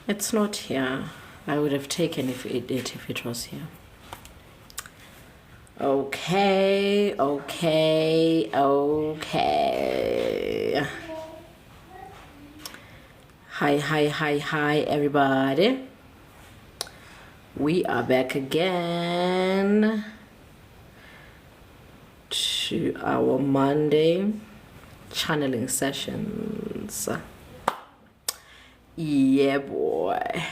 It's not here. I would have taken if it was here. Okay. Hi, everybody. We are back again to our Monday channeling sessions. Yeah, boy.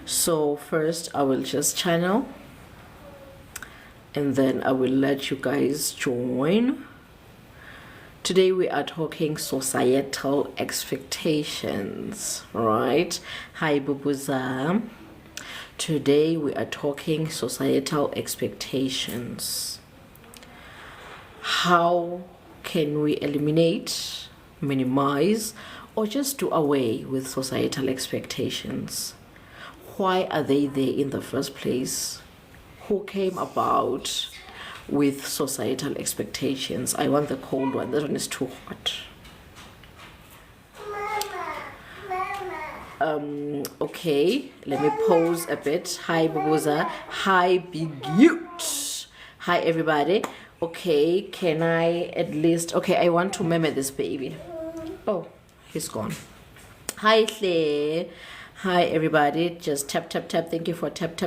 So first I will just channel and then I will let you guys join. Today we are talking societal expectations, right? Hi, Bubuza. Today we are talking societal expectations. How can we eliminate, minimize, or just do away with societal expectations? Why are they there in the first place? Who came about with societal expectations? I want the cold one. That one is too hot. Okay, let me pause a bit. Hi, Bubuza. Hi, Big Ute. Hi, everybody. Okay, can I at least... Okay, I want to meme this baby. Oh, he's gone. Hi, Claire. Hi, everybody. Just tap. Thank you for tap.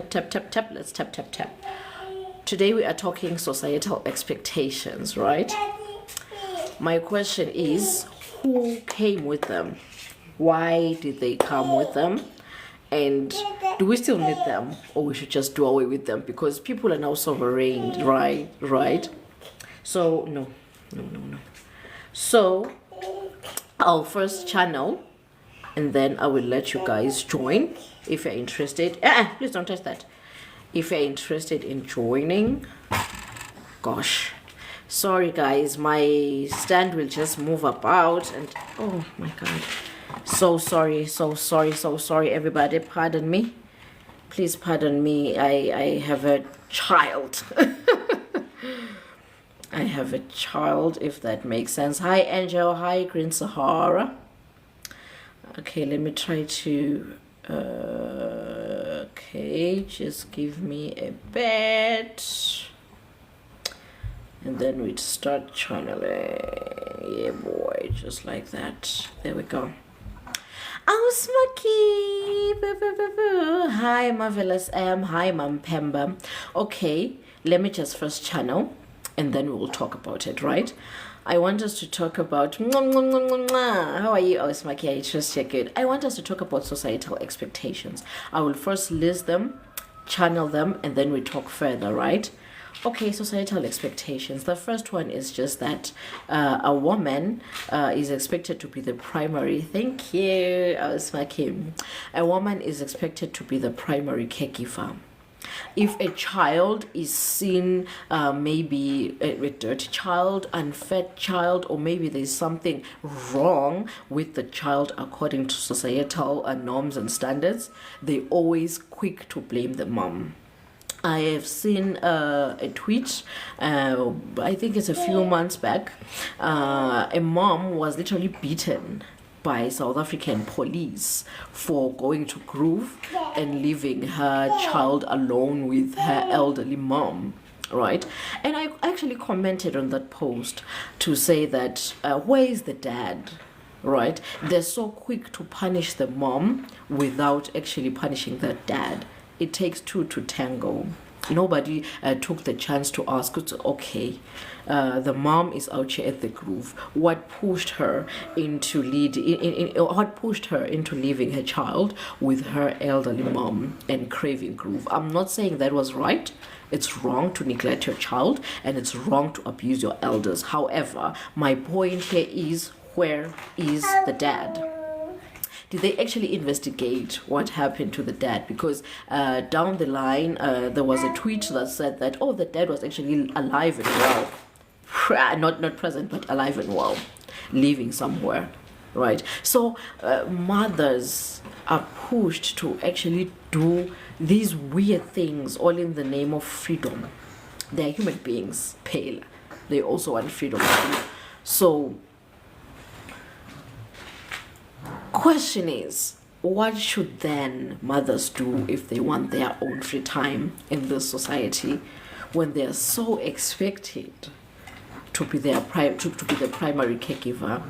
Let's tap. Today we are talking societal expectations, right? My question is, who came with them? Why did they come with them? And do we still need them, or we should just do away with them? Because people are now sovereign, right? So, no. So, I'll first channel, and then I will let you guys join if you're interested. Please don't touch that. If you're interested in joining. Gosh. Sorry, guys. My stand will just move about, and oh my God. So sorry, everybody. Pardon me. Please pardon me. I have a child. I have a child, if that makes sense. Hi, Angel. Hi, Green Sahara. Okay, let me try to... okay, just give me a bit. And then we start channeling. Yeah, boy, just like that. There we go. Oh, Smoky! Hi, Marvelous M. Hi, Mam Pemba. Okay, let me just first channel, and then we will talk about it, right? I want us to talk about... How are you? Oh, Smoky, I trust you're good. I want us to talk about societal expectations. I will first list them, channel them, and then we talk further, right? Okay, societal expectations. The first one is just that a woman is expected to be the primary... Thank you, Smakim. A woman is expected to be the primary caregiver. If a child is seen, maybe a dirty child, unfed child, or maybe there's something wrong with the child according to societal norms and standards, they're always quick to blame the mom. I have seen a tweet, I think it's a few months back. A mom was literally beaten by South African police for going to Groove and leaving her child alone with her elderly mom, right? And I actually commented on that post to say that where is the dad? Right? They're so quick to punish the mom without actually punishing the dad. It takes two to tango. Nobody took the chance to ask, okay, the mom is out here at the Groove. What pushed her into what pushed her into leaving her child with her elderly mom and craving Groove? I'm not saying that was right. It's wrong to neglect your child, and it's wrong to abuse your elders. However, my point here is, where is the dad? Did they actually investigate what happened to the dad? Because down the line, there was a tweet that said that, oh, the dad was actually alive and well. Not present, but alive and well, living somewhere, right? So mothers are pushed to actually do these weird things, all in the name of freedom. They're human beings, pale. They also want freedom. So question is, what should then mothers do if they want their own free time in this society when they're so expected to be their to be the primary caregiver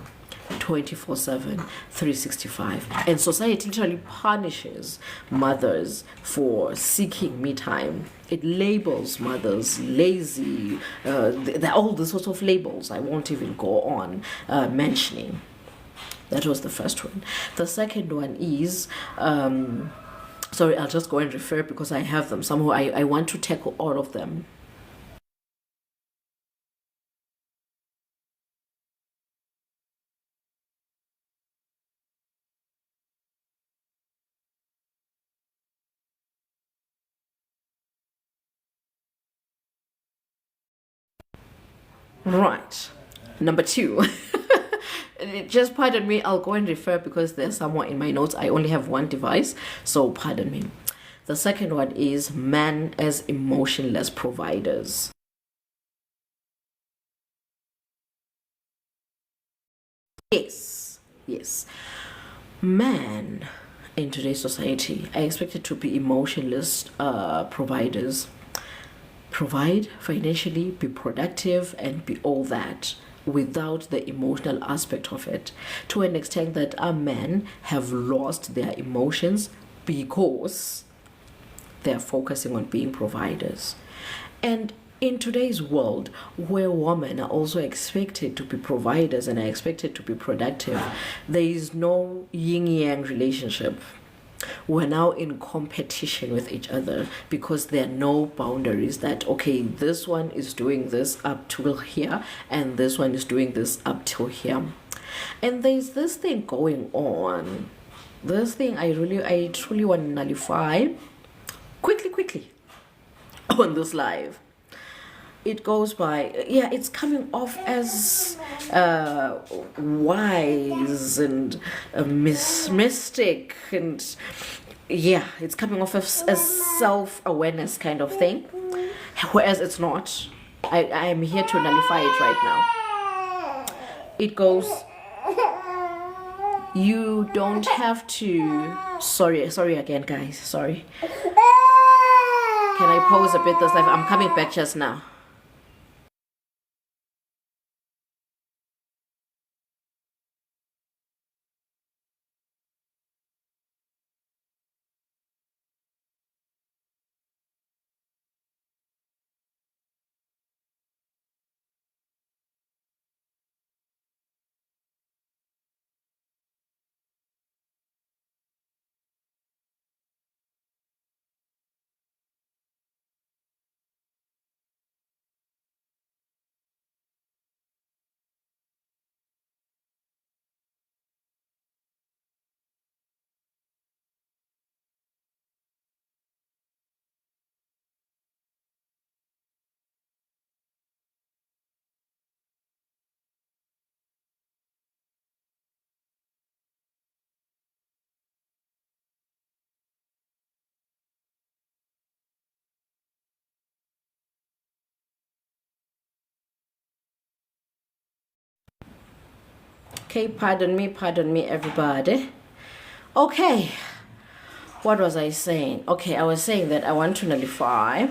24/7, 365, and society literally punishes mothers for seeking me time. It labels mothers lazy. They're all the sorts of labels I won't even go on mentioning. That was the first one. The second one is sorry, I'll just go and refer because I have them somehow. I want to tackle all of them. Right. Number two. Just pardon me, I'll go and refer because there's somewhere in my notes. I only have one device, so pardon me. The second one is men as emotionless providers. Yes. Men in today's society are expected to be emotionless providers. Provide financially, be productive, and be all that without the emotional aspect of it, to an extent that our men have lost their emotions because they're focusing on being providers. And in today's world, where women are also expected to be providers and are expected to be productive, there is no yin-yang relationship. We're now in competition with each other because there are no boundaries that, okay, this one is doing this up till here and this one is doing this up till here. And there's this thing going on. This thing I truly want to nullify quickly on this live. It goes by, it's coming off as wise and mystic, and it's coming off as self-awareness kind of thing, whereas it's not. I am here to nullify it right now. It goes, you don't have to, sorry again guys, sorry. Can I pause a bit this live? I'm coming back just now. Okay, pardon me, everybody. Okay, what was I saying? Okay, I was saying that I want to nullify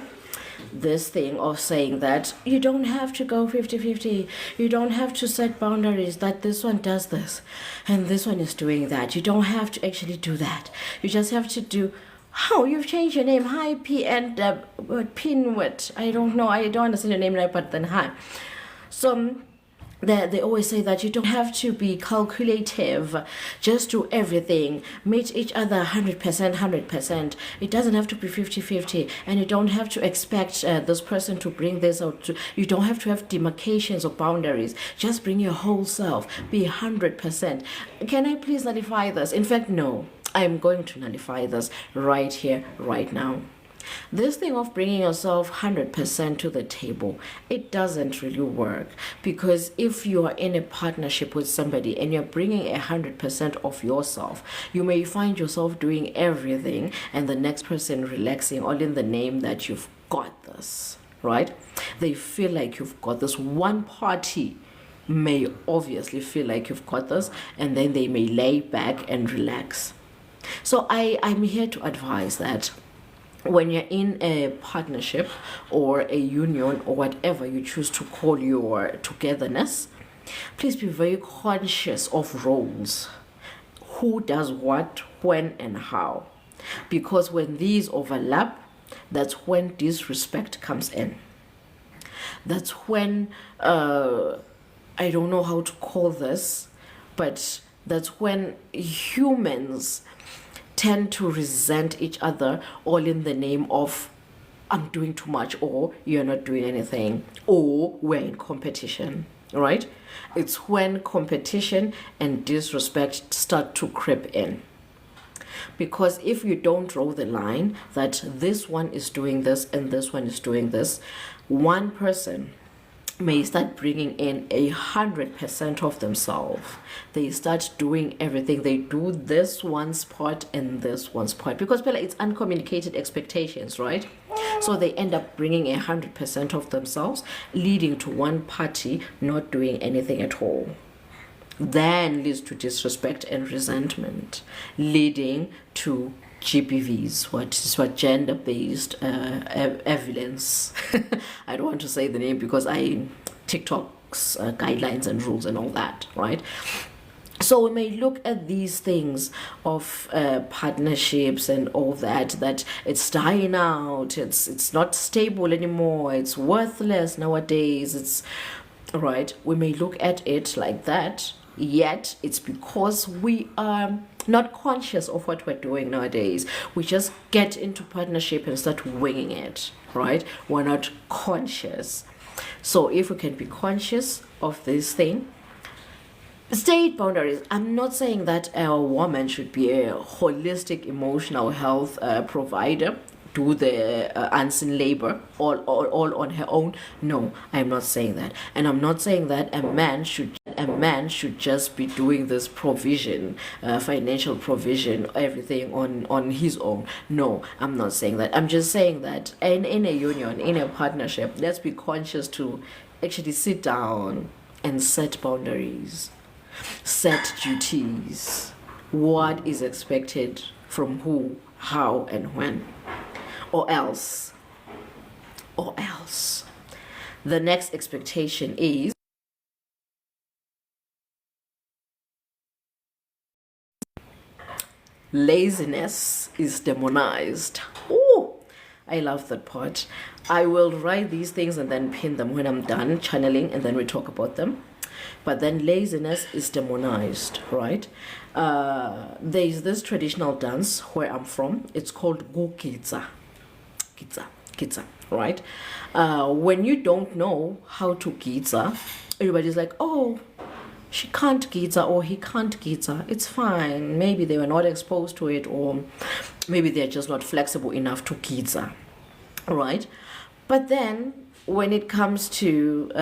this thing of saying that you don't have to go 50-50. You don't have to set boundaries that this one does this and this one is doing that. You don't have to actually do that. You just have to do, how you've changed your name. Hi, P and Pinwit. I don't know. I don't understand your name now, but then hi. So they always say that you don't have to be calculative, just do everything, meet each other 100%. It doesn't have to be 50-50, and you don't have to expect this person to bring this out. You don't have to have demarcations or boundaries. Just bring your whole self, be 100%. Can I please nullify this? In fact, no, I'm going to nullify this right here, right now. This thing of bringing yourself 100% to the table, it doesn't really work, because if you are in a partnership with somebody and you're bringing 100% of yourself, you may find yourself doing everything and the next person relaxing, all in the name that you've got this, right? They feel like you've got this. One party may obviously feel like you've got this, and then they may lay back and relax. So I'm here to advise that when you're in a partnership or a union or whatever you choose to call your togetherness, please be very conscious of roles. Who does what, when, and how. Because when these overlap, that's when disrespect comes in. That's when, I don't know how to call this, but that's when humans tend to resent each other, all in the name of I'm doing too much, or you're not doing anything, or we're in competition, right? It's when competition and disrespect start to creep in. Because if you don't draw the line that this one is doing this and this one is doing this, one person may start bringing in 100% of themselves. They start doing everything. They do this one's part and this one's part, because it's uncommunicated expectations, right? So they end up bringing 100% of themselves, leading to one party not doing anything at all. Then leads to disrespect and resentment, leading to GBVs, what gender-based evidence. I don't want to say the name because TikTok's guidelines and rules and all that, right? So we may look at these things of partnerships and all that it's dying out, it's not stable anymore, it's worthless nowadays, it's right. We may look at it like that, yet it's because we are not conscious of what we're doing nowadays. We just get into partnership and start winging it, right? We're not conscious. So if we can be conscious of this thing, state boundaries. I'm not saying that a woman should be a holistic emotional health provider, do the unseen labor all on her own. No, I'm not saying that. And I'm not saying that a man should just be doing this provision, financial provision, everything on his own. No, I'm not saying that. I'm just saying that in a union, in a partnership, let's be conscious to actually sit down and set boundaries, set duties, what is expected from who, how, and when. Or else, the next expectation is laziness is demonized. Oh, I love that part. I will write these things and then pin them when I'm done channeling, and then we talk about them. But then laziness is demonized, right? There's this traditional dance where I'm from. It's called gukitsa. Kitsa, right? When you don't know how to kitsa, everybody's like, oh, she can't kitsa or he can't kitsa. It's fine. Maybe they were not exposed to it, or maybe they're just not flexible enough to kitsa, right? But then when it comes to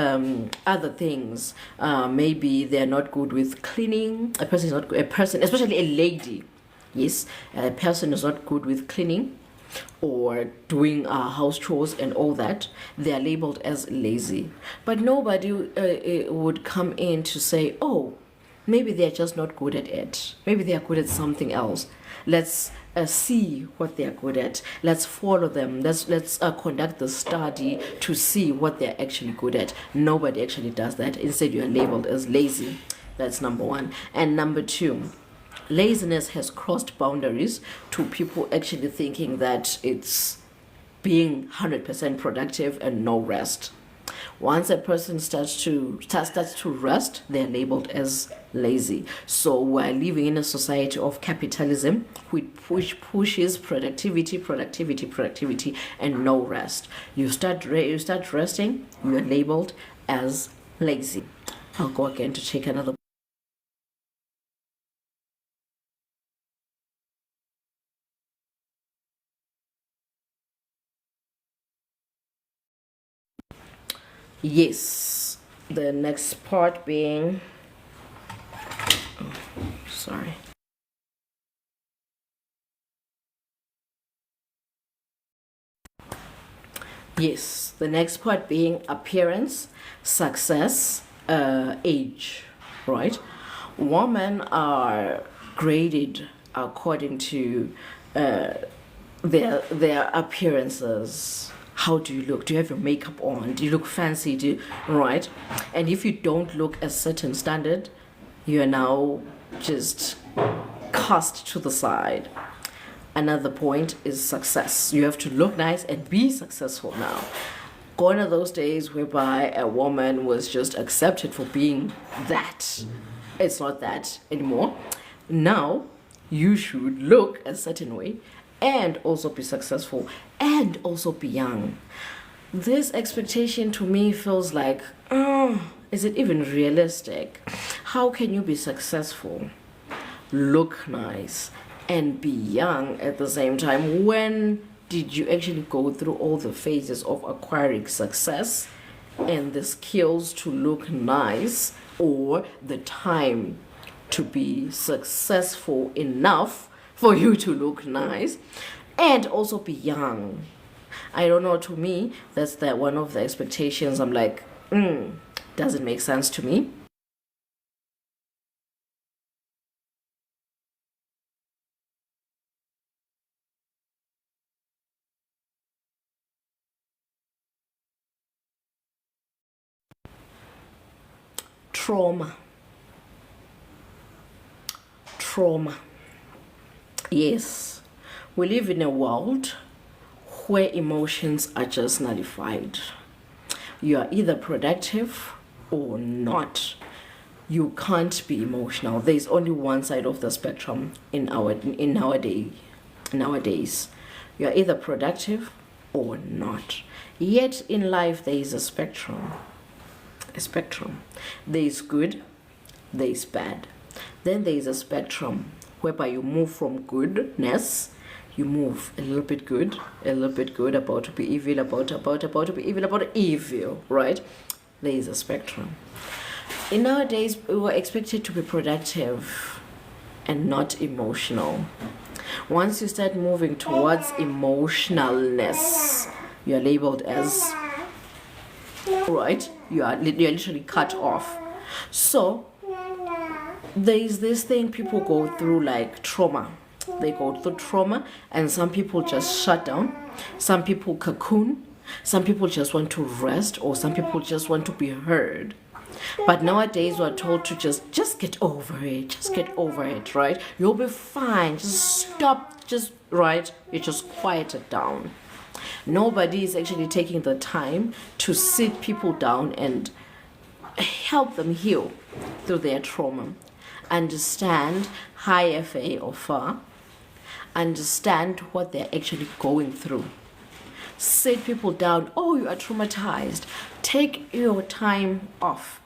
other things, maybe they're not good with cleaning. A person, especially a lady, yes, a person is not good with cleaning or doing house chores and all that. They are labeled as lazy. But nobody would come in to say, oh, maybe they're just not good at it. Maybe they are good at something else. Let's see what they're good at. Let's follow them. Let's conduct the study to see what they're actually good at. Nobody actually does that. Instead, you are labeled as lazy. That's number one. And number two, laziness has crossed boundaries to people actually thinking that it's being 100% productive and no rest. Once a person starts to rest, they're labeled as lazy. So we're living in a society of capitalism which pushes productivity, and no rest. You start resting, you're labeled as lazy. I'll go again to take another. Yes, the next part being, sorry. Yes, the next part being appearance, success, age, right? Women are graded according to their appearances. How do you look? Do you have your makeup on? Do you look fancy? Right? And if you don't look a certain standard, you are now just cast to the side. Another point is success. You have to look nice and be successful now. Gone are those days whereby a woman was just accepted for being that. It's not that anymore. Now, you should look a certain way and also be successful and also be young. This expectation to me feels like, is it even realistic? How can you be successful, look nice, and be young at the same time? When did you actually go through all the phases of acquiring success and the skills to look nice, or the time to be successful enough for you to look nice and also be young? I don't know, to me, that's one of the expectations. I'm like, doesn't make sense to me. Trauma. Yes, we live in a world where emotions are just nullified. You are either productive or not. You can't be emotional. There's only one side of the spectrum nowadays. You are either productive or not. Yet in life there is a spectrum. There is good, there is bad. Then there is a spectrum whereby you move from goodness, you move a little bit good, about to be evil, about to be evil, about evil, right? There is a spectrum. In nowadays, we were expected to be productive and not emotional. Once you start moving towards emotionalness, you are labeled as, right? You're literally cut off. So there is this thing people go through, like trauma. They go through trauma, and some people just shut down. Some people cocoon. Some people just want to rest, or some people just want to be heard. But nowadays we're told to just get over it. Just get over it, right? You'll be fine. Just stop. Right? You just quiet it down. Nobody is actually taking the time to sit people down and help them heal through their trauma. Understand high FA or far. Understand what they're actually going through. Sit people down. Oh, you are traumatized. Take your time off.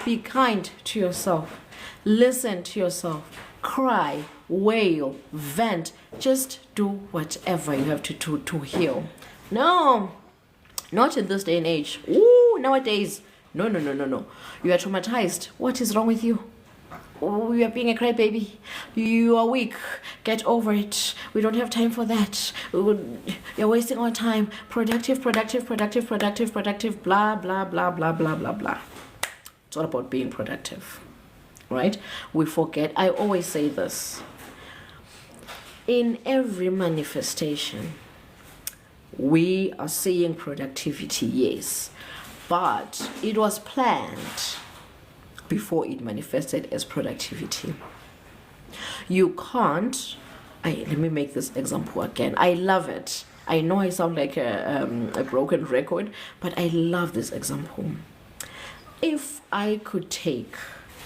Be kind to yourself. Listen to yourself. Cry, wail, vent. Just do whatever you have to do to heal. No, not in this day and age. Ooh, nowadays. No. You are traumatized. What is wrong with you? Oh, you are being a crybaby. You are weak. Get over it. We don't have time for that. You're wasting our time. Productive. Blah, blah, blah, blah, blah, blah, blah. It's all about being productive, right? We forget. I always say this. In every manifestation, we are seeing productivity, yes, but it was planned before it manifested as productivity. You can't, let me make this example again. I love it. I know I sound like a broken record, but I love this example. If I could take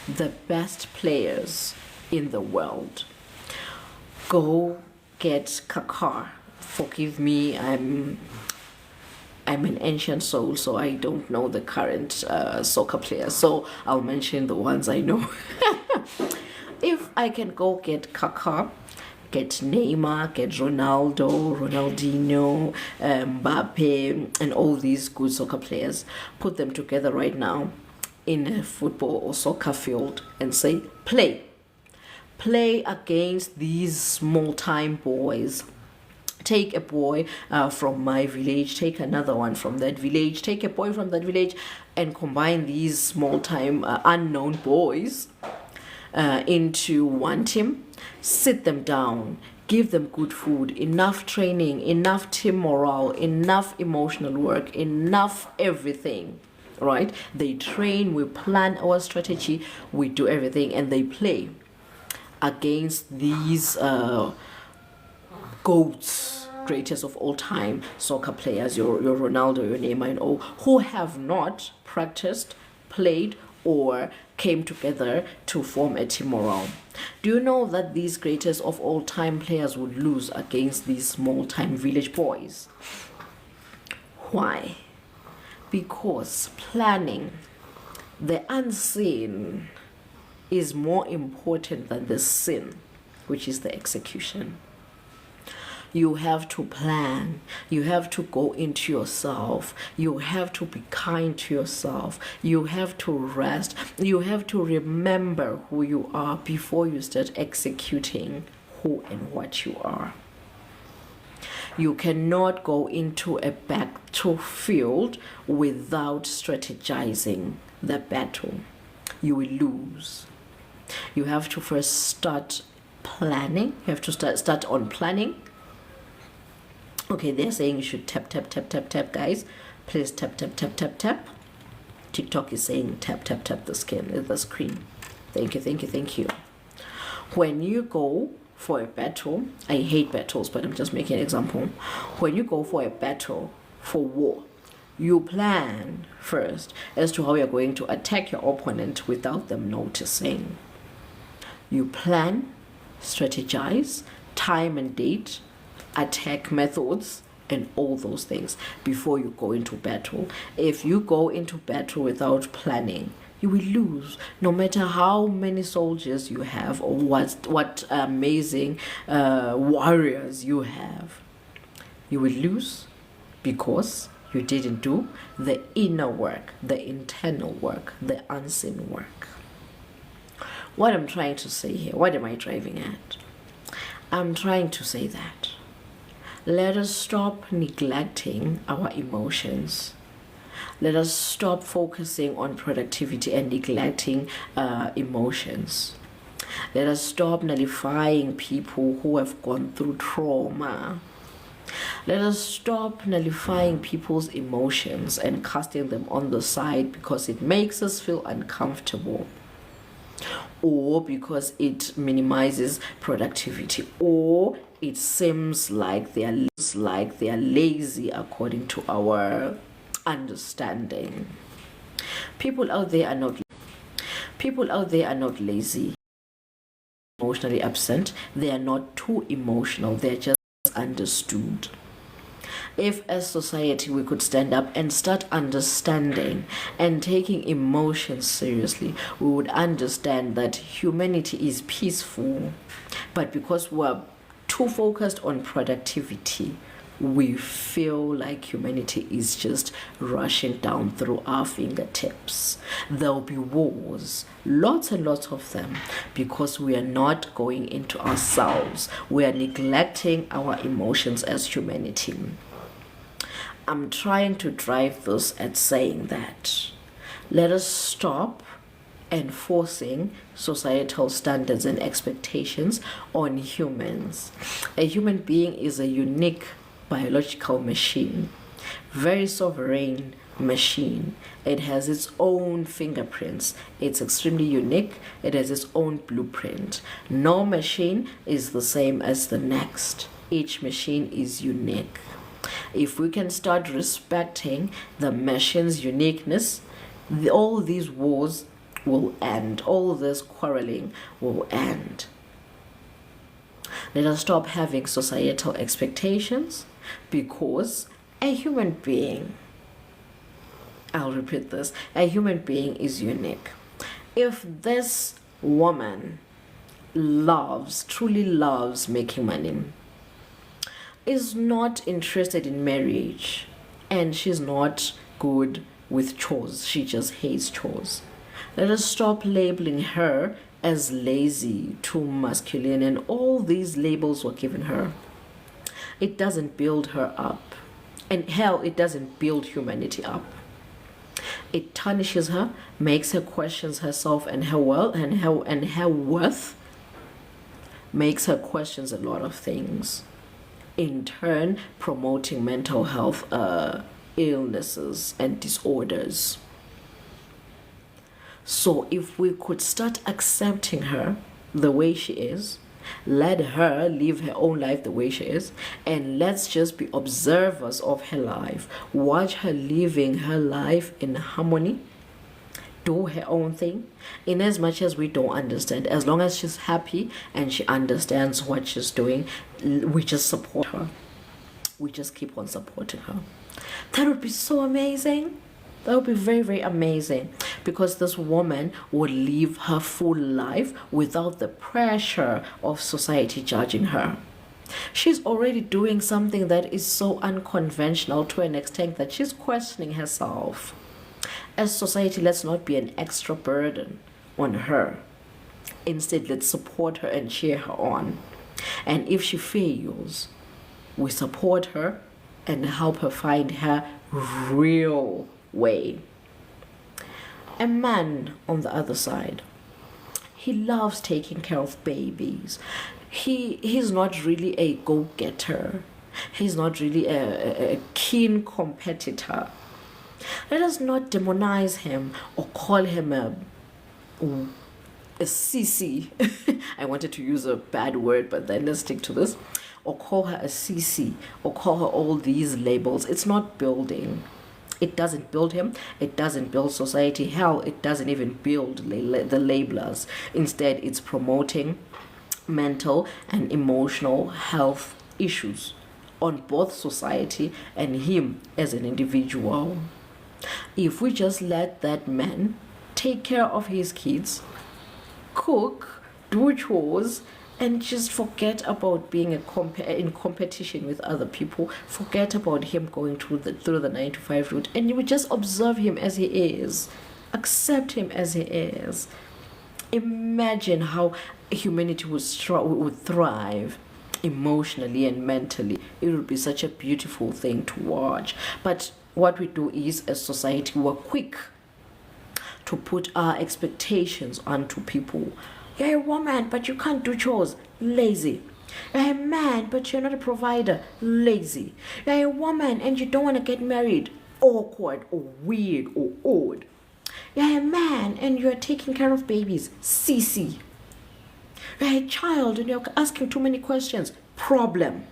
the best players in the world, go get Kaká. Forgive me, I'm an ancient soul, so I don't know the current soccer players, so I'll mention the ones I know. If I can go get Kaká, get Neymar, get Ronaldo, Ronaldinho, Mbappe, and all these good soccer players, put them together right now in a football or soccer field and say, play against these small-time boys. Take a boy from my village, take another one from that village, take a boy from that village, and combine these small-time unknown boys into one team, sit them down, give them good food, enough training, enough team morale, enough emotional work, enough everything, right? They train, we plan our strategy, we do everything, and they play against these GOATs, greatest of all time soccer players, your Ronaldo, your Neymar, and all, who have not practiced, played, or came together to form a team morale. Do you know that these greatest of all time players would lose against these small time village boys? Why? Because planning, the unseen, is more important than the sin, which is the execution. You have to plan. You have to go into yourself. You have to be kind to yourself. You have to rest. You have to remember who you are before you start executing who and what you are. You cannot go into a battlefield without strategizing the battle. You will lose. You have to first start planning. You have to start on planning. Okay, they're saying you should tap, guys. Please tap. TikTok is saying tap the screen. Thank you. When you go for a battle, I hate battles, but I'm just making an example. When you go for a battle, for war, you plan first as to how you're going to attack your opponent without them noticing. You plan, strategize, time and date, attack methods, and all those things before you go into battle. If you go into battle without planning, you will lose, no matter how many soldiers you have or what amazing warriors you have. You will lose because you didn't do the inner work, the internal work, the unseen work. What I'm trying to say here, what am I driving at? I'm trying to say that let us stop neglecting our emotions. Let us stop focusing on productivity and neglecting emotions. Let us stop nullifying people who have gone through trauma. Let us stop nullifying people's emotions and casting them on the side because it makes us feel uncomfortable, or because it minimizes productivity, or it seems like they are lazy according to our understanding. People out there are not lazy, emotionally absent. They are not too emotional. They're just understood. If as society we could stand up and start understanding and taking emotions seriously, we would understand that humanity is peaceful. But because we're too focused on productivity, we feel like humanity is just rushing down through our fingertips. There'll be wars, lots and lots of them, because we are not going into ourselves. We are neglecting our emotions as humanity. I'm trying to drive this at saying that let us stop enforcing societal standards and expectations on humans. A human being is a unique biological machine, very sovereign machine. It has its own fingerprints. It's extremely unique. It has its own blueprint. No machine is the same as the next. Each machine is unique. If we can start respecting the machine's uniqueness, all these wars will end. All this quarreling will end. Let us stop having societal expectations, because a human being, I'll repeat this, a human being is unique. If this woman truly loves making money, is not interested in marriage, and she's not good with chores, she just hates chores, let us stop labeling her as lazy, too masculine, and all these labels were given her. It doesn't build her up, and hell, it doesn't build humanity up. It tarnishes her, makes her question herself and her worth, makes her question a lot of things, in turn promoting mental health illnesses and disorders. So if we could start accepting her the way she is, let her live her own life the way she is, and let's just be observers of her life, watch her living her life in harmony, do her own thing, in as much as we don't understand. As long as she's happy and she understands what she's doing, we just support her. We just keep on supporting her. That would be so amazing. That would be very, very amazing, because this woman would live her full life without the pressure of society judging her. She's already doing something that is so unconventional to an extent that she's questioning herself. As society, let's not be an extra burden on her. Instead, let's support her and cheer her on. And if she fails, we support her and help her find her real way. A man, on the other side, he loves taking care of babies. He's not really a go-getter. He's not really a keen competitor. Let us not demonize him or call him a CC. I wanted to use a bad word, but then let's stick to this. Or call her a CC, or call her all these labels. It's not building. It doesn't build him. It doesn't build society. Hell, it doesn't even build the labelers. Instead, it's promoting mental and emotional health issues on both society and him as an individual. If we just let that man take care of his kids, cook, do chores, and just forget about being in competition with other people, forget about him going through the 9-to-5 route, and you would just observe him as he is, accept him as he is. Imagine how humanity would thrive emotionally and mentally. It would be such a beautiful thing to watch. But what we do is, as society, we're quick to put our expectations onto people. You're a woman, but you can't do chores. Lazy. You're a man, but you're not a provider. Lazy. You're a woman and you don't want to get married. Awkward or weird or odd. You're a man and you're taking care of babies. CC. You're a child and you're asking too many questions. Problem.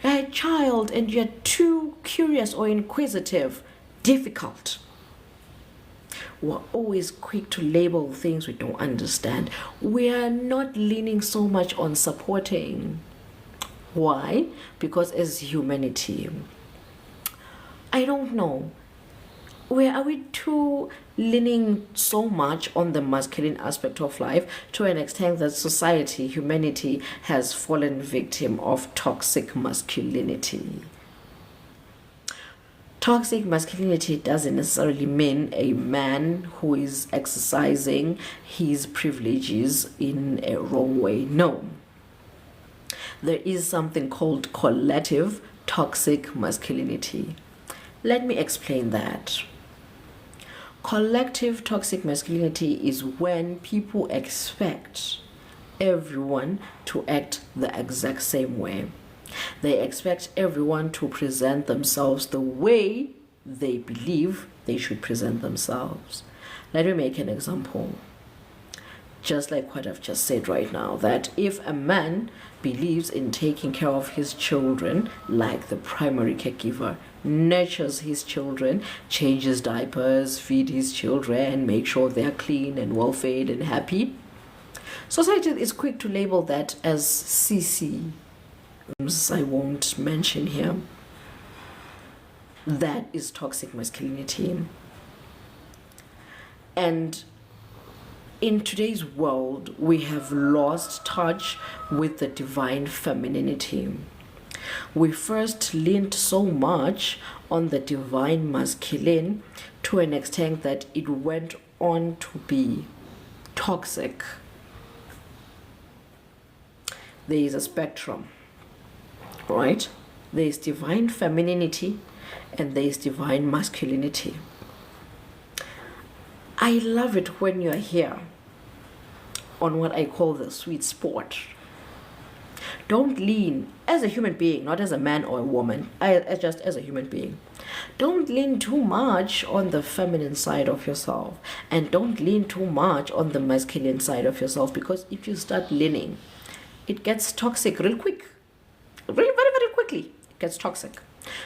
You're a child and you're too curious or inquisitive. Difficult. We're always quick to label things we don't understand. We are not leaning so much on supporting. Why? Because as humanity, I don't know, where are we too leaning so much on the masculine aspect of life to an extent that society, humanity, has fallen victim of toxic masculinity. Toxic masculinity doesn't necessarily mean a man who is exercising his privileges in a wrong way. No. There is something called collective toxic masculinity. Let me explain that. Collective toxic masculinity is when people expect everyone to act the exact same way. They expect everyone to present themselves the way they believe they should present themselves. Let me make an example. Just like what I've just said right now, that if a man believes in taking care of his children like the primary caregiver, nurtures his children, changes diapers, feed his children, make sure they're clean and well fed and happy, society is quick to label that as CC. I won't mention here. That is toxic masculinity. And in today's world, we have lost touch with the divine femininity. We first leaned so much on the divine masculine to an extent that it went on to be toxic. There is a spectrum, right? There is divine femininity and there is divine masculinity. I love it when you're here on what I call the sweet spot. Don't lean as a human being, not as a man or a woman, just as a human being. Don't lean too much on the feminine side of yourself, and don't lean too much on the masculine side of yourself, because if you start leaning, it gets toxic real quick. Really, very, very quickly, it gets toxic.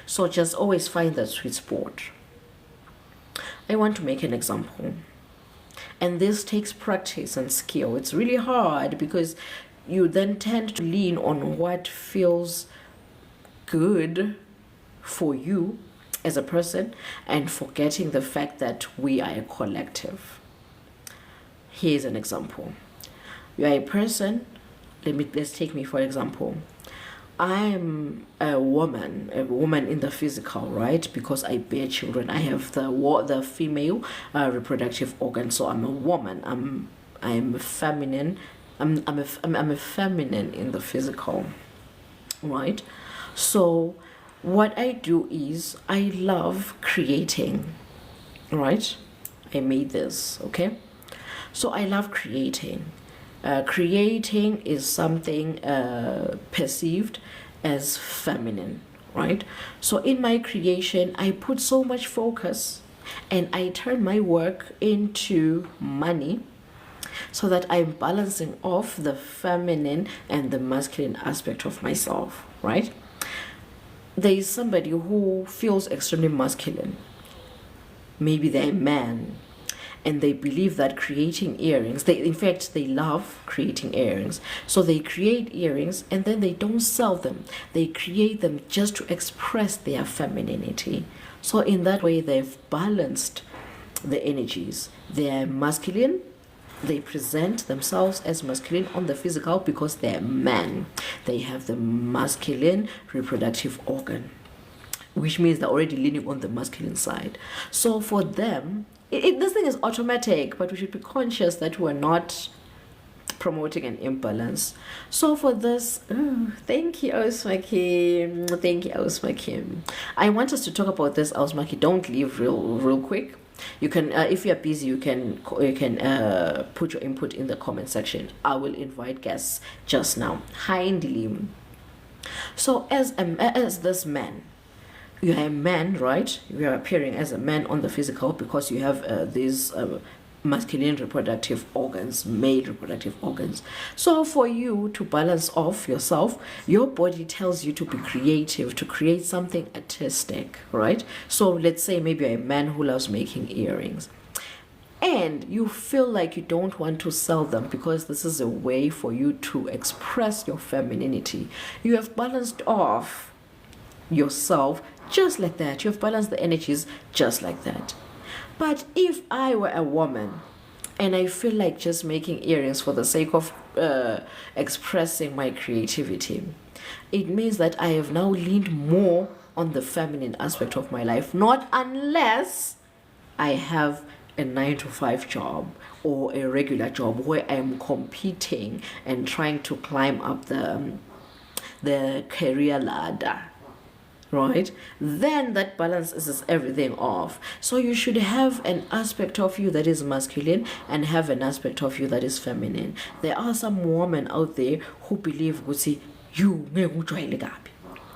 So just always find that sweet spot. I want to make an example. And this takes practice and skill. It's really hard because you then tend to lean on what feels good for you as a person and forgetting the fact that we are a collective. Here's an example. You are a person, let's take me for example. I'm a woman in the physical, right? Because I bear children. I have the female reproductive organ, so I'm a woman. I'm a feminine. I'm a feminine in the physical, right? So what I do is I love creating, right? I made this, okay? So I love creating. Creating is something perceived as feminine, right? So in my creation, I put so much focus and I turn my work into money so that I'm balancing off the feminine and the masculine aspect of myself, right? There is somebody who feels extremely masculine. Maybe they're a man, and they believe that creating earrings, in fact, they love creating earrings. So they create earrings and then they don't sell them. They create them just to express their femininity. So in that way, they've balanced the energies. They're masculine. They present themselves as masculine on the physical because they're men. They have the masculine reproductive organ, which means they're already leaning on the masculine side. So for them, this thing is automatic, but we should be conscious that we're not promoting an imbalance. So for this, thank you, Ausmaki. Thank you, Ausmaki. I want us to talk about this, Ausmaki. Don't leave real quick. You can, if you're busy, you can put your input in the comment section. I will invite guests just now. Hi, Ndilim. So as this man, you are a man, right? You are appearing as a man on the physical because you have these masculine reproductive organs, male reproductive organs. So for you to balance off yourself, your body tells you to be creative, to create something artistic, right? So let's say maybe you're a man who loves making earrings, and you feel like you don't want to sell them because this is a way for you to express your femininity. You have balanced off yourself just like that. You've balanced the energies just like that. But if I were a woman and I feel like just making earrings for the sake of expressing my creativity, it means that I have now leaned more on the feminine aspect of my life, not unless I have a 9-to-5 job or a regular job where I'm competing and trying to climb up the career ladder, right? Then that balances everything off. So you should have an aspect of you that is masculine and have an aspect of you that is feminine. There are some women out there who believe,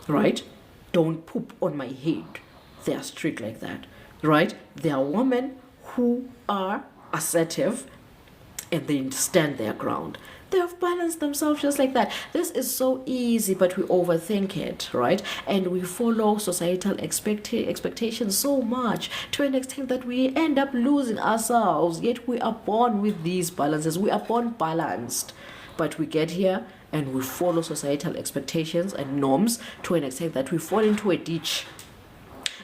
right? Don't poop on my head. They are strict like that, right? There are women who are assertive and they stand their ground. They have balanced themselves just like that. This is so easy, but we overthink it, right? And we follow societal expectations so much to an extent that we end up losing ourselves. Yet we are born with these balances. We are born balanced. But we get here and we follow societal expectations and norms to an extent that we fall into a ditch,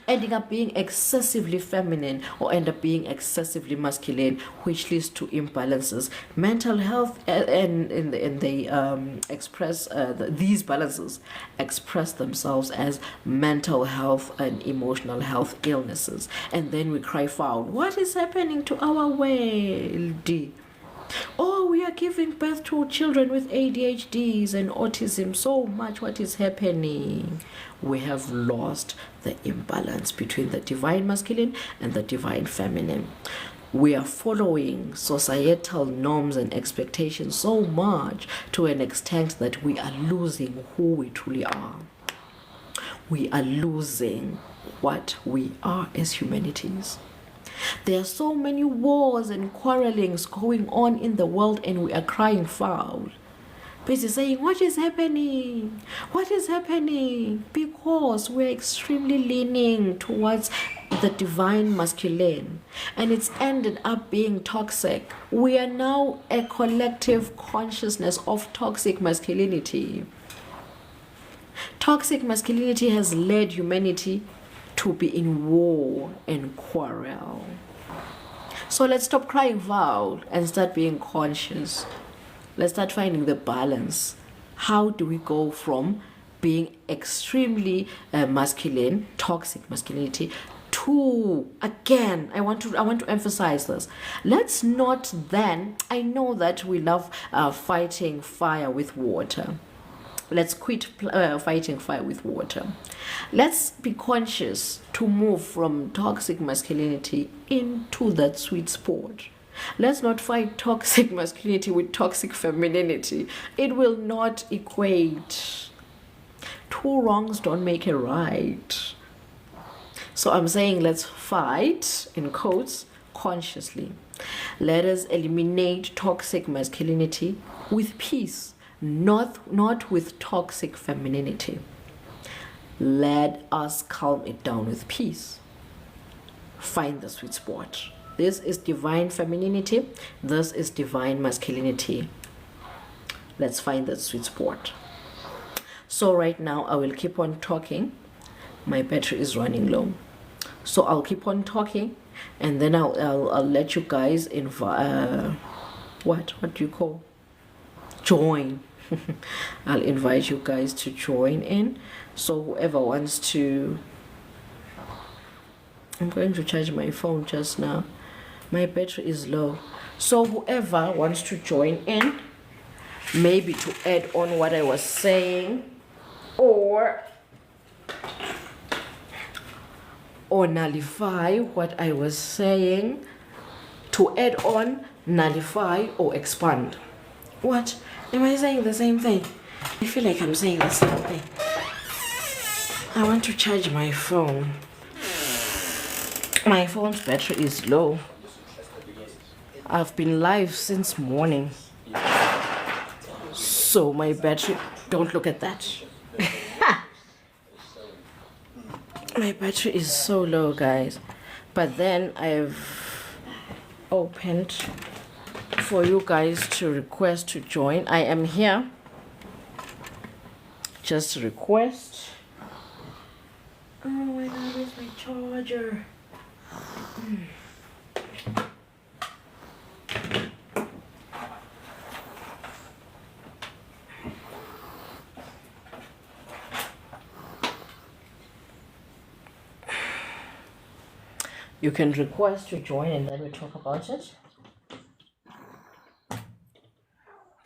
ending up being excessively feminine or end up being excessively masculine, which leads to imbalances. Mental health these balances express themselves as mental health and emotional health illnesses, and then we cry foul. What is happening to our world? Oh, we are giving birth to children with ADHDs and autism so much. What is happening? We have lost the imbalance between the divine masculine and the divine feminine. We are following societal norms and expectations so much to an extent that we are losing who we truly are. We are losing what we are as humanities. There are so many wars and quarrelings going on in the world, and we are crying foul. Busy saying, what is happening? What is happening? Because we're extremely leaning towards the divine masculine, and it's ended up being toxic. We are now a collective consciousness of toxic masculinity. Toxic masculinity has led humanity to be in war and quarrel. So let's stop crying foul and start being conscious. Let's start finding the balance. How do we go from being extremely masculine, toxic masculinity, to, again, I want to emphasize this. Let's not then, I know that we love fighting fire with water. Let's quit fighting fire with water. Let's be conscious to move from toxic masculinity into that sweet spot. Let's not fight toxic masculinity with toxic femininity. It will not equate. Two wrongs don't make a right. So I'm saying let's fight, in quotes, consciously. Let us eliminate toxic masculinity with peace, not with toxic femininity. Let us calm it down with peace. Find the sweet spot. This is divine femininity. This is divine masculinity. Let's find that sweet spot. So right now I will keep on talking. My battery is running low. So I'll keep on talking, and then I'll let you guys what do you call? Join. I'll invite you guys to join in. So whoever wants to, I'm going to charge my phone just now. My battery is low. So whoever wants to join in, maybe to add on what I was saying, or nullify what I was saying, to add on, nullify, or expand. What? Am I saying the same thing? I feel like I'm saying the same thing. I want to charge my phone. My phone's battery is low. I've been live since morning. So my battery, don't look at that. My battery is so low, guys. But then I've opened for you guys to request to join. I am here. Just request. Oh my god, where's my charger? You can request to join and then we talk about it.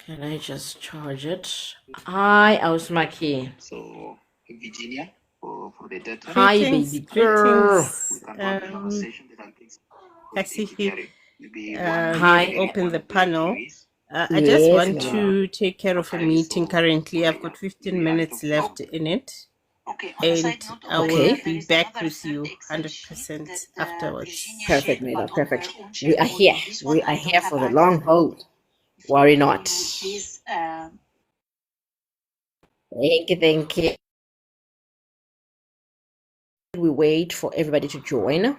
Can I just charge it? Hi, Ausmaki. So, Virginia, for the data. Hi, baby girl. Hi. Open the panel. I just want to take care of a meeting currently. I've got 15 minutes left in it. And I will be back with you 100% afterwards. Perfect, Neda, perfect. We are here. We are here for the long haul. Worry not. Thank you. We wait for everybody to join.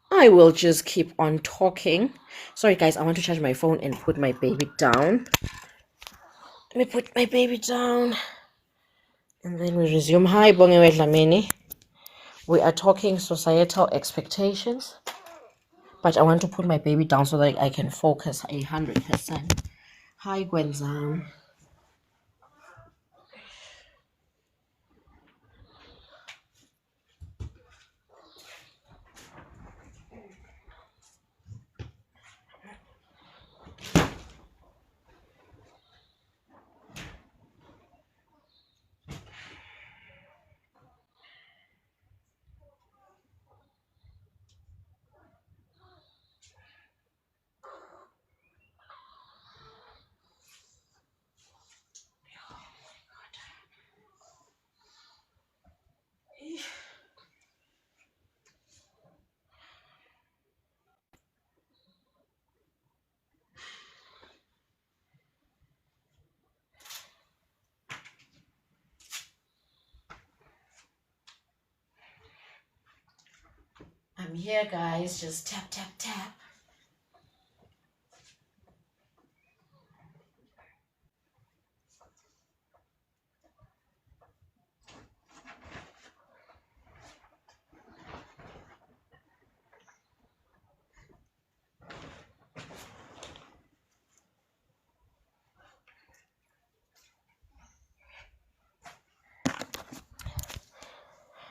I will just keep on talking. Sorry, guys, I want to charge my phone and put my baby down. Let me put my baby down. And then we resume. Hi, Bongewe Dlamini. We are talking societal expectations. But I want to put my baby down so that I can focus 100%. Hi, Gwenzam. here, guys. Just tap, tap, tap.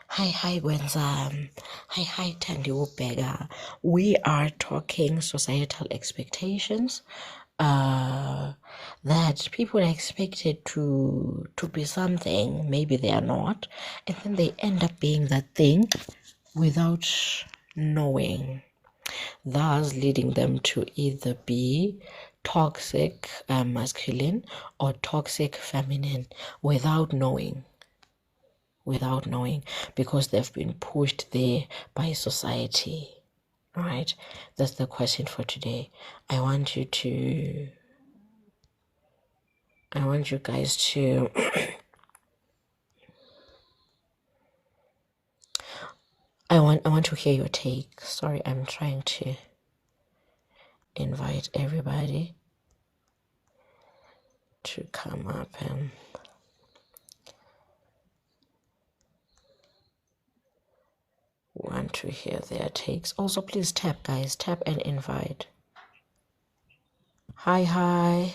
Hi, Gwenza. Hi, Tandy Ubega. We are talking societal expectations. That people are expected to be something, maybe they are not, and then they end up being that thing without knowing, thus leading them to either be toxic masculine or toxic feminine without knowing, because they've been pushed there by society. Right? That's the question for today. I want you guys to I want to hear your take. Sorry, I'm trying to invite everybody to come up and want to hear their takes. Also, please tap, guys. Tap and invite. Hi. Hi.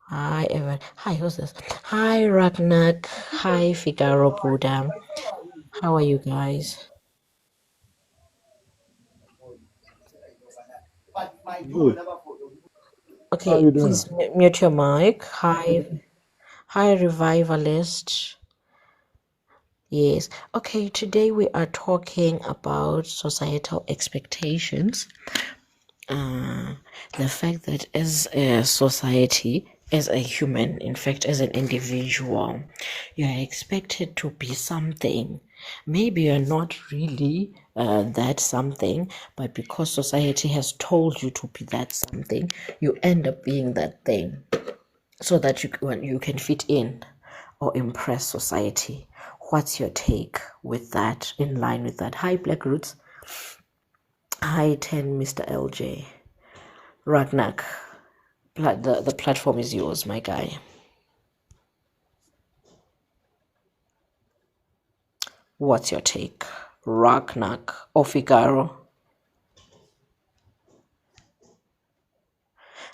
Hi, everyone. Hi, who's this? Hi, Ragnak. Hi, Figaro Buddha. How are you guys? Good. How Okay, you doing? please mute your mic. Hi, Revivalist. Yes. Okay, today we are talking about societal expectations. The fact that as a society, as a human, in fact, as an individual, you are expected to be something. Maybe you're not really that something, but because society has told you to be that something, you end up being that thing so that you can fit in or impress society. What's your take with that, in line with that? Hi, Black Roots. Hi, 10 Mr. LJ. Ragnak, the platform is yours, my guy. What's your take? Ragnak or Figaro?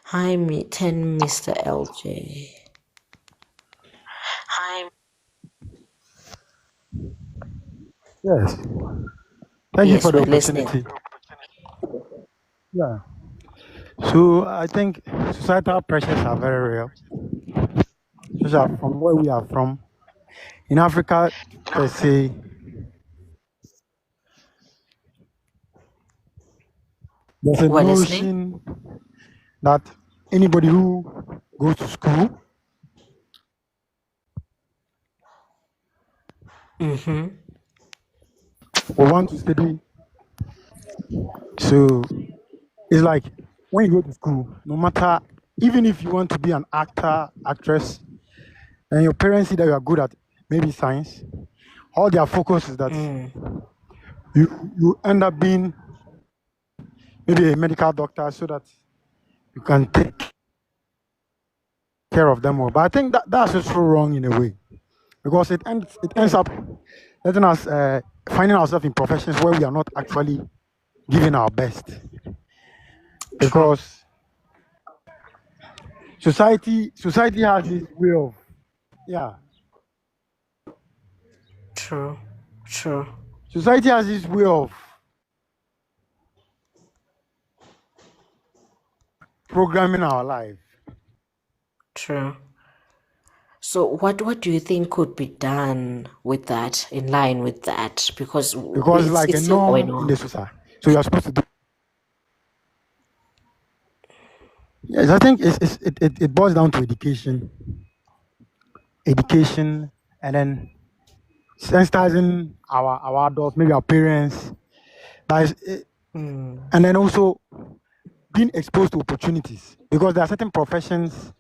Hi, 10 Mr. LJ. Hi. Yes. Thank you Yes, for the we're listening. opportunity. Yeah. So I think societal pressures are very real, especially from where we are from. In Africa, per se, there's a We're listening. notion that anybody who goes to school will want to study. So it's like when you go to school, no matter, even if you want to be an actor, actress, and your parents see that you are good at maybe science, all their focus is that you end up being maybe a medical doctor so that you can take care of them all. But I think that's also wrong in a way, because it ends up letting us finding ourselves in professions where we are not actually giving our best, because society has this way of True. society has this way of programming our life. True. So what do you think could be done with that, in line with that? Because Because like it's a still going norm in on. the society, so you're supposed to do. Yes, I think it boils down to education, and then sensitizing our adults, maybe our parents, and then also being exposed to opportunities, because there are certain professions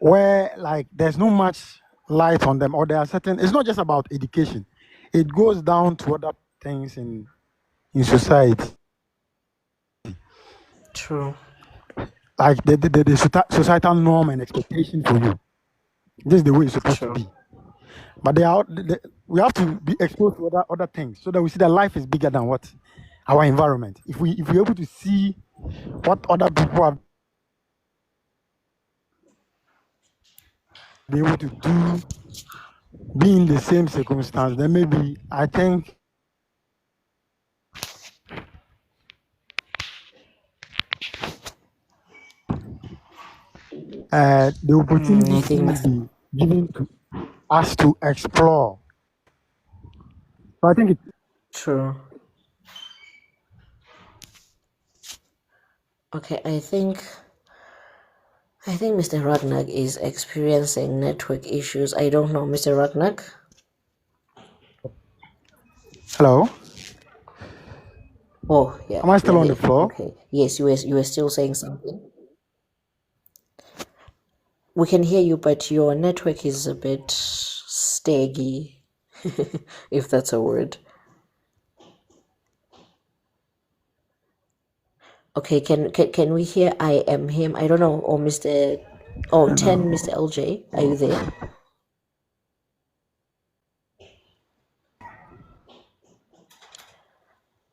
where like there's no much light on them, or there are certain. It's not just about education; it goes down to other things in society, True. like the societal norm and expectation for you. This is the way it's supposed to True. be. But we have to be exposed to other things so that we see that life is bigger than what our environment. If we're able to see what other people have been able to do, be in the same circumstance, then maybe I think the I opportunities think will be given to us to explore. So I think true. Okay, I think Mr. Ragnar is experiencing network issues. I don't know, Mr. Ragnar. hello, Oh, yeah, am I still you're on the there. floor? Okay. Yes, you were still saying something. We can hear you, but your network is a bit staggy, if that's a word. Okay, can we hear I am him? I don't know, or Mr. Oh, 10, Mr. LJ, are you there?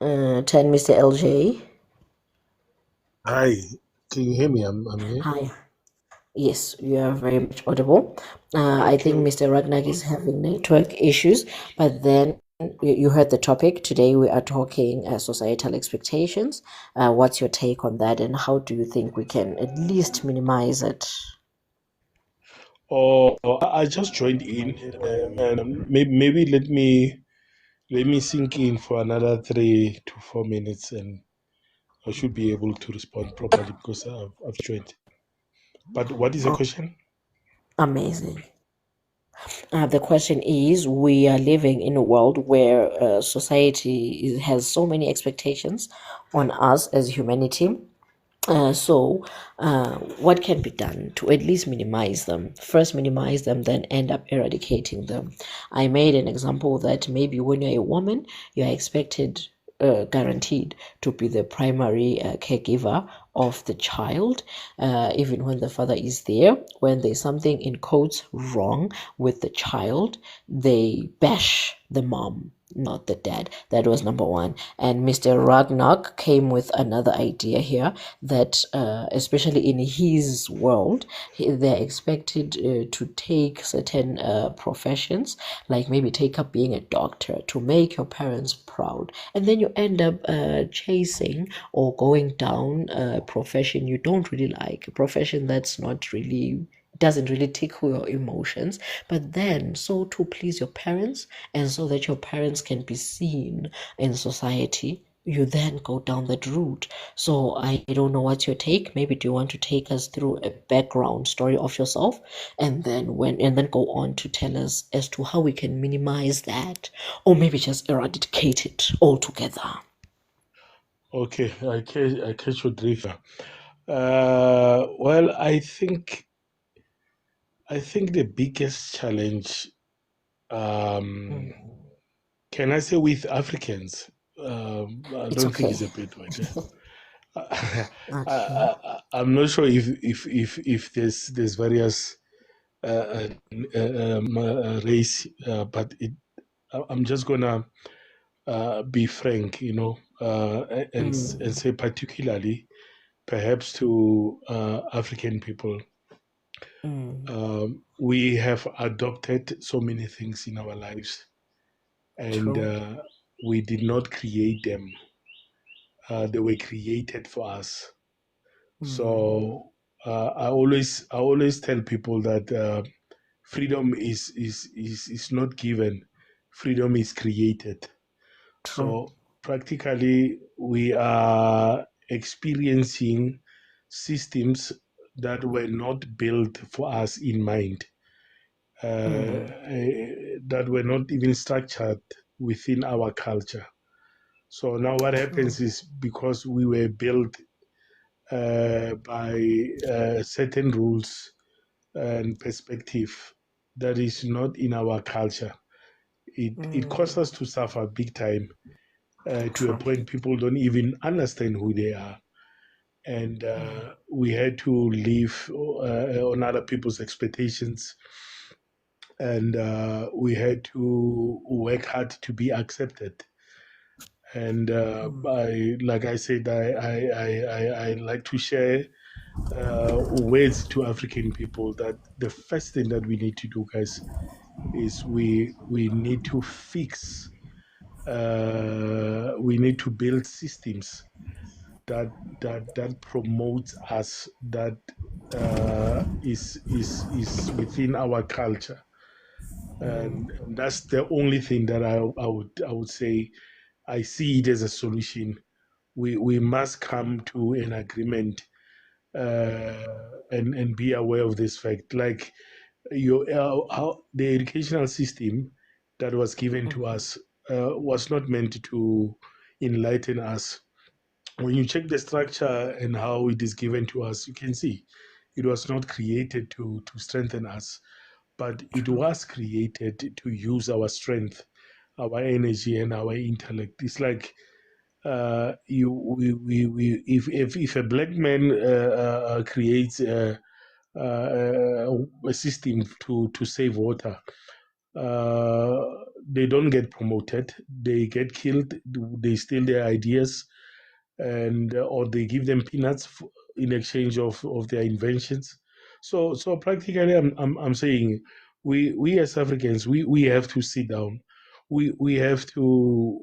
10, Mr. LJ. Hi, can you hear me? I'm here. Hi. Yes, you are very much audible. I Okay. think Mr. Ragnar is having network issues, but then you heard the topic. Today we are talking societal expectations. What's your take on that, and how do you think we can at least minimize it? Oh, I just joined in, and maybe let me sink in for another 3 to 4 minutes, and I should be able to respond properly because I've joined. But what is the Oh, question? amazing. The question is, we are living in a world where has so many expectations on us as humanity. What can be done to at least minimize them? First, minimize them, then end up eradicating them. I made an example that maybe when you're a woman, you're expected, guaranteed, to be the primary caregiver of the child, even when the father is there. When there's something in quotes wrong with the child, they bash the mom, not the dad. That was number one. And Mr. Ragnarok came with another idea here that, especially in his world, they're expected to take certain professions, like maybe take up being a doctor to make your parents proud. And then you end up chasing or going down a profession you don't really like, a profession that's not really doesn't really tickle your emotions, but then so to please your parents and so that your parents can be seen in society, you then go down that route. So I don't know what's your take. Maybe do you want to take us through a background story of yourself, and then go on to tell us as to how we can minimize that, or maybe just eradicate it altogether. Okay, I catch your drift. Well, I think the biggest challenge, um, can I say, with Africans, I It's don't think okay. it's a bad word. Okay. I'm not sure if there's various uh, race, but I'm just gonna be frank, and say particularly perhaps to African people. Mm, We have adopted so many things in our lives, and true. we did not create them. They were created for us. Mm, So I always tell people that freedom is not given. Freedom is created. true. So practically, we are experiencing systems that were not built for us in mind, Mm, that were not even structured within our culture. So now what true. happens is, because we were built by certain rules and perspective that is not in our culture, it causes us to suffer big time, to a point people don't even understand who they are. And we had to live on other people's expectations, and we had to work hard to be accepted. And like I said, I like to share words to African people that the first thing that we need to do, guys, is we need to fix, we need to build systems that promotes us, that is within our culture, and that's the only thing that I would say I see it as a solution. We must come to an agreement, and be aware of this fact. Like how the educational system that was given to us was not meant to enlighten us. When you check the structure and how it is given to us, you can see it was not created to strengthen us, but it was created to use our strength, our energy, and our intellect. It's like if a black man creates a system to save water, uh, they don't get promoted, they get killed, they steal their ideas, and or they give them peanuts in exchange of their inventions. So practically, I'm saying we as Africans, we have to sit down, we have to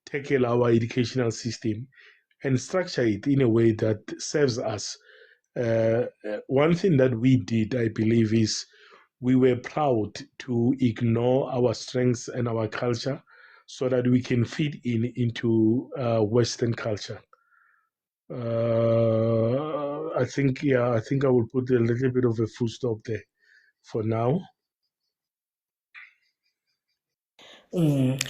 tackle our educational system and structure it in a way that serves us. One thing that we did, I believe, is we were proud to ignore our strengths and our culture so that we can fit into Western culture. I think I will put a little bit of a full stop there for now.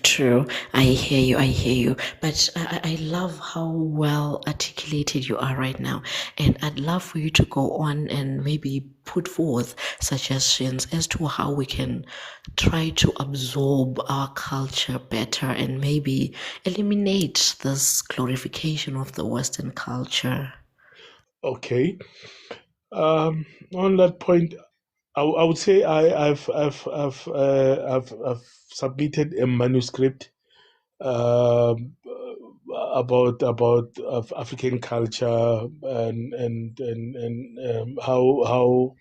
True. I hear you. I hear you. But I love how well articulated you are right now. And I'd love for you to go on and maybe put forth suggestions as to how we can try to absorb our culture better and maybe eliminate this glorification of the Western culture. Okay. On that point, I would say I've submitted a manuscript um, about of African culture, and how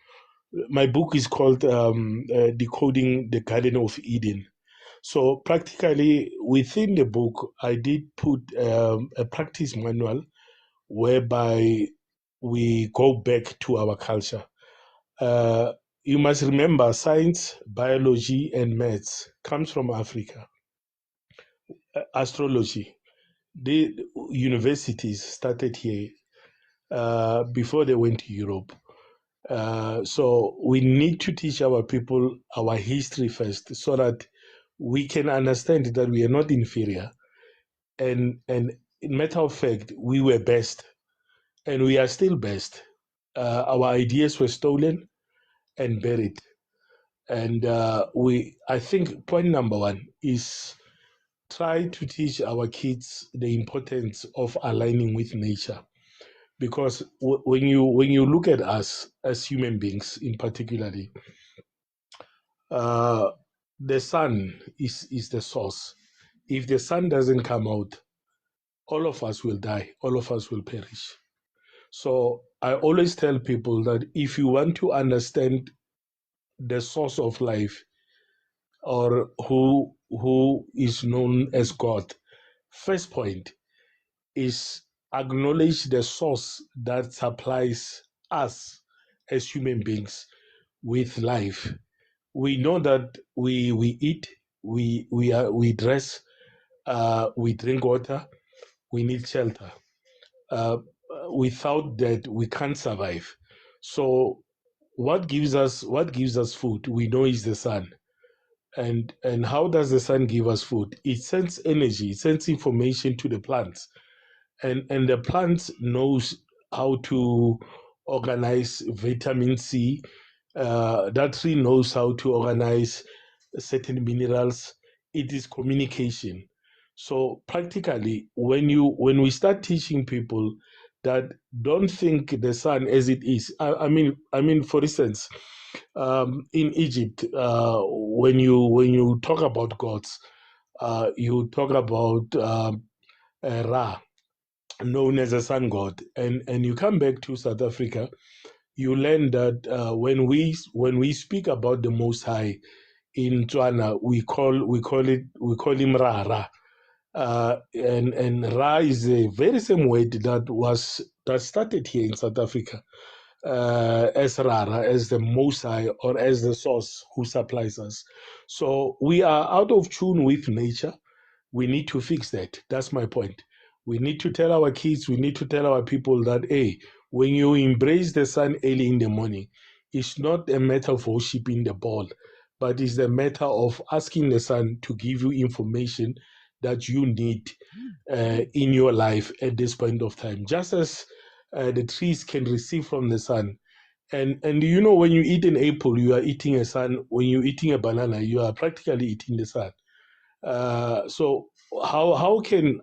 my book is called Decoding the Garden of Eden. So practically within the book, I did put a practice manual whereby we go back to our culture. Uh, you must remember science, biology, and maths comes from Africa. Astrology, the universities started here before they went to Europe. So we need to teach our people our history first, so that we can understand that we are not inferior. And in matter of fact, we were best, and we are still best. Our ideas were stolen and buried. And I think point number one is try to teach our kids the importance of aligning with nature, because when you look at us as human beings, in particularly, uh, the sun is the source. If the sun doesn't come out, all of us will die, all of us will perish. So I always tell people that if you want to understand the source of life, or who is known as God, first point is acknowledge the source that supplies us as human beings with life. We know that we eat, we dress, we drink water, we need shelter. Uh, Without that, we can't survive. So, what gives us food? We know is the sun. And how does the sun give us food? It sends energy, it sends information to the plants, and the plant knows how to organize vitamin C. That tree knows how to organize certain minerals. It is communication. So practically, when we start teaching people that don't think the sun as it is, I mean, for instance, in Egypt, when you talk about gods, you talk about Ra, known as a sun god, and you come back to South Africa, you learn that when we speak about the Most High in Tswana, we call him Ra Ra, and Ra is the very same word that started here in South Africa as Rara, as the Most High, or as the source who supplies us. So we are out of tune with nature. We need to fix that. That's my point. We need to tell our kids, we need to tell our people that, hey, when you embrace the sun early in the morning, it's not a matter of worshiping the ball, but it's a matter of asking the sun to give you information that you need in your life at this point of time. Just as the trees can receive from the sun. And when you eat an apple, you are eating a sun. When you're eating a banana, you are practically eating the sun. So how can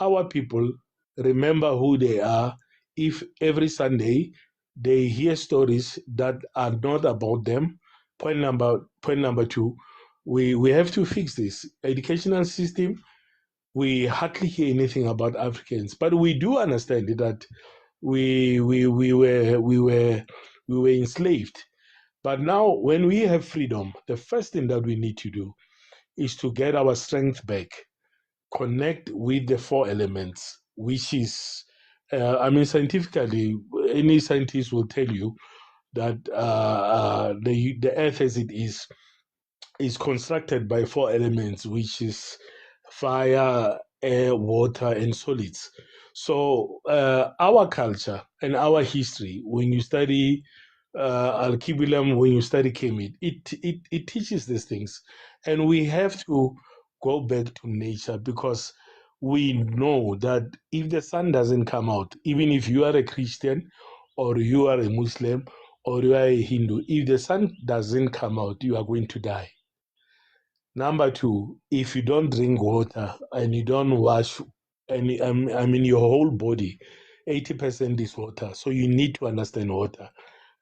our people remember who they are if every Sunday they hear stories that are not about them? Point number two, we have to fix this educational system. We hardly hear anything about Africans, but we do understand that we were enslaved. But now, when we have freedom, the first thing that we need to do is to get our strength back, connect with the four elements, which is, scientifically, any scientist will tell you that the Earth as it is constructed by four elements, which is fire, air, water, and solids. So our culture and our history, when you study Alkebulam, when you study Kemet, it teaches these things. And we have to go back to nature, because we know that if the sun doesn't come out, even if you are a Christian or you are a Muslim or you are a Hindu, if the sun doesn't come out, you are going to die. Number two, if you don't drink water and you don't wash, your whole body, 80% is water. So you need to understand water,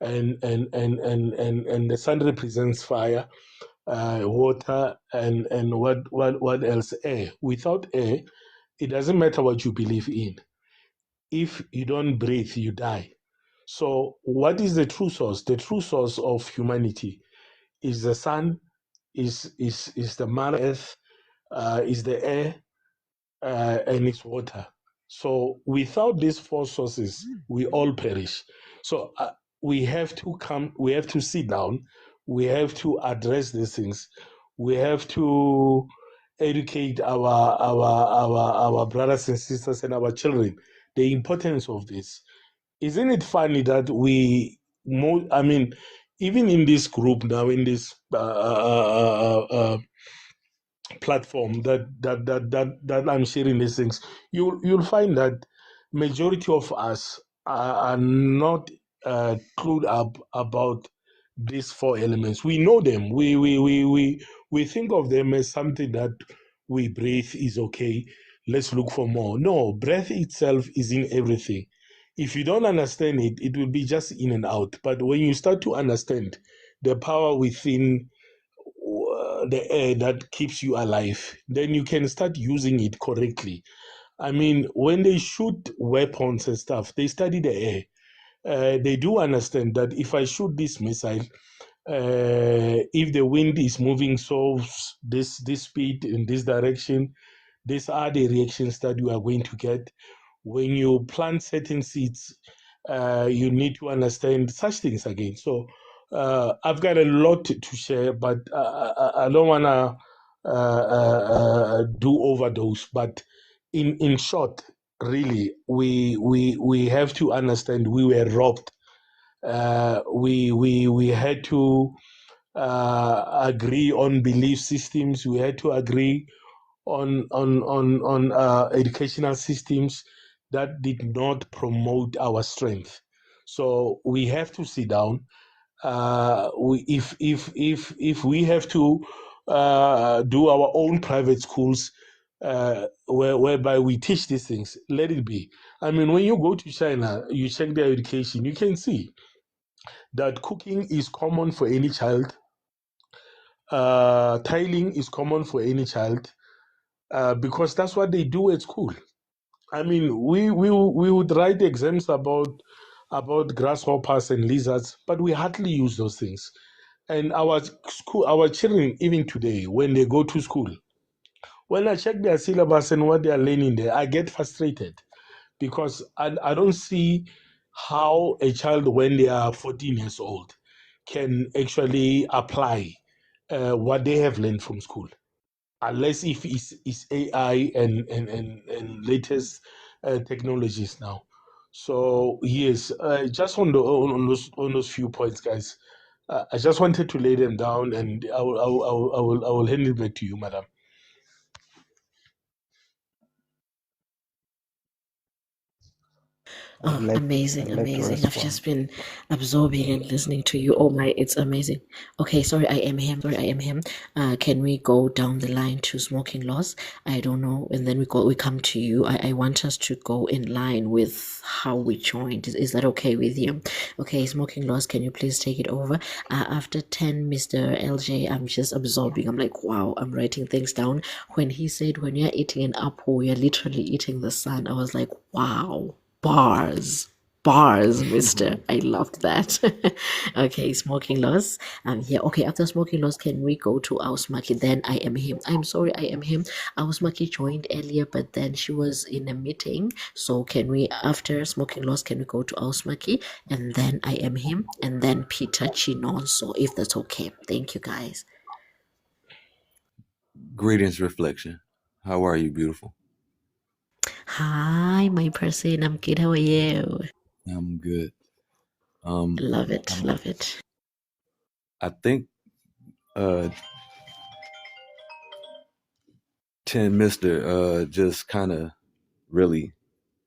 and the sun represents fire, water, and what else? Air. Without air, it doesn't matter what you believe in. If you don't breathe, you die. So what is the true source? The true source of humanity is the sun, is the mother earth, is the air, and it's water. So without these four sources, we all perish. So we have to sit down, we have to address these things, we have to educate our brothers and sisters and our children the importance of this. Isn't it funny that even in this group now, in this platform that I'm sharing these things, you'll find that majority of us are not clued up about these four elements. We know them. We think of them as something that we breathe is okay. Let's look for more. No, breath itself is in everything. If you don't understand it, it will be just in and out. But when you start to understand the power within the air that keeps you alive, then you can start using it correctly. When they shoot weapons and stuff, they study the air. They do understand that if I shoot this missile, if the wind is moving so this speed in this direction, these are the reactions that you are going to get. When you plant certain seeds, you need to understand such things again. So I've got a lot to share, but I don't want to do overdose. But in short, really, we have to understand we were robbed. We had to agree on belief systems. We had to agree on educational systems that did not promote our strength. So we have to sit down. If we have to do our own private schools whereby we teach these things, let it be. I mean, when you go to China, you check their education, you can see that cooking is common for any child. Tiling is common for any child because that's what they do at school. I mean, we would write exams about grasshoppers and lizards, but we hardly use those things. And our children, even today, when they go to school, when I check their syllabus and what they are learning there, I get frustrated because I don't see how a child, when they are 14 years old, can actually apply what they have learned from school, unless if it's AI and latest technologies now. So yes, just on those few points, guys. I just wanted to lay them down, and I will hand it back to you, madam. Oh, amazing, amazing. I've just been absorbing and listening to you. Oh my, it's amazing. Okay, sorry, I am him. Can we go down the line to smoking laws? I don't know. And then we come to you. I want us to go in line with how we joined. Is that okay with you? Okay, smoking laws, can you please take it over? After 10, Mr. LJ, I'm just absorbing. I'm like, wow, I'm writing things down. When he said, when you're eating an apple, you're literally eating the sun, I was like, wow. Bars, mister. I loved that. Okay, smoking laws. Yeah, okay, after smoking laws, can we go to Ausmaki? Then I am him. I'm sorry, I am him. Ausmaki joined earlier, but then she was in a meeting. So can we, after smoking laws, can we go to Ausmaki? And then I am him, and then Peter Chinonso, if that's okay. Thank you, guys. Greetings, reflection. How are you, beautiful? Hi, my person. I'm good. How are you? I'm good. Love it. Love it. I think 10 Mr. Just kind of really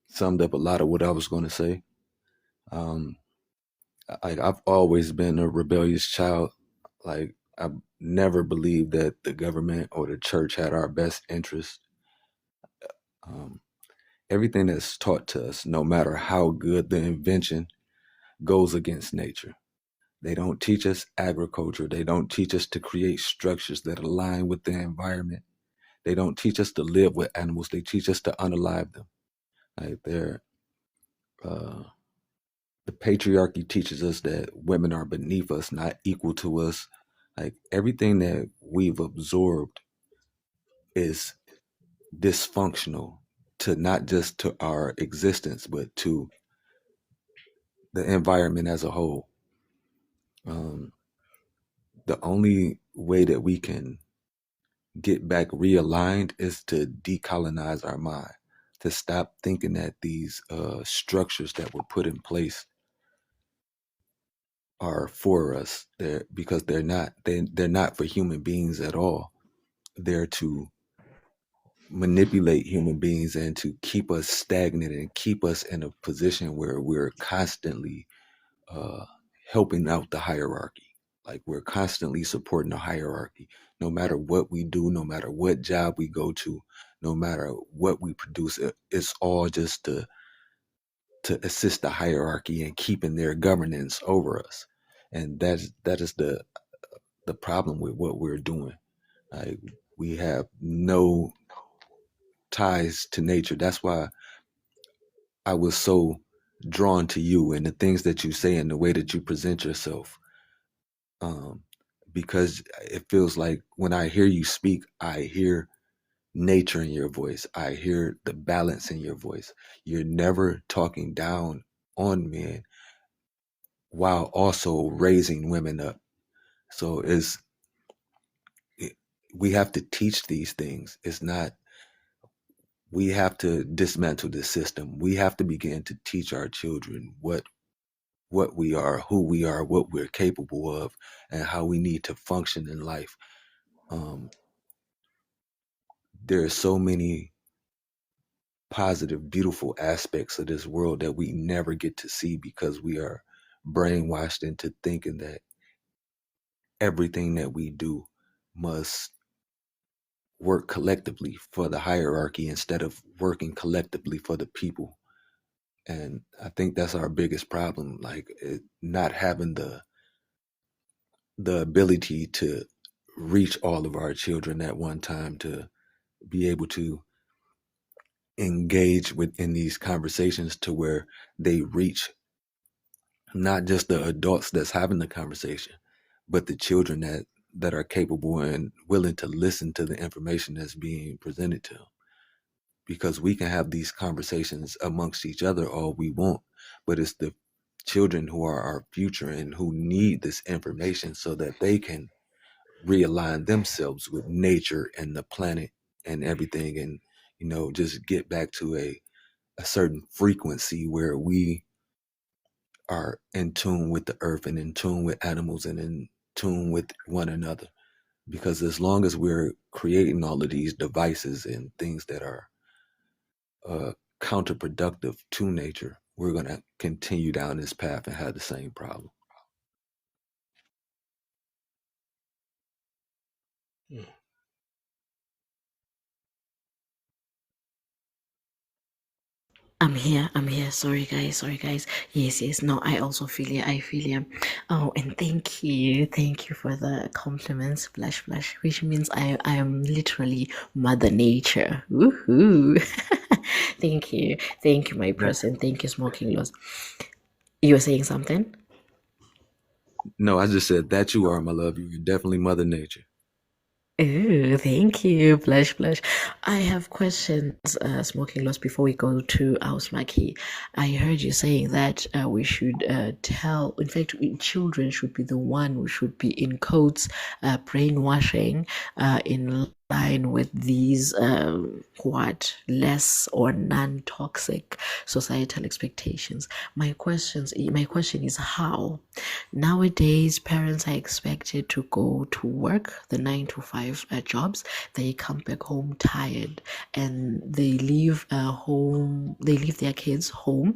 summed up a lot of what I was going to say. I've always been a rebellious child. Like, I never believed that the government or the church had our best interest. Everything that's taught to us, no matter how good the invention, goes against nature. They don't teach us agriculture. They don't teach us to create structures that align with the environment. They don't teach us to live with animals. They teach us to unalive them. Like the patriarchy teaches us that women are beneath us, not equal to us. Like everything that we've absorbed is dysfunctional to not just to our existence, but to the environment as a whole. The only way that we can get back realigned is to decolonize our mind, to stop thinking that these structures that were put in place are for us. Because they're not. They're not for human beings at all. They're to manipulate human beings and to keep us stagnant and keep us in a position where we're constantly helping out the hierarchy. Like we're constantly supporting the hierarchy, no matter what we do, no matter what job we go to, no matter what we produce. It's all just to assist the hierarchy in keeping their governance over us, and that is the problem with what we're doing. Like we have no ties to nature. That's why I was so drawn to you and the things that you say and the way that you present yourself. Because it feels like when I hear you speak, I hear nature in your voice. I hear the balance in your voice. You're never talking down on men while also raising women up. So we have to teach these things. It's not, we have to dismantle the system. We have to begin to teach our children what we are, who we are, what we're capable of, and how we need to function in life. There are so many positive, beautiful aspects of this world that we never get to see because we are brainwashed into thinking that everything that we do must work collectively for the hierarchy instead of working collectively for the people. And I think that's our biggest problem, like not having the ability to reach all of our children at one time, to be able to engage within these conversations to where they reach not just the adults that's having the conversation, but the children that are capable and willing to listen to the information that's being presented to them. Because we can have these conversations amongst each other all we want, but it's the children who are our future and who need this information so that they can realign themselves with nature and the planet and everything, and just get back to a certain frequency where we are in tune with the earth and in tune with animals and in tune with one another. Because as long as we're creating all of these devices and things that are counterproductive to nature, we're going to continue down this path and have the same problem. I'm here. Sorry guys. Yes. No, I also feel you. I feel you. Oh, and thank you for the compliments. Blush, which means I am literally Mother Nature. Woohoo! Thank you, my person. Thank you, Smoking Laws. You were saying something? No, I just said that you are, my love. You're definitely Mother Nature. Ooh, thank you. Blush. I have questions, Smoking Loss, before we go to our Smacky. I heard you saying that we should in fact, children should be the one who should be, in quotes, brainwashing in line with these less or non-toxic societal expectations. My question is how. Nowadays, parents are expected to go to work, the 9 to 5 jobs. They come back home tired, and they leave their kids home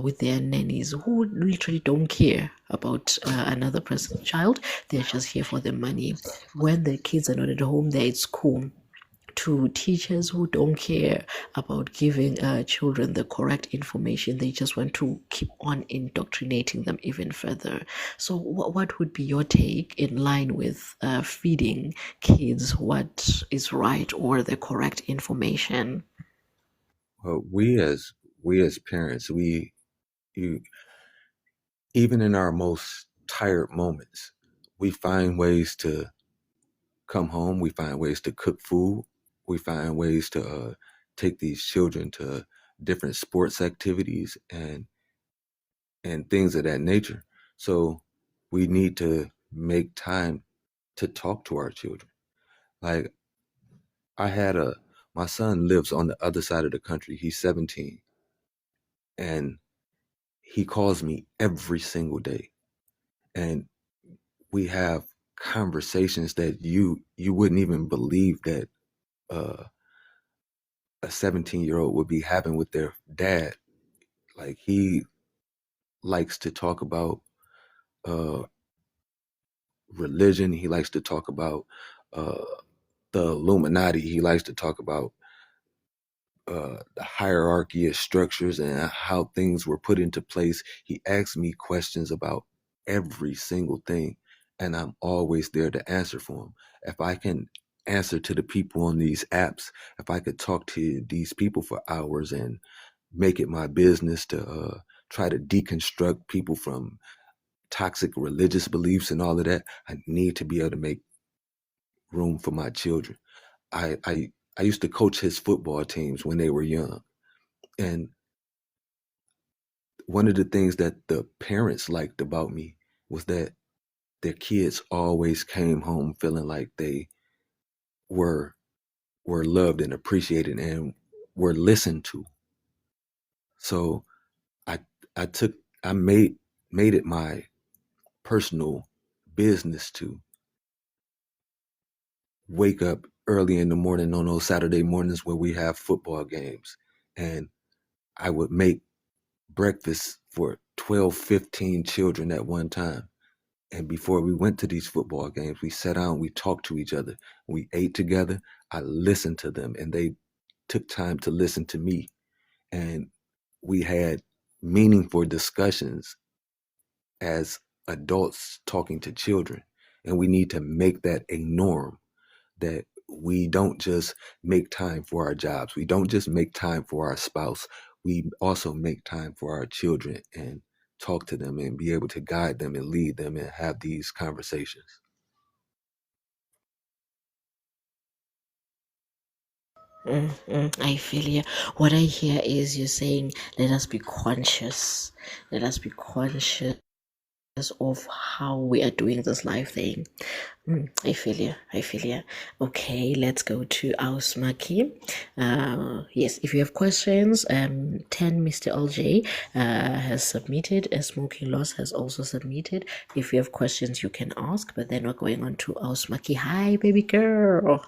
with their nannies who literally don't care about another person's child. They're just here for the money. When the kids are not at home, they're at school. To teachers who don't care about giving children the correct information. They just want to keep on indoctrinating them even further. So what would be your take in line with feeding kids what is right or the correct information? Well, we as parents, even in our most tired moments, we find ways to come home. We find ways to cook food. We find ways to take these children to different sports activities and things of that nature. So we need to make time to talk to our children. Like my son lives on the other side of the country. He's 17, and he calls me every single day, and we have conversations that you wouldn't even believe that a 17-year-old would be having with their dad. Like, he likes to talk about religion. He likes to talk about the Illuminati. He likes to talk about the hierarchy of structures and how things were put into place. He asks me questions about every single thing, and I'm always there to answer for him. If I can answer to the people on these apps, if I could talk to these people for hours and make it my business to try to deconstruct people from toxic religious beliefs and all of that, I need to be able to make room for my children. I used to coach his football teams when they were young. And one of the things that the parents liked about me was that their kids always came home feeling like they were loved and appreciated and were listened to. So I I made it my personal business to wake up early in the morning on those Saturday mornings where we have football games, and I would make breakfast for 12, 15 children at one time. And before we went to these football games, we sat down, we talked to each other, we ate together. I listened to them, and they took time to listen to me. And we had meaningful discussions as adults talking to children. And we need to make that a norm, that we don't just make time for our jobs. We don't just make time for our spouse. We also make time for our children and talk to them and be able to guide them and lead them and have these conversations. I feel you. What I hear is you saying, let us be conscious. Let us be conscious of how we are doing this life thing. I feel you. I feel you. Okay, let's go to our Smaki. Yes, if you have questions, 10 Mr. LJ has submitted, and Smoking Loss has also submitted. If you have questions, you can ask, but then we're going on to our Smaki. Hi, baby girl.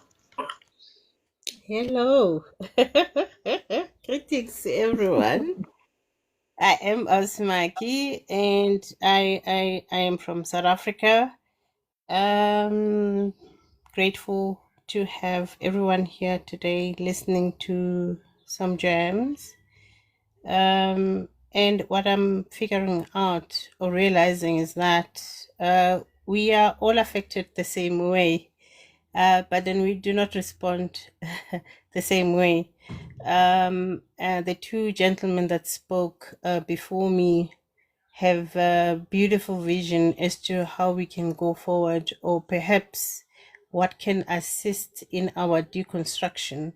Hello. Greetings, everyone. I am Asmaki, and I am from South Africa. Grateful to have everyone here today listening to some jams. And what I'm figuring out or realizing is that we are all affected the same way, but then we do not respond the same way. The two gentlemen that spoke before me have a beautiful vision as to how we can go forward, or perhaps what can assist in our deconstruction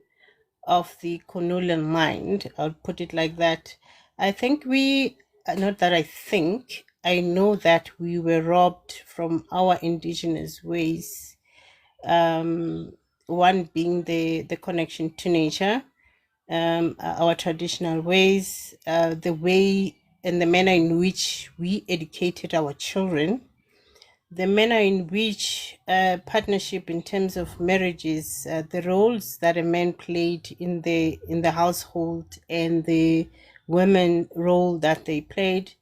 of the colonial mind. I'll put it like that. I think not that I think, I know that we were robbed from our indigenous ways. One being the connection to nature, our traditional ways, the way and the manner in which we educated our children, the manner in which partnership in terms of marriages, the roles that a man played in the household, and the women role that they played.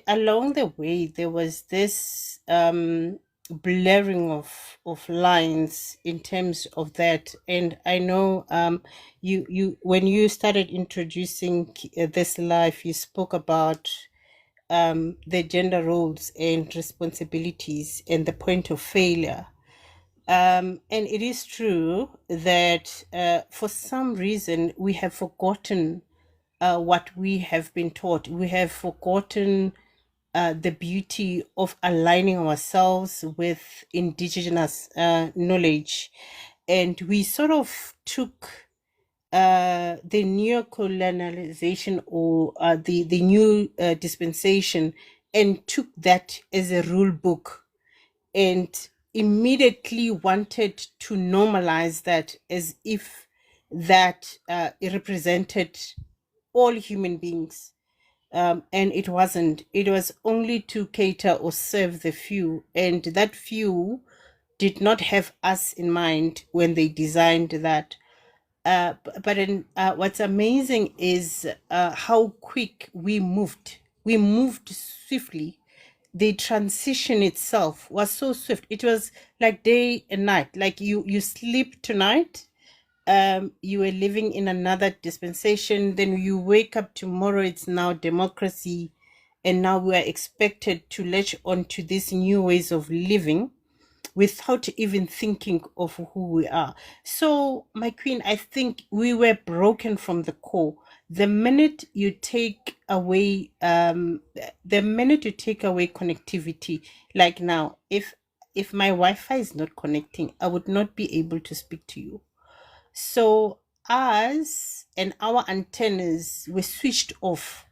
Along the way there was this blurring of lines in terms of that. And I know you when you started introducing this life, you spoke about the gender roles and responsibilities and the point of failure. And it is true that for some reason we have forgotten what we have been taught. We have forgotten the beauty of aligning ourselves with indigenous knowledge. And we sort of took the neo-colonialization, or the new dispensation, and took that as a rule book, and immediately wanted to normalize that as if that it represented all human beings. And it wasn't. It was only to cater or serve the few, and that few did not have us in mind when they designed that. What's amazing is how quick we moved. We moved swiftly. The transition itself was so swift. It was like day and night. Like you sleep tonight, you were living in another dispensation, then you wake up tomorrow, it's now democracy, and now we are expected to latch on to these new ways of living without even thinking of who we are. So, my queen, I think we were broken from the core. The minute you take away connectivity, like now, if my Wi-Fi is not connecting, I would not be able to speak to you. So us and our antennas were switched off.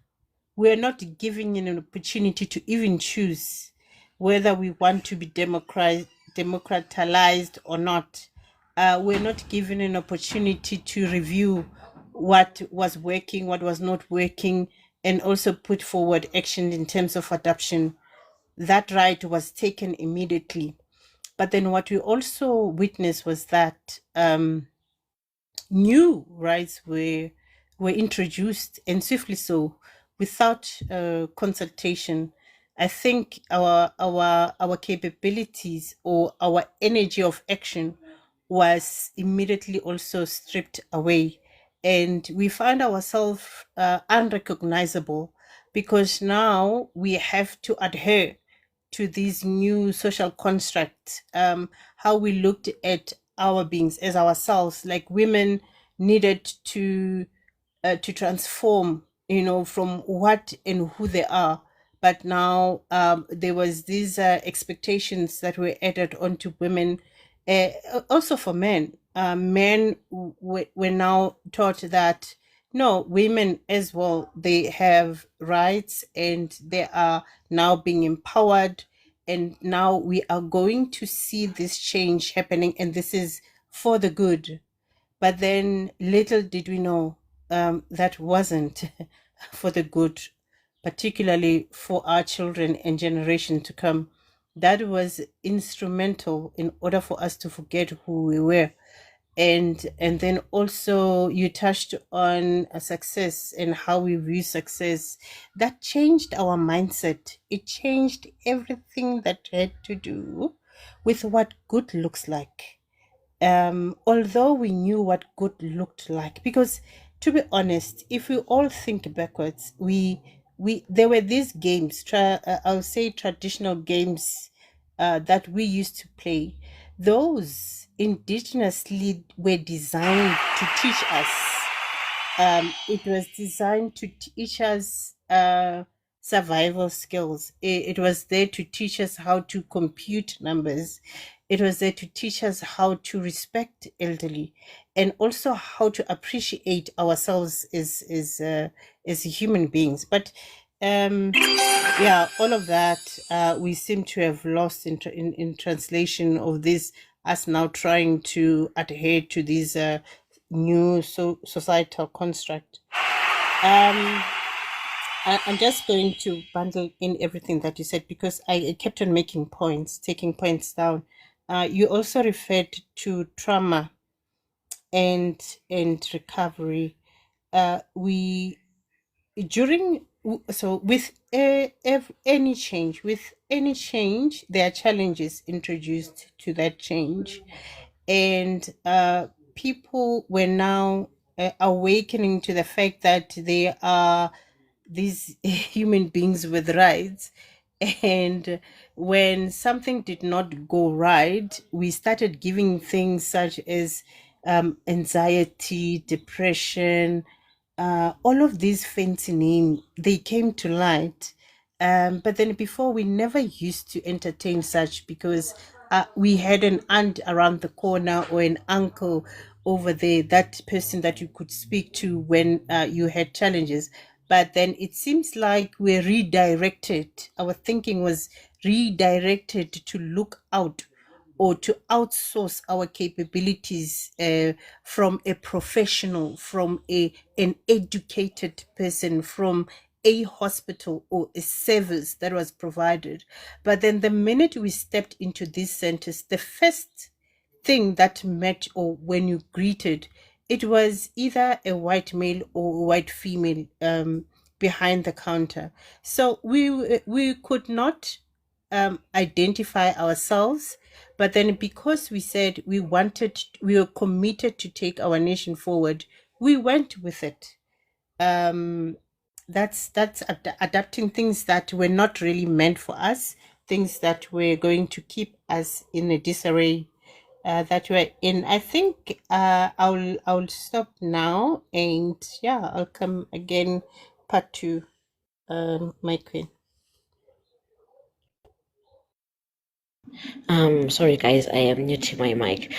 We're not giving an opportunity to even choose whether we want to be democratized or not. We're not given an opportunity to review what was working, what was not working, and also put forward action in terms of adoption. That right was taken immediately. But then what we also witnessed was that new rights were introduced, and swiftly so, without consultation, I think our capabilities or our energy of action was immediately also stripped away, and we found ourselves unrecognizable, because now we have to adhere to these new social constructs. How we looked at our beings as ourselves, like women needed to transform, from what and who they are. But now there was these expectations that were added onto women, also for men. Men were now taught that no, women as well, they have rights and they are now being empowered. And now we are going to see this change happening, and this is for the good. But then little did we know that wasn't for the good, particularly for our children and generation to come. That was instrumental in order for us to forget who we were. And then also you touched on a success and how we view success. That changed our mindset. It changed everything that had to do with what good looks like. Although we knew what good looked like, because to be honest, if we all think backwards, we there were these games, I'll say traditional games, that we used to play. Those indigenously were designed to teach us. It was designed to teach us survival skills. It was there to teach us how to compute numbers. It was there to teach us how to respect elderly, and also how to appreciate ourselves as human beings. But yeah, all of that we seem to have lost in translation of this, us now trying to adhere to these new societal construct. I'm just going to bundle in everything that you said, because I kept on making points, taking points down. You also referred to trauma and recovery. We during so with any change, there are challenges introduced to that change, and people were now awakening to the fact that they are these human beings with rights. And when something did not go right, we started giving things such as anxiety, depression, all of these fancy names, they came to light. But then before, we never used to entertain such, because we had an aunt around the corner or an uncle over there, that person that you could speak to when you had challenges. But then it seems like we're redirected. Our thinking was redirected to look out, or to outsource our capabilities from a professional, from an educated person, from a hospital or a service that was provided. But then the minute we stepped into these centers, the first thing that met, or when you greeted, it was either a white male or a white female behind the counter. So we could not identify ourselves. But then, because we said we were committed to take our nation forward, we went with it. That's adapting things that were not really meant for us, things that were going to keep us in a disarray that we're in. I think I'll stop now, and yeah, I'll come again, part two, my queen. Sorry guys, I am new to my mic.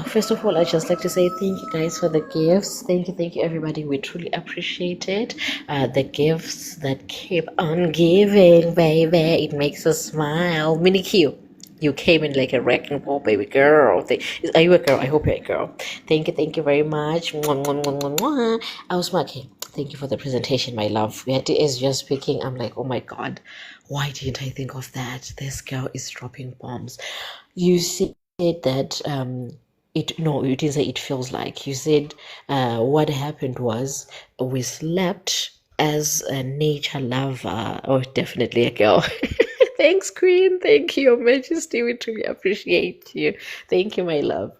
First of all, I just like to say thank you guys for the gifts. Thank you everybody. We truly appreciate it. The gifts that keep on giving, baby. It makes us smile. Mini Q, you came in like a wrecking ball, baby girl. Are you a girl? I hope you're a girl. Thank you very much. Mwah, mwah, mwah, mwah, mwah. I was smirking. Thank you for the presentation, my love. As you're speaking, I'm like, oh my god, why didn't I think of that? This girl is dropping bombs. You said that you didn't say it feels like. You said what happened was we slept as a nature lover. Oh, definitely a girl. Thanks, Queen. Thank you, Your Majesty. We truly appreciate you. Thank you, my love.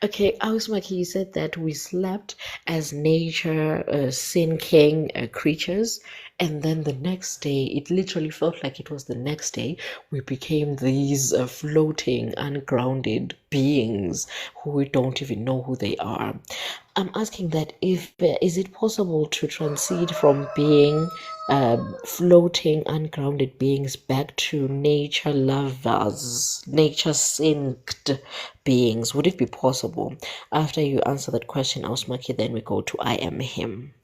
Okay, Ausmaki, you said that we slept as nature sinking creatures, and then the next day, it literally felt like it was the next day, we became these floating, ungrounded beings who we don't even know who they are. I'm asking that if is it possible to transit from being floating, ungrounded beings back to nature lovers, nature synced beings? Would it be possible? After you answer that question, Ausmaki, then we go to I am him.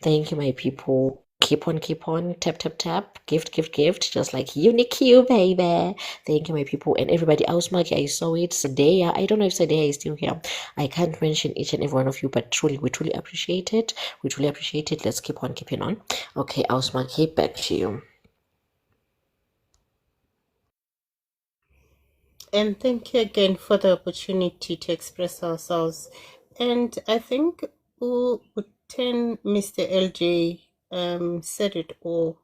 Thank you, my people. Keep on, tap, tap, tap, gift, just like Unique, baby. Thank you, my people, and everybody else. Mark, I saw it. Sadea, I don't know if Sadea is still here. I can't mention each and every one of you, but truly, we truly appreciate it. We truly appreciate it. Let's keep on keeping on. Okay, Ausmaki, back to you. And thank you again for the opportunity to express ourselves. And I think Mr. LJ said it all.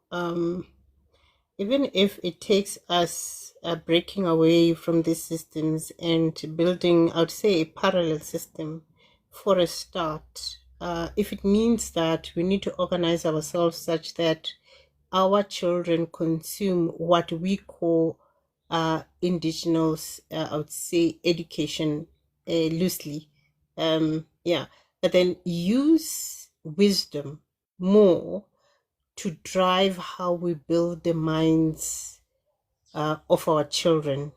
Even if it takes us breaking away from these systems and building, I would say, a parallel system for a start, if it means that we need to organize ourselves such that our children consume what we call indigenous, I would say, education loosely. Yeah, but then use wisdom more to drive how we build the minds of our children.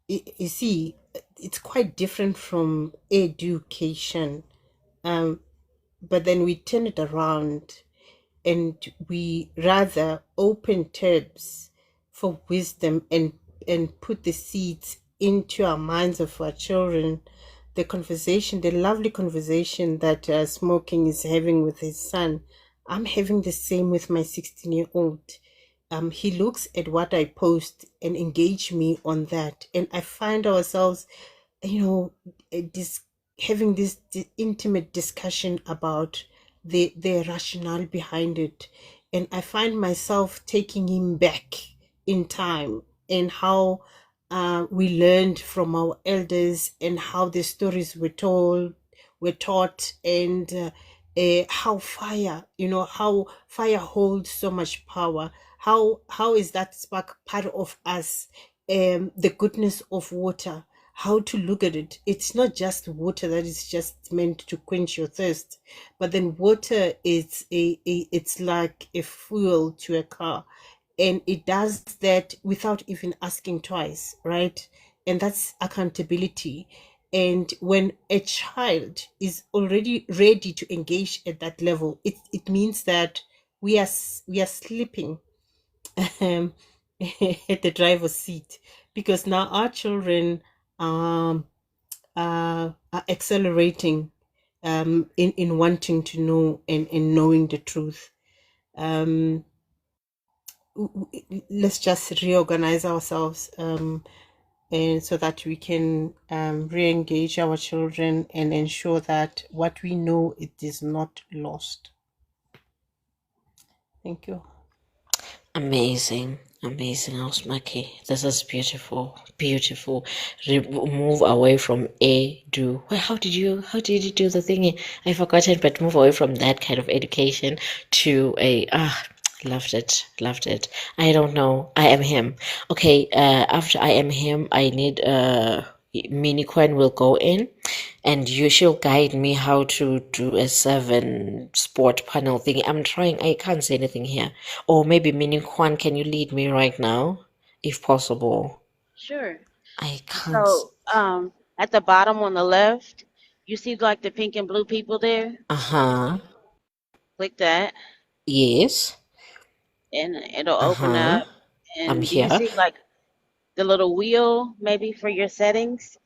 You see, it's quite different from education, but then we turn it around and we rather open tabs for wisdom and put the seeds into our minds of our children. The conversation, the lovely conversation that Smoking is having with his son, I'm having the same with my 16-year-old. He looks at what I post and engage me on that, and I find ourselves, having this intimate discussion about the rationale behind it, and I find myself taking him back in time and how we learned from our elders and how the stories were taught, and how how fire holds so much power. How is that spark part of us? The goodness of water, how to look at it. It's not just water that is just meant to quench your thirst, but then water is it's like a fuel to a car, and it does that without even asking twice, right? And that's accountability. And when a child is already ready to engage at that level, it means that we are sleeping at the driver's seat, because now our children are accelerating in wanting to know and in knowing the truth. Let's just reorganize ourselves, and so that we can re-engage our children and ensure that what we know, it is not lost. Thank you. Amazing, Ausmaki. This is beautiful, beautiful. Move away from do. Well, how did you do the thingy? I forgotten, but move away from that kind of education to a loved it. I don't know. I am him. Okay. After I am him, I need Mini Coin will go in, and she'll guide me how to do a 7 sport panel thing. I'm trying. I can't say anything here. Or maybe Mini Kwan, can you lead me right now, if possible? Sure. I can't. So, at the bottom on the left, you see like the pink and blue people there? Uh-huh. Click that Yes. and it'll open Uh-huh. up. I'm And do you here. see like the little wheel maybe for your settings?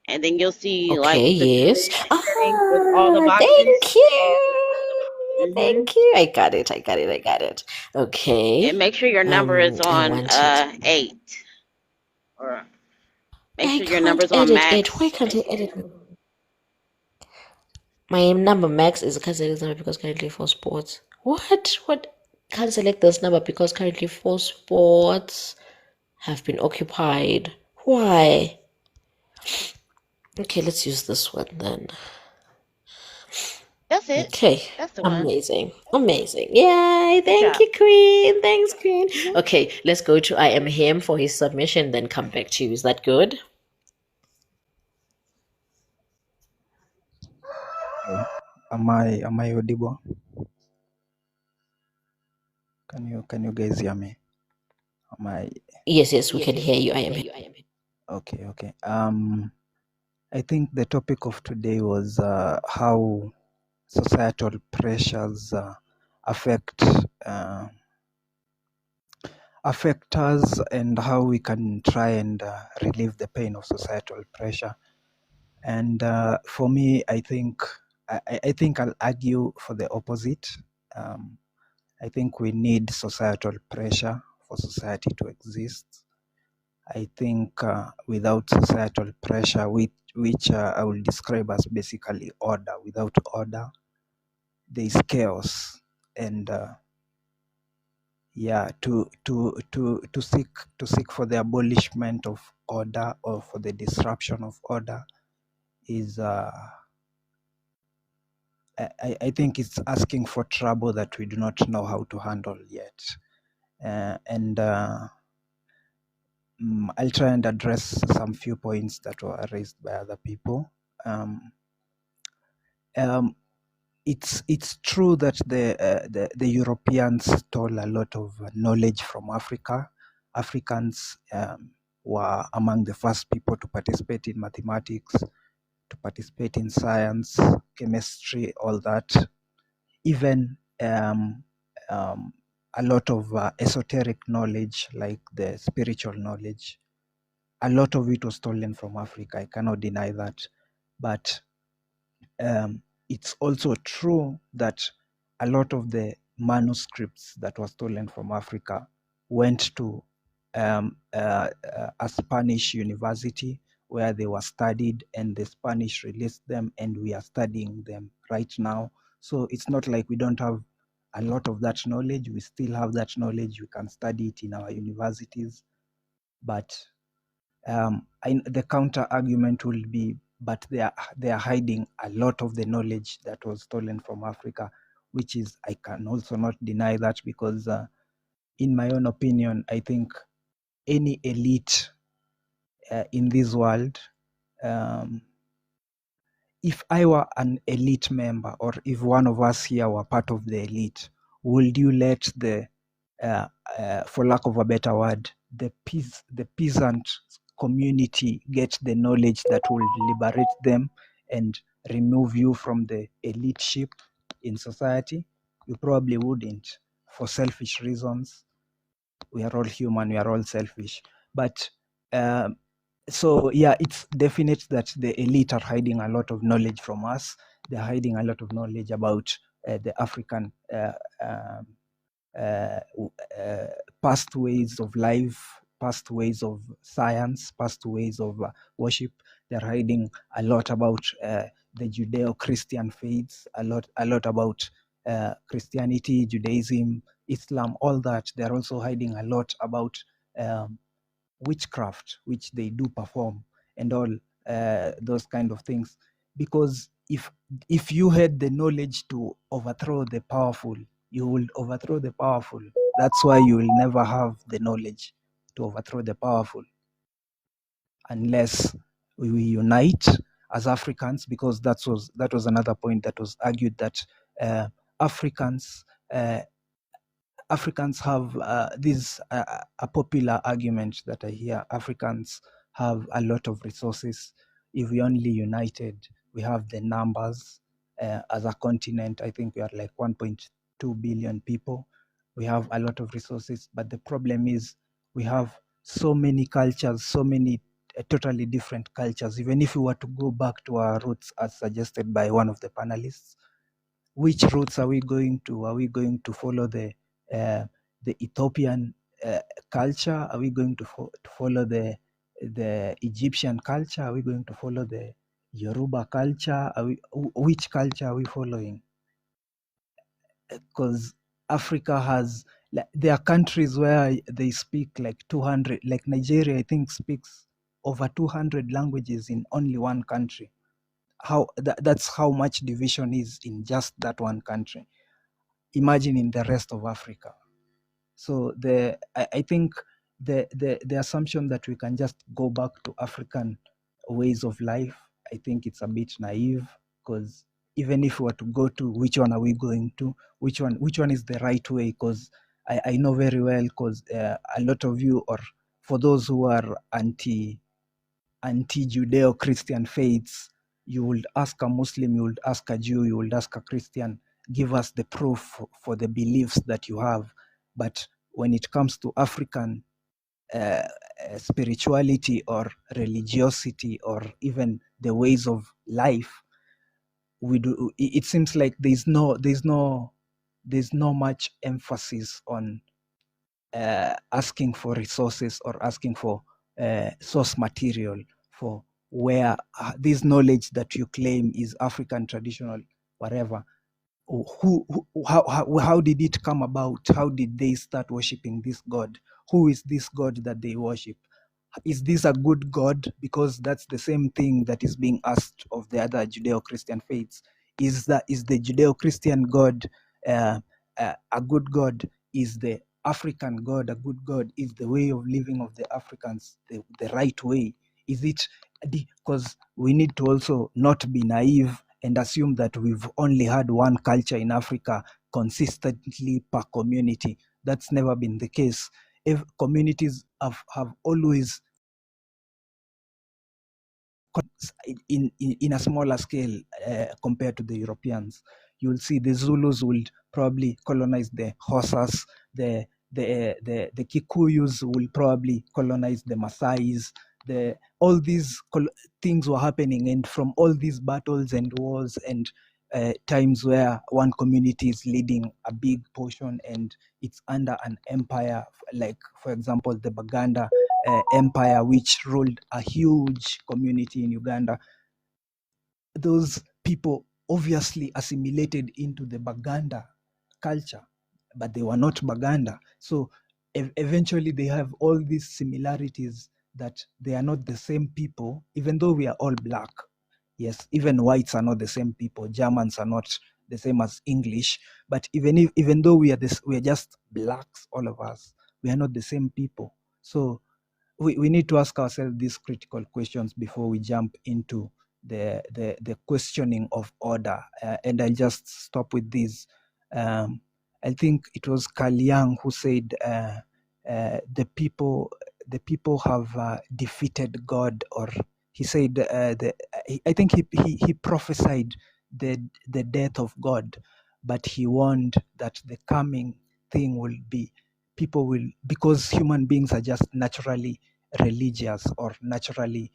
And then you'll see like Okay, the yes. basic settings with all the Thank boxes. you. Mm-hmm. Thank you. I got it. And Okay. make sure your number is I on wanted. 8, or make I sure your can't number's on edit it. Why max, can't I edit basically. My number max is can't select this number because currently 4 sports. What? What? Can't select this number because currently 4 sports have been occupied. Why? Okay, let's use this one then. That's it. Okay, That's the one. amazing, amazing. Yay, Good thank job. you, Queen. Thanks, Queen. Mhm. Okay, let's go to I am him for his submission, then come back to you. Is that good? Am I audible? Can you guys hear me? Am I Yes, we can hear you. I am him. okay? I think the topic of today was how societal pressures affect affect us and how we can try and relieve the pain of societal pressure. And for me, I think I'll argue for the opposite. I think we need societal pressure for society to exist. I think without societal pressure, which I will describe as basically order, without order, there is chaos. And to seek for the abolishment of order or for the disruption of order is I think it's asking for trouble that we do not know how to handle yet. I'll try and address some few points that were raised by other people. Um, um, it's true that the Europeans stole a lot of knowledge from Africa. Africans were among the first people to participate in mathematics, to participate in science, chemistry, all that. Even a lot of esoteric knowledge, like the spiritual knowledge, a lot of it was stolen from Africa. I cannot deny that. But it's also true that a lot of the manuscripts that were stolen from Africa went to a Spanish university where they were studied, and the Spanish released them, and we are studying them right now. So it's not like we don't have a lot of that knowledge. We still have that knowledge. We can study it in our universities. But the counter argument will be, but they are hiding a lot of the knowledge that was stolen from Africa, which is, I can also not deny that, because in my own opinion, I think any elite in this world, if I were an elite member, or if one of us here were part of the elite, would you let the, for lack of a better word, the peasant community get the knowledge that will liberate them and remove you from the eliteship in society? You probably wouldn't, for selfish reasons. We are all human, we are all selfish. But so yeah, it's definite that the elite are hiding a lot of knowledge from us. They're hiding a lot of knowledge about the African past ways of life, past ways of science, past ways of worship. They're hiding a lot about the Judeo-Christian faiths, a lot about Christianity, Judaism, Islam, all that. They're also hiding a lot about witchcraft, which they do perform, and all those kind of things. Because if you had the knowledge to overthrow the powerful, you will overthrow the powerful. That's why you will never have the knowledge to overthrow the powerful unless we unite as Africans, because that was another point that was argued, that Africans have this a popular argument that I hear. Africans have a lot of resources. If we only united, we have the numbers. As a continent, I think we are like 1.2 billion people. We have a lot of resources, but the problem is we have so many cultures, so many totally different cultures. Even if we were to go back to our roots, as suggested by one of the panelists, which routes are we going to? Are we going to follow the Ethiopian culture? Are we going to follow the Egyptian culture? Are we going to follow the Yoruba culture? Which culture are we following? Because Africa has, like, there are countries where they speak like 200, like Nigeria, I think, speaks over 200 languages in only one country. That's how much division is in just that one country. Imagine in the rest of Africa. So I think the assumption that we can just go back to African ways of life, I think it's a bit naive, because even if we were to go to, which one are we going to? Which one is the right way? Because I know very well, because a lot of you, or for those who are anti-Judeo-Christian faiths, you would ask a Muslim, you would ask a Jew, you would ask a Christian, give us the proof for the beliefs that you have. But when it comes to African spirituality or religiosity, or even the ways of life, it seems like there's no much emphasis on asking for resources or asking for source material for where this knowledge that you claim is African traditional, whatever. How did it come about? How did they start worshiping this God? Who is this God that they worship? Is this a good God? Because that's the same thing that is being asked of the other Judeo-Christian faiths. Is the Judeo-Christian God a good God? Is the African God a good God? Is the way of living of the Africans the right way? Is it, because we need to also not be naive and assume that we've only had one culture in Africa consistently per community. That's never been the case. If communities have always, in a smaller scale compared to the Europeans. You will see the Zulus will probably colonize the Xhosas, the Kikuyus will probably colonize the Maasais. All these things were happening, and from all these battles and wars and times where one community is leading a big portion and it's under an empire, like for example the Baganda empire, which ruled a huge community in Uganda. Those people obviously assimilated into the Baganda culture, but they were not Baganda. So eventually they have all these similarities, that they are not the same people, even though we are all black. Yes, even whites are not the same people. Germans are not the same as English. But even though we are just blacks, all of us, we are not the same people. So we need to ask ourselves these critical questions before we jump into the questioning of order. And I'll just stop with this. I think it was Carl Jung who said the people have defeated God, or he said I think he prophesied the death of God, but he warned that the coming thing will be, people will, because human beings are just naturally religious or naturally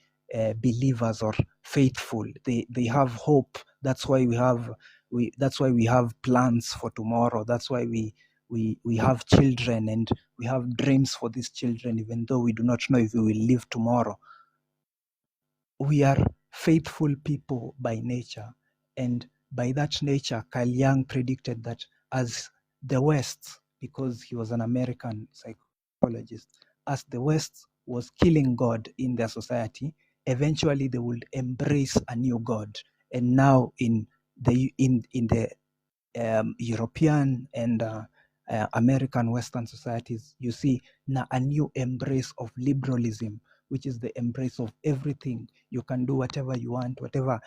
believers or faithful. They have hope. That's why we have plans for tomorrow. That's why we have children, and we have dreams for these children, even though we do not know if we will live tomorrow. We are faithful people by nature, and by that nature, Carl Jung predicted that as the West, because he was an American psychologist, as the West was killing God in their society, eventually they would embrace a new God. And now in the European and American Western societies, you see now a new embrace of liberalism, which is the embrace of everything. You can do whatever you want, whatever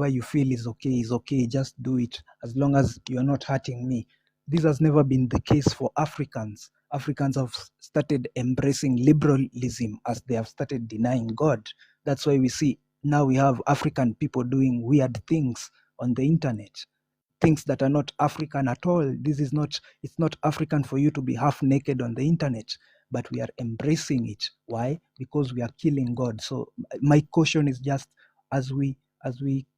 you feel is okay, just do it, as long as you're not hurting me. This has never been the case for Africans. Africans have started embracing liberalism as they have started denying God. That's why we see now we have African people doing weird things on the internet, things that are not African at all. It's not African for you to be half naked on the internet, but we are embracing it. Why? Because we are killing God. So my caution is just, as we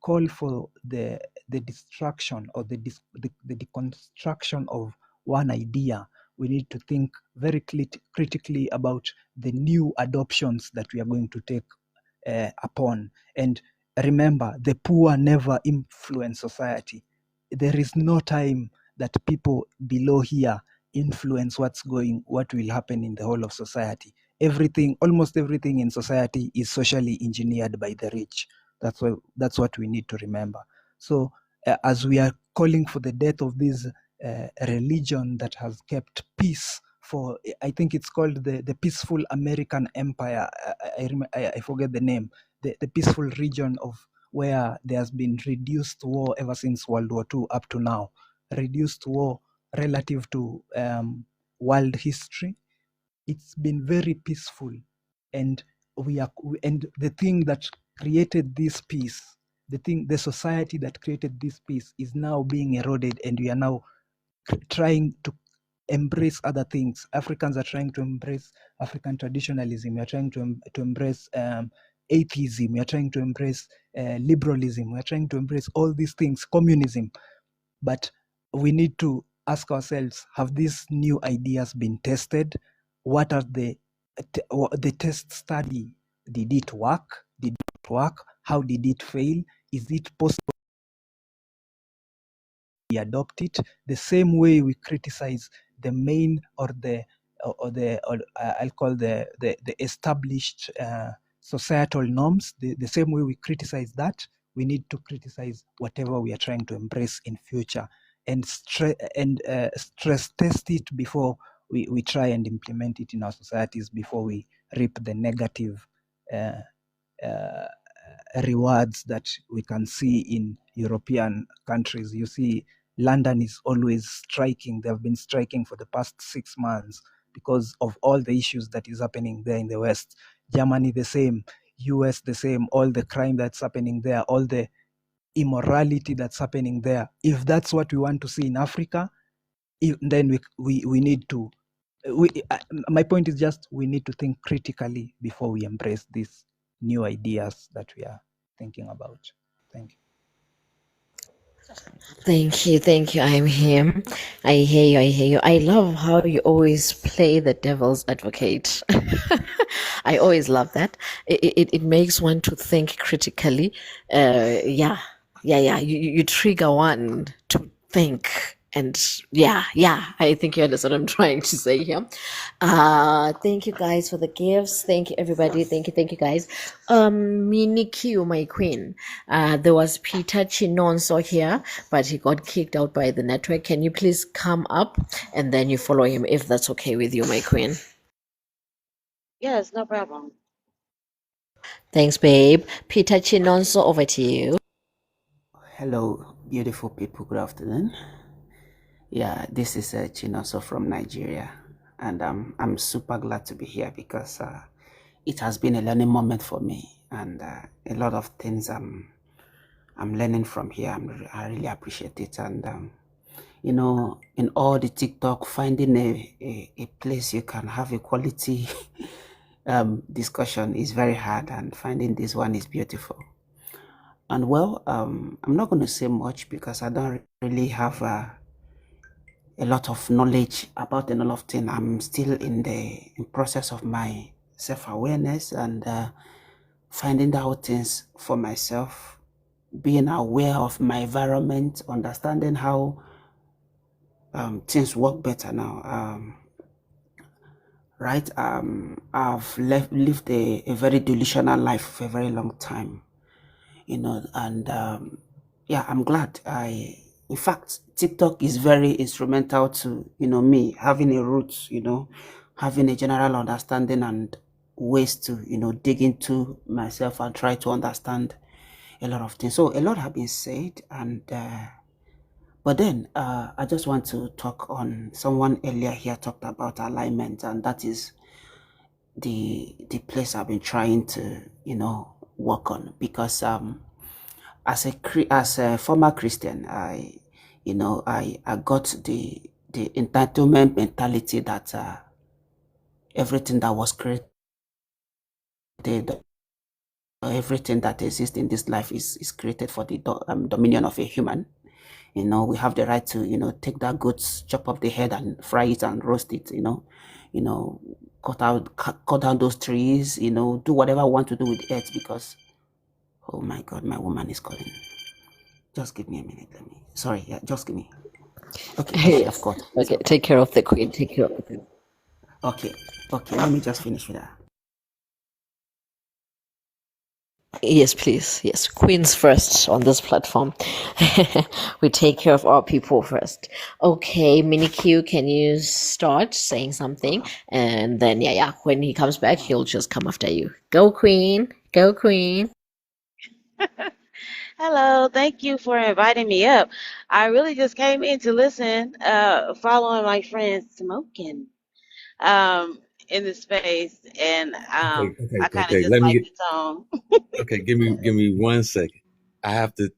call for the destruction or the deconstruction of one idea, we need to think very critically about the new adoptions that we are going to take upon. And remember, the poor never influence society. There is no time that people below here influence what will happen in the whole of society. Almost everything in society is socially engineered by the rich. That's what we need to remember. So as we are calling for the death of this religion that has kept peace for, I think it's called the Peaceful American Empire. I forget the name. The peaceful region of where there has been reduced war ever since World War II up to now. Reduced war relative to world history. It's been very peaceful, and and the thing that created this peace, the society that created this peace is now being eroded, and we are now trying to embrace other things. Africans are trying to embrace African traditionalism. We are trying to embrace atheism. We are trying to embrace liberalism. We are trying to embrace all these things, communism. But we need to ask ourselves, have these new ideas been tested? What are the test study? Did it work? Did it work? How did it fail? Is it possible we adopt it? The same way we criticize the main or I'll call the established societal norms, the same way we criticize that, we need to criticize whatever we are trying to embrace in future, and stress test it before we try and implement it in our societies, before we reap the negative uh, uh, rewards that we can see in European countries. You see, London is always striking. They have been striking for the past 6 months because of all the issues that is happening there in the West. Germany the same, US the same, all the crime that's happening there, all the immorality that's happening there. If that's what we want to see in Africa, then we need to, my point is just, we need to think critically before we embrace these new ideas that we are thinking about. Thank you. Thank you. I'm him. I hear you. I hear you. I love how you always play the devil's advocate. I always love that. It makes one to think critically. Yeah. You trigger one to think. And yeah, I think you understand what I'm trying to say here. Thank you guys for the gifts. Thank you everybody. Thank you guys. Mini Q, my queen. There was Peter Chinonso here, but he got kicked out by the network. Can you please come up and then you follow him if that's okay with you, my queen? Yes, no problem. Thanks, babe. Peter Chinonso, over to you. Hello, beautiful people. Good afternoon. Yeah, this is Chinoso from Nigeria, and I'm super glad to be here because it has been a learning moment for me, and a lot of things I'm learning from here. I really appreciate it, and you know, in all the TikTok, finding a place you can have a quality discussion is very hard, and finding this one is beautiful. And well, I'm not going to say much because I don't really have a lot of knowledge about a lot of things. I'm still in process of my self-awareness and finding out things for myself, being aware of my environment, understanding how things work better now. Right? I've lived a very delusional life for a very long time, you know, and yeah, I'm glad. In fact, TikTok is very instrumental to, you know, me having a root, you know, having a general understanding and ways to, you know, dig into myself and try to understand a lot of things. So a lot have been said, and but then I just want to talk on, someone earlier here talked about alignment, and that is the place I've been trying to, you know, work on, because as a former Christian, I got the entitlement mentality that everything that was created, everything that exists in this life is created for the dominion of a human. You know, we have the right to, you know, take that goat, chop off the head and fry it and roast it, you know, cut down those trees, you know, do whatever I want to do with earth, because Oh my God, my woman is calling. Just give me a minute. Sorry, yeah, just give me. Okay, I should have called. Okay, take care of the queen. Take care of the queen. Okay, let me just finish with that. Yes, please. Yes, queens first on this platform. We take care of our people first. Okay, Mini Q, can you start saying something? And then, yeah, when he comes back, he'll just come after you. Go, queen. Go, queen. Hello, thank you for inviting me up. I really just came in to listen, following my friend Smoking in the space, and I kind of Okay. just Let me like get. the tone. Okay, give me 1 second. I have to.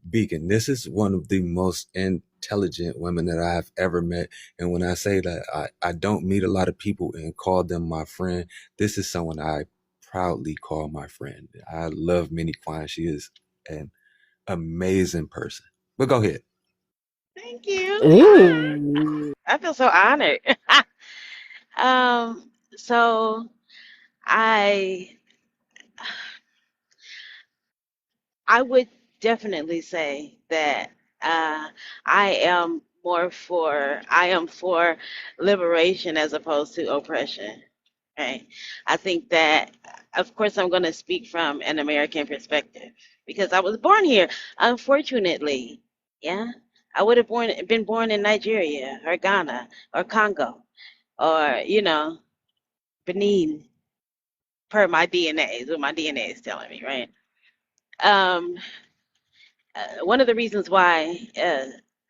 Beacon, this is one of the most intelligent women that I've ever met. And when I say that, I don't meet a lot of people and call them my friend. This is someone I proudly call my friend. I love Minnie Kwan. She is an amazing person. But go ahead. Thank you. Ooh. I feel so honored. So I I would definitely say that I am for liberation as opposed to oppression. Right? I think that, of course, I'm going to speak from an American perspective because I was born here. Unfortunately, yeah, I would have been born in Nigeria or Ghana or Congo or Benin per my DNA is what my DNA is telling me, right? Um, One of the reasons why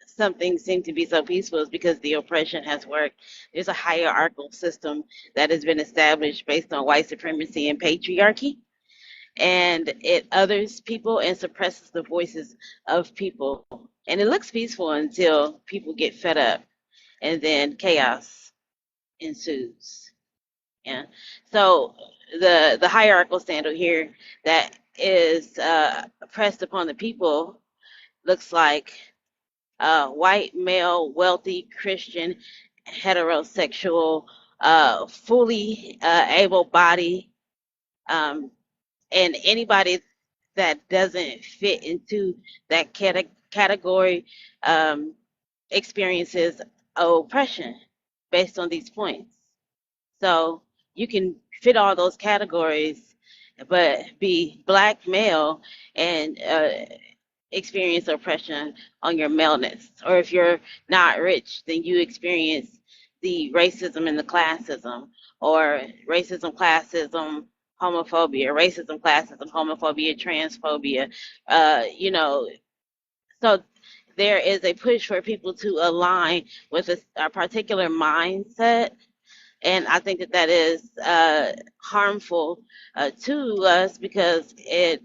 some things seem to be so peaceful is because the oppression has worked. There's a hierarchical system that has been established based on white supremacy and patriarchy, and it others people and suppresses the voices of people. And it looks peaceful until people get fed up, and then chaos ensues. Yeah. So the hierarchical standard here that is pressed upon the people looks like white male, wealthy, Christian, heterosexual, fully able body, um, and anybody that doesn't fit into that category experiences oppression based on these points. So you can fit all those categories, but be black male and experience oppression on your maleness. Or if you're not rich, then you experience the racism and the classism, or racism, classism, homophobia, racism, classism, homophobia, transphobia. So there is a push for people to align with a particular mindset, and I think that that is harmful to us because it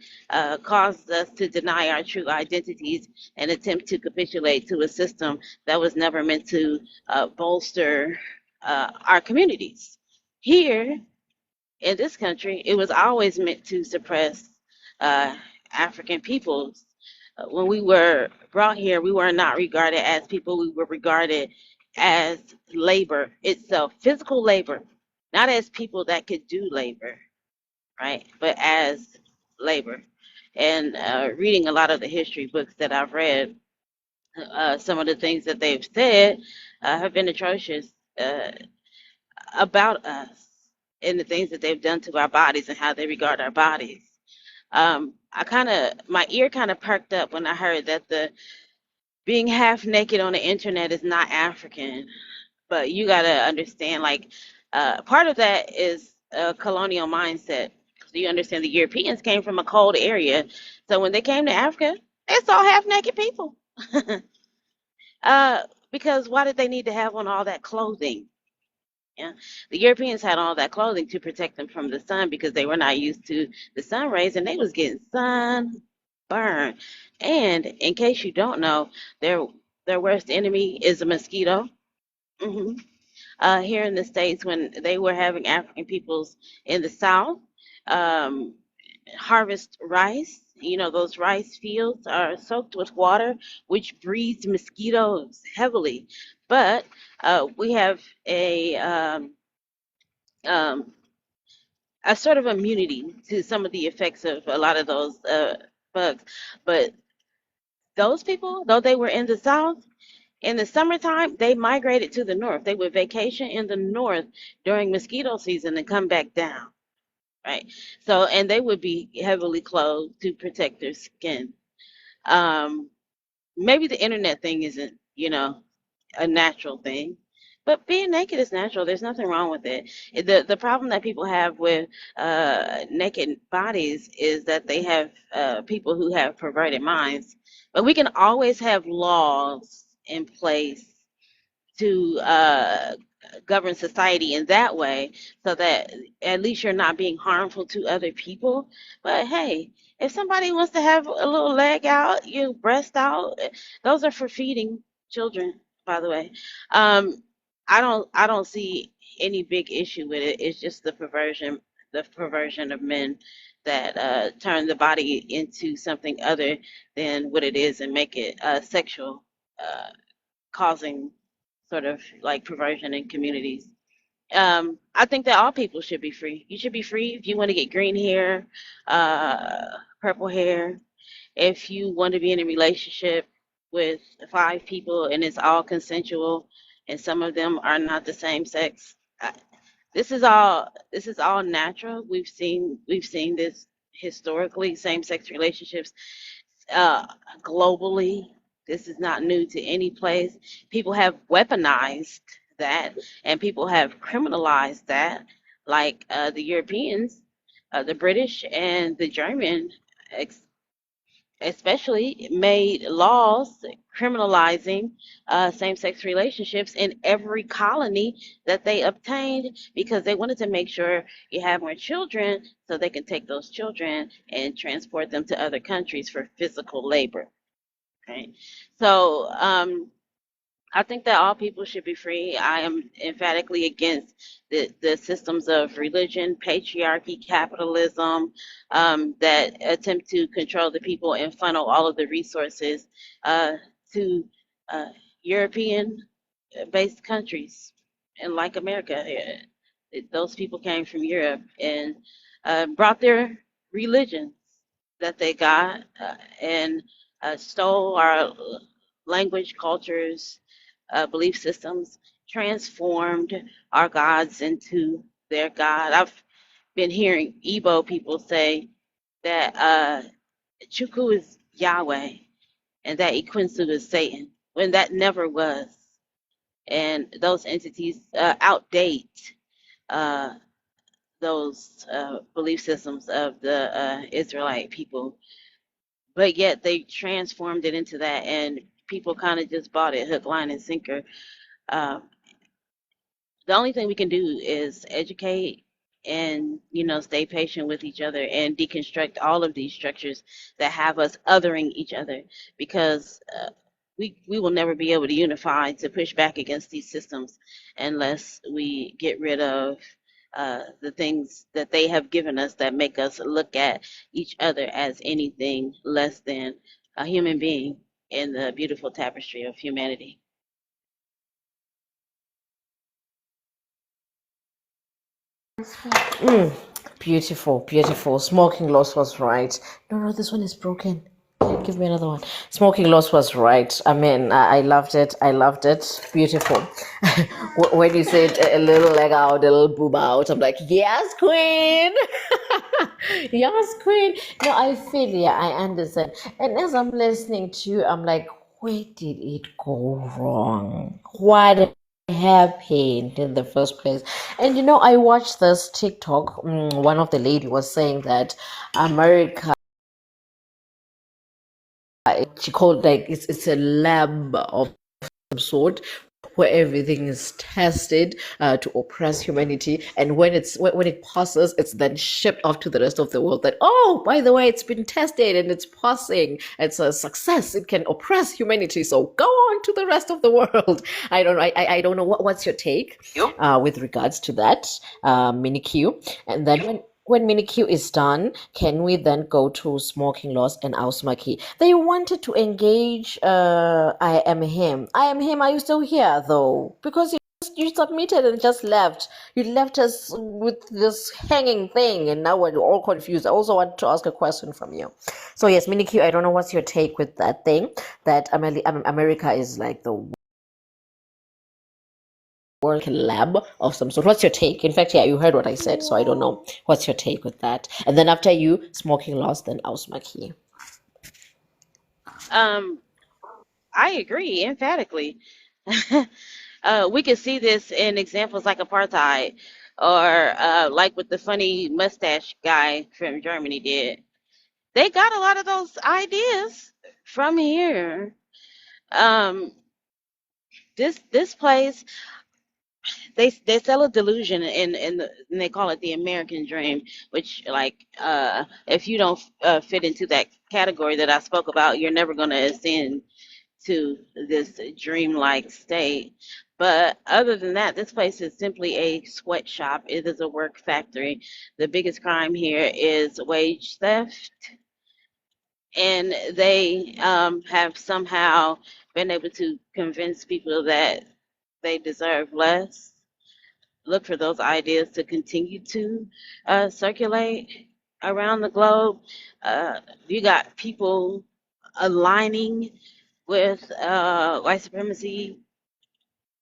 causes us to deny our true identities and attempt to capitulate to a system that was never meant to bolster our communities. Here in this country, it was always meant to suppress uh, African peoples. When we were brought here, we were not regarded as people, we were regarded as labor itself, physical labor, not as people that could do labor, right? But as labor. And reading a lot of the history books that I've read, some of the things that they've said have been atrocious about us and the things that they've done to our bodies and how they regard our bodies. My ear kind of perked up when I heard that the being half naked on the internet is not African, but you got to understand, like, part of that is a colonial mindset. So you understand the Europeans came from a cold area. So when they came to Africa, they saw half naked people. Because why did they need to have on all that clothing? Yeah. The Europeans had all that clothing to protect them from the sun because they were not used to the sun rays and they was getting sun burn. And in case you don't know, their worst enemy is a mosquito. hmm Here in the States, when they were having African peoples in the South um, harvest rice, those rice fields are soaked with water, which breeds mosquitoes heavily. But we have um, a sort of immunity to some of the effects of a lot of those bugs. But those people, though they were in the South, in the summertime, they migrated to the north. They would vacation in the north during mosquito season and come back down, right? So, and they would be heavily clothed to protect their skin. Um, Maybe the internet thing isn't, a natural thing, but being naked is natural. There's nothing wrong with it. The problem that people have with naked bodies is that they have people who have perverted minds. But we can always have laws in place to govern society in that way so that at least you're not being harmful to other people. But hey, if somebody wants to have a little leg out, you breast out, those are for feeding children, by the way. Um, I don't see any big issue with it. It's just the perversion of men that turn the body into something other than what it is and make it sexual, causing sort of like perversion in communities. I think that all people should be free. You should be free if you want to get green hair, purple hair, if you want to be in a relationship with 5 people and it's all consensual and some of them are not the same sex. This is all natural. We've seen this historically, same-sex relationships uh, globally. This is not new to any place. People have weaponized that, and people have criminalized that, like the Europeans, the British, and the German, especially made laws criminalizing same-sex relationships in every colony that they obtained because they wanted to make sure you have more children so they can take those children and transport them to other countries for physical labor. Okay, so I think that all people should be free. I am emphatically against the systems of religion, patriarchy, capitalism that attempt to control the people and funnel all of the resources to uh, European-based countries. And like America, those people came from Europe and brought their religions that they got and stole our language, cultures, belief systems, transformed our gods into their God. I've been hearing Igbo people say that Chukwu is Yahweh and that Equinsu is Satan, when that never was. And those entities outdate uh, those belief systems of the Israelite people, but yet they transformed it into that, and people kind of just bought it hook, line, and sinker. Uh, the only thing we can do is educate and stay patient with each other and deconstruct all of these structures that have us othering each other, because we will never be able to unify to push back against these systems unless we get rid of the things that they have given us that make us look at each other as anything less than a human being in the beautiful tapestry of humanity. Beautiful, beautiful. Smoking Loss was right. No, this one is broken. Give me another one. Smoking Loss was right. I mean, I loved it. I loved it. Beautiful. When you said a little leg out, a little boob out, I'm like, yes, queen. Yes, queen. No, I feel you. I understand. And as I'm listening to you, I'm like, where did it go wrong? What happened in the first place? And I watched this TikTok. One of the lady was saying that America, she called, like, it's a lab of some sort where everything is tested to oppress humanity, and when it passes, it's then shipped off to the rest of the world, that, oh, by the way, it's been tested and it's passing, it's a success, it can oppress humanity, so go on to the rest of the world. I don't know. I don't know what's your take with regards to that, mini Q. And then when mini Q is done, can we then go to Smoking Loss and Ausmaki? They wanted to engage I am him. Are you still here, though? Because you just you submitted and just left. You left us with this hanging thing, and now we're all confused. I also want to ask a question from you. So yes, Miniki, I don't know what's your take with that thing that America is like the world lab of some sort. What's your take? In fact, yeah, you heard what I said, so I don't know. What's your take with that? And then after you, smoking laws, then Ausmaki. I agree emphatically. We can see this in examples like apartheid, or like what the funny mustache guy from Germany did. They got a lot of those ideas from here. Um, this place, they sell a delusion and they call it the American dream, which like if you don't fit into that category that I spoke about, you're never going to ascend to this dreamlike state. But other than that, this place is simply a sweatshop. It is a work factory. The biggest crime here is wage theft, and they have somehow been able to convince people that they deserve less. Look for those ideas to continue to circulate around the globe. You got people aligning with white supremacy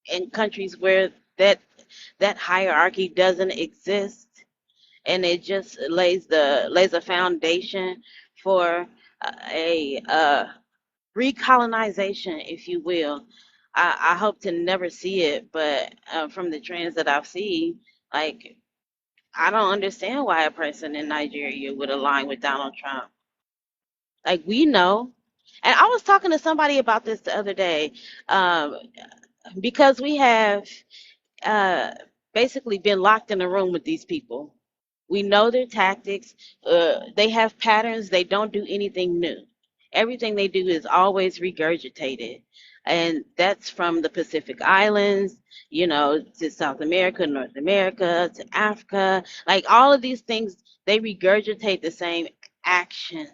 in countries where that hierarchy doesn't exist, and it just lays a foundation for a recolonization, if you will. I hope to never see it, but from the trends that I've seen, like I don't understand why a person in Nigeria would align with Donald Trump. Like we know, and I was talking to somebody about this the other day, um, because we have uh, basically been locked in a room with these people. We know their tactics. They have patterns. They don't do anything new. Everything they do is always regurgitated. And that's from the Pacific Islands, to South America, North America, to Africa. Like all of these things, they regurgitate the same actions.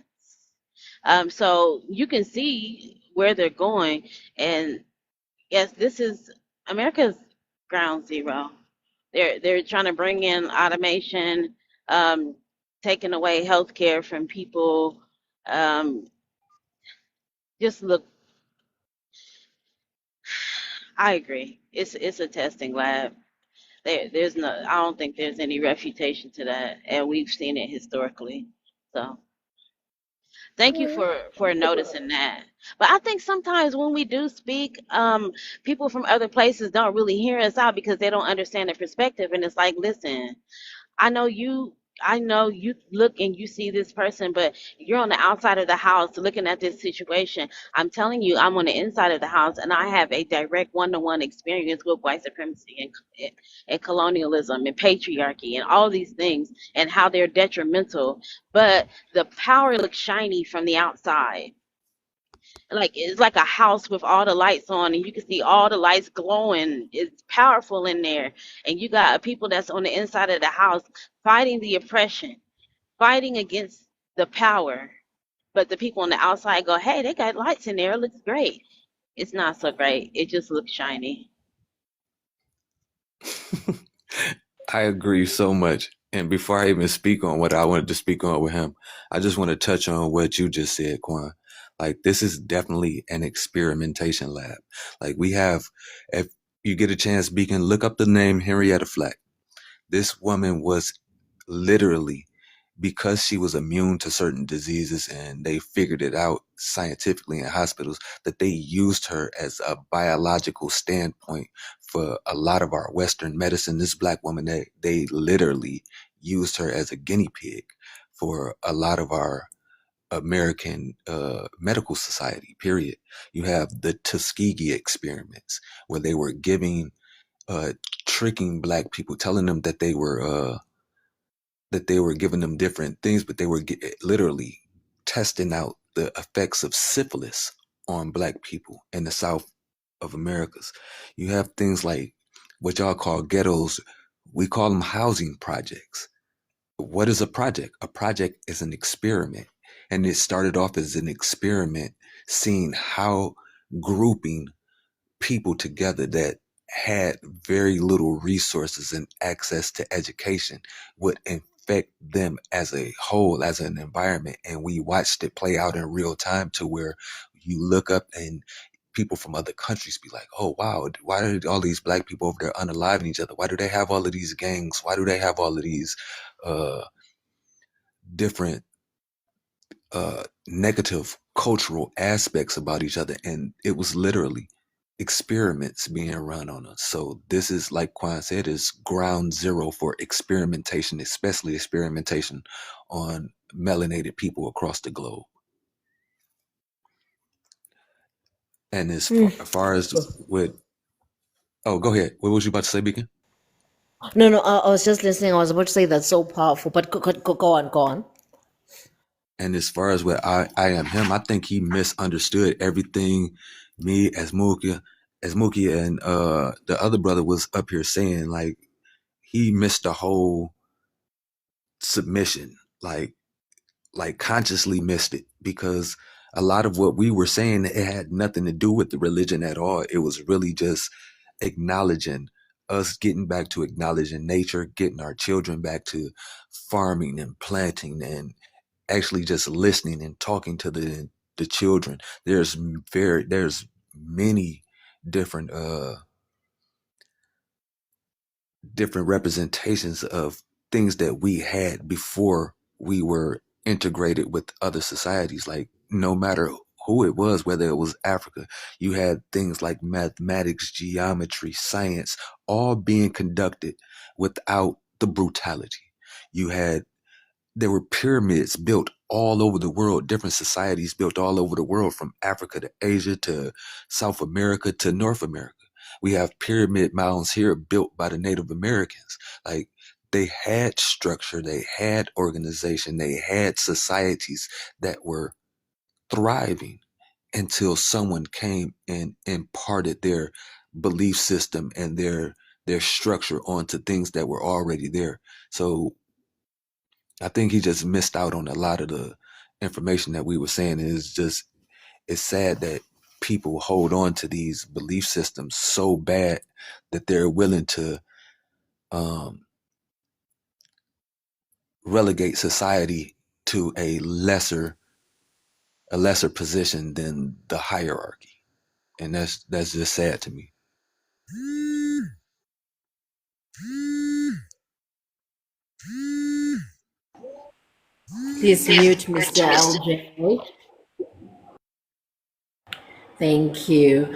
So you can see where they're going. And yes, this is America's ground zero. They're trying to bring in automation, um, taking away healthcare from people. Um, just look, I agree. It's a testing lab. There's no, I don't think there's any refutation to that, and we've seen it historically. So thank you for noticing that. But I think sometimes when we do speak, people from other places don't really hear us out because they don't understand the perspective, and it's like, listen. I know you look and you see this person, but you're on the outside of the house looking at this situation. I'm telling you, I'm on the inside of the house, and I have a direct one-to-one experience with white supremacy and colonialism and patriarchy and all these things and how they're detrimental. But the power looks shiny from the outside. Like it's like a house with all the lights on, and you can see all the lights glowing. It's powerful in there, and you got people that's on the inside of the house fighting the oppression, fighting against the power. But the people on the outside go, hey, they got lights in there, it looks great. It's not so great, it just looks shiny. I agree so much. And before I even speak on what I wanted to speak on with him, I just want to touch on what you just said, Quan. Like, this is definitely an experimentation lab. Like, we have, if you get a chance, Beacon, look up the name Henrietta Flack. This woman was literally, because she was immune to certain diseases, and they figured it out scientifically in hospitals, that they used her as a biological standpoint for a lot of our Western medicine. This Black woman, they literally used her as a guinea pig for a lot of our American medical society, period. You have the Tuskegee experiments, where they were uh, tricking Black people, telling them that they were giving them different things, but they were literally testing out the effects of syphilis on Black people in the South of Americas. You have things like what y'all call ghettos. We call them housing projects. What is a project? A project is an experiment. And it started off as an experiment, seeing how grouping people together that had very little resources and access to education would infect them as a whole, as an environment. And we watched it play out in real time to where you look up and people from other countries be like, oh, wow, why are all these black people over there unaliving each other? Why do they have all of these gangs? Why do they have all of these different negative cultural aspects about each other? And it was literally experiments being run on us. So this is, like Quan said, is ground zero for experimentation, especially experimentation on melanated people across the globe. And as far as with, oh, go ahead. What was you about to say, Beacon? No, I was just listening. I was about to say that's so powerful, but go on, go on. And as far as what I am him, I think he misunderstood everything me as Mookie and the other brother was up here saying. Like, he missed the whole submission, like consciously missed it, because a lot of what we were saying, it had nothing to do with the religion at all. It was really just acknowledging us, getting back to acknowledging nature, getting our children back to farming and planting, and actually just listening and talking to the children. There's many different different representations of things that we had before we were integrated with other societies. Like, no matter who it was, whether it was Africa, you had things like mathematics, geometry, science, all being conducted without the brutality. You had There were pyramids built all over the world, different societies built all over the world, from Africa to Asia to South America to North America. We have pyramid mounds here built by the Native Americans. Like, they had structure, they had organization, they had societies that were thriving until someone came and imparted their belief system and their structure onto things that were already there. So I think he just missed out on a lot of the information that we were saying. It's sad that people hold on to these belief systems so bad that they're willing to um, relegate society to a lesser position than the hierarchy, and that's just sad to me. Please mute Mr. LJ. Thank you.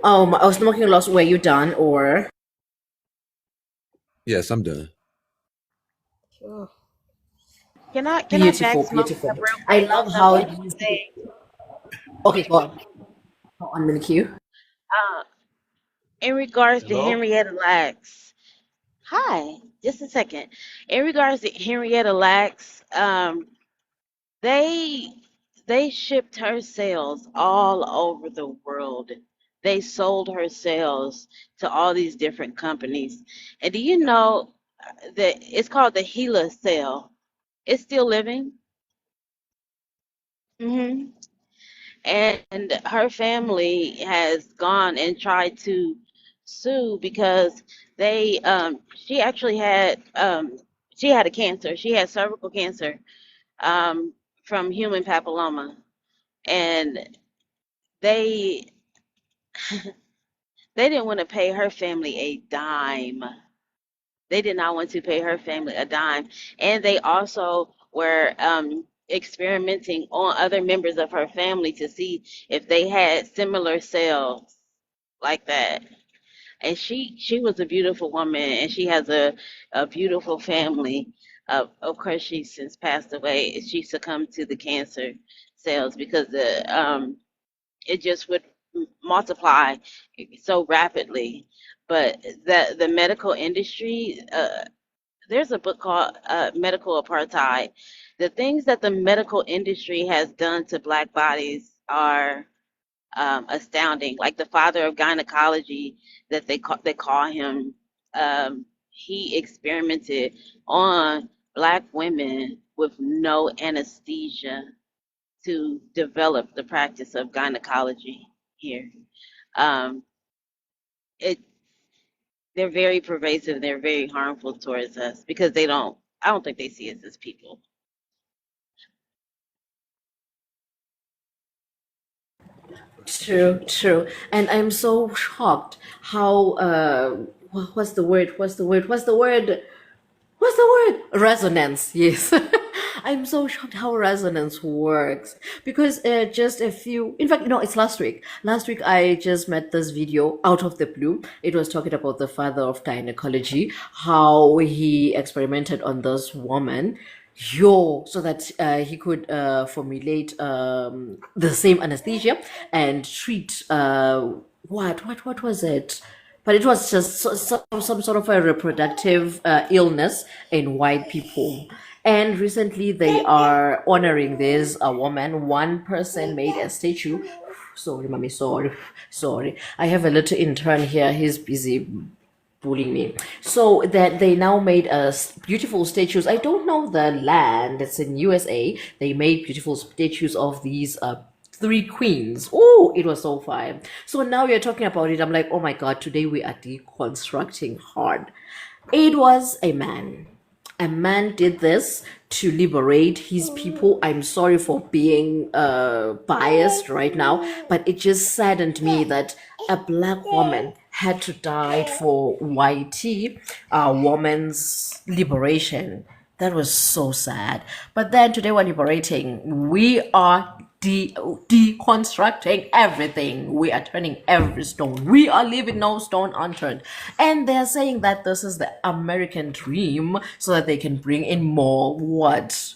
I was smoking a lot. Were you done or? Yes, I'm done. Can I back Beautiful, smoke beautiful. up real I quick on love how something you you used to. say? Okay, go on. Go on, Minikyu. Uh, in regards to Hello? Henrietta Lacks. Hi, just a second. In regards to Henrietta Lacks, they they shipped her sales all over the world. They sold her sales to all these different companies. And do you know that it's called the Gila sale? It's still living. hmm And her family has gone and tried to sue because she actually she had a cancer. She had cervical cancer um, from human papilloma, and they they didn't want to pay her family a dime. They did not want to pay her family a dime, and they also were experimenting on other members of her family to see if they had similar cells like that. And she was a beautiful woman, and she has a beautiful family. Of course, she's since passed away. She succumbed to the cancer cells because it just would multiply so rapidly. But the medical industry, there's a book called Medical Apartheid. The things that the medical industry has done to Black bodies are astounding. Like the father of gynecology, that they call him, he experimented on Black women with no anesthesia to develop the practice of gynecology here. Um, it they're very pervasive. They're very harmful towards us because I don't think they see us as people. True, true. And I'm so shocked how what's the word? What's the word? What's the word? What's the word? Resonance. Yes. I'm so shocked how resonance works because just a few, in fact, no, it's last week. Last week, I just met this video out of the blue. It was talking about the father of gynecology, how he experimented on this woman, so that he could formulate the same anesthesia and treat what was it? But it was just some sort of a reproductive illness in white people. And recently they are honoring this woman. One person made a statue. Sorry, mommy, sorry, sorry. I have a little intern here. He's busy bullying me. So that they now made beautiful statues. I don't know the land. It's in USA. They made beautiful statues of these three queens. Oh, it was so fine. So now you're talking about it. I'm like, oh my god, today we are deconstructing hard. It was a man. A man did this to liberate his people. I'm sorry for being biased right now, but it just saddened me that a black woman had to die for YT, woman's liberation. That was so sad. But then today we're liberating. We are deconstructing everything. We are turning every stone. We are leaving no stone unturned. And they're saying that this is the American dream so that they can bring in more what?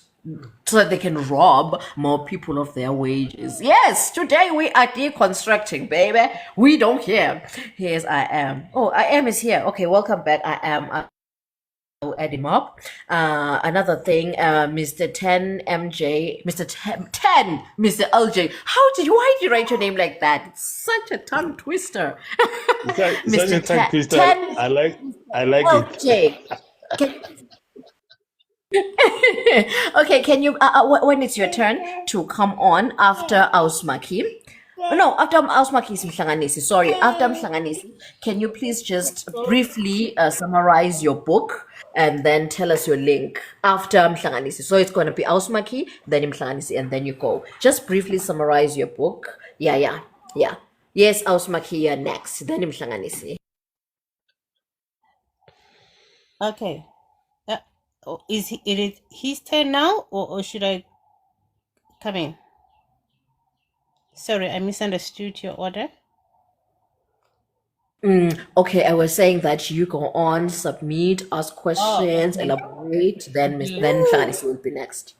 So that they can rob more people of their wages. Yes, today we are deconstructing, baby. We don't care. Here's I am. Oh, I am is here. Okay, welcome back. I am. I'll add him up. Another thing, Mr. 10 MJ, Mr. 10, Mr. LJ. Why did you write your name like that? It's such a tongue twister. Such a tongue twister. 10 I like it. LJ. Okay, can you, when it's your turn to come on after Ausmaki? No, after Ausmaki is Mhlanganisi. Sorry, after Mhlanganisi, can you please just briefly summarize your book and then tell us your link after Mhlanganisi? So it's going to be Ausmaki, then Mhlanganisi, and then you go. Just briefly summarize your book. Yeah. Yes, Ausmaki, you're next, then Mhlanganisi. Okay. Is it his turn now, or should I come in? Sorry, I misunderstood your order. Okay, I was saying that you go on, submit, ask questions, okay. elaborate, then Mhlanganisi will be next.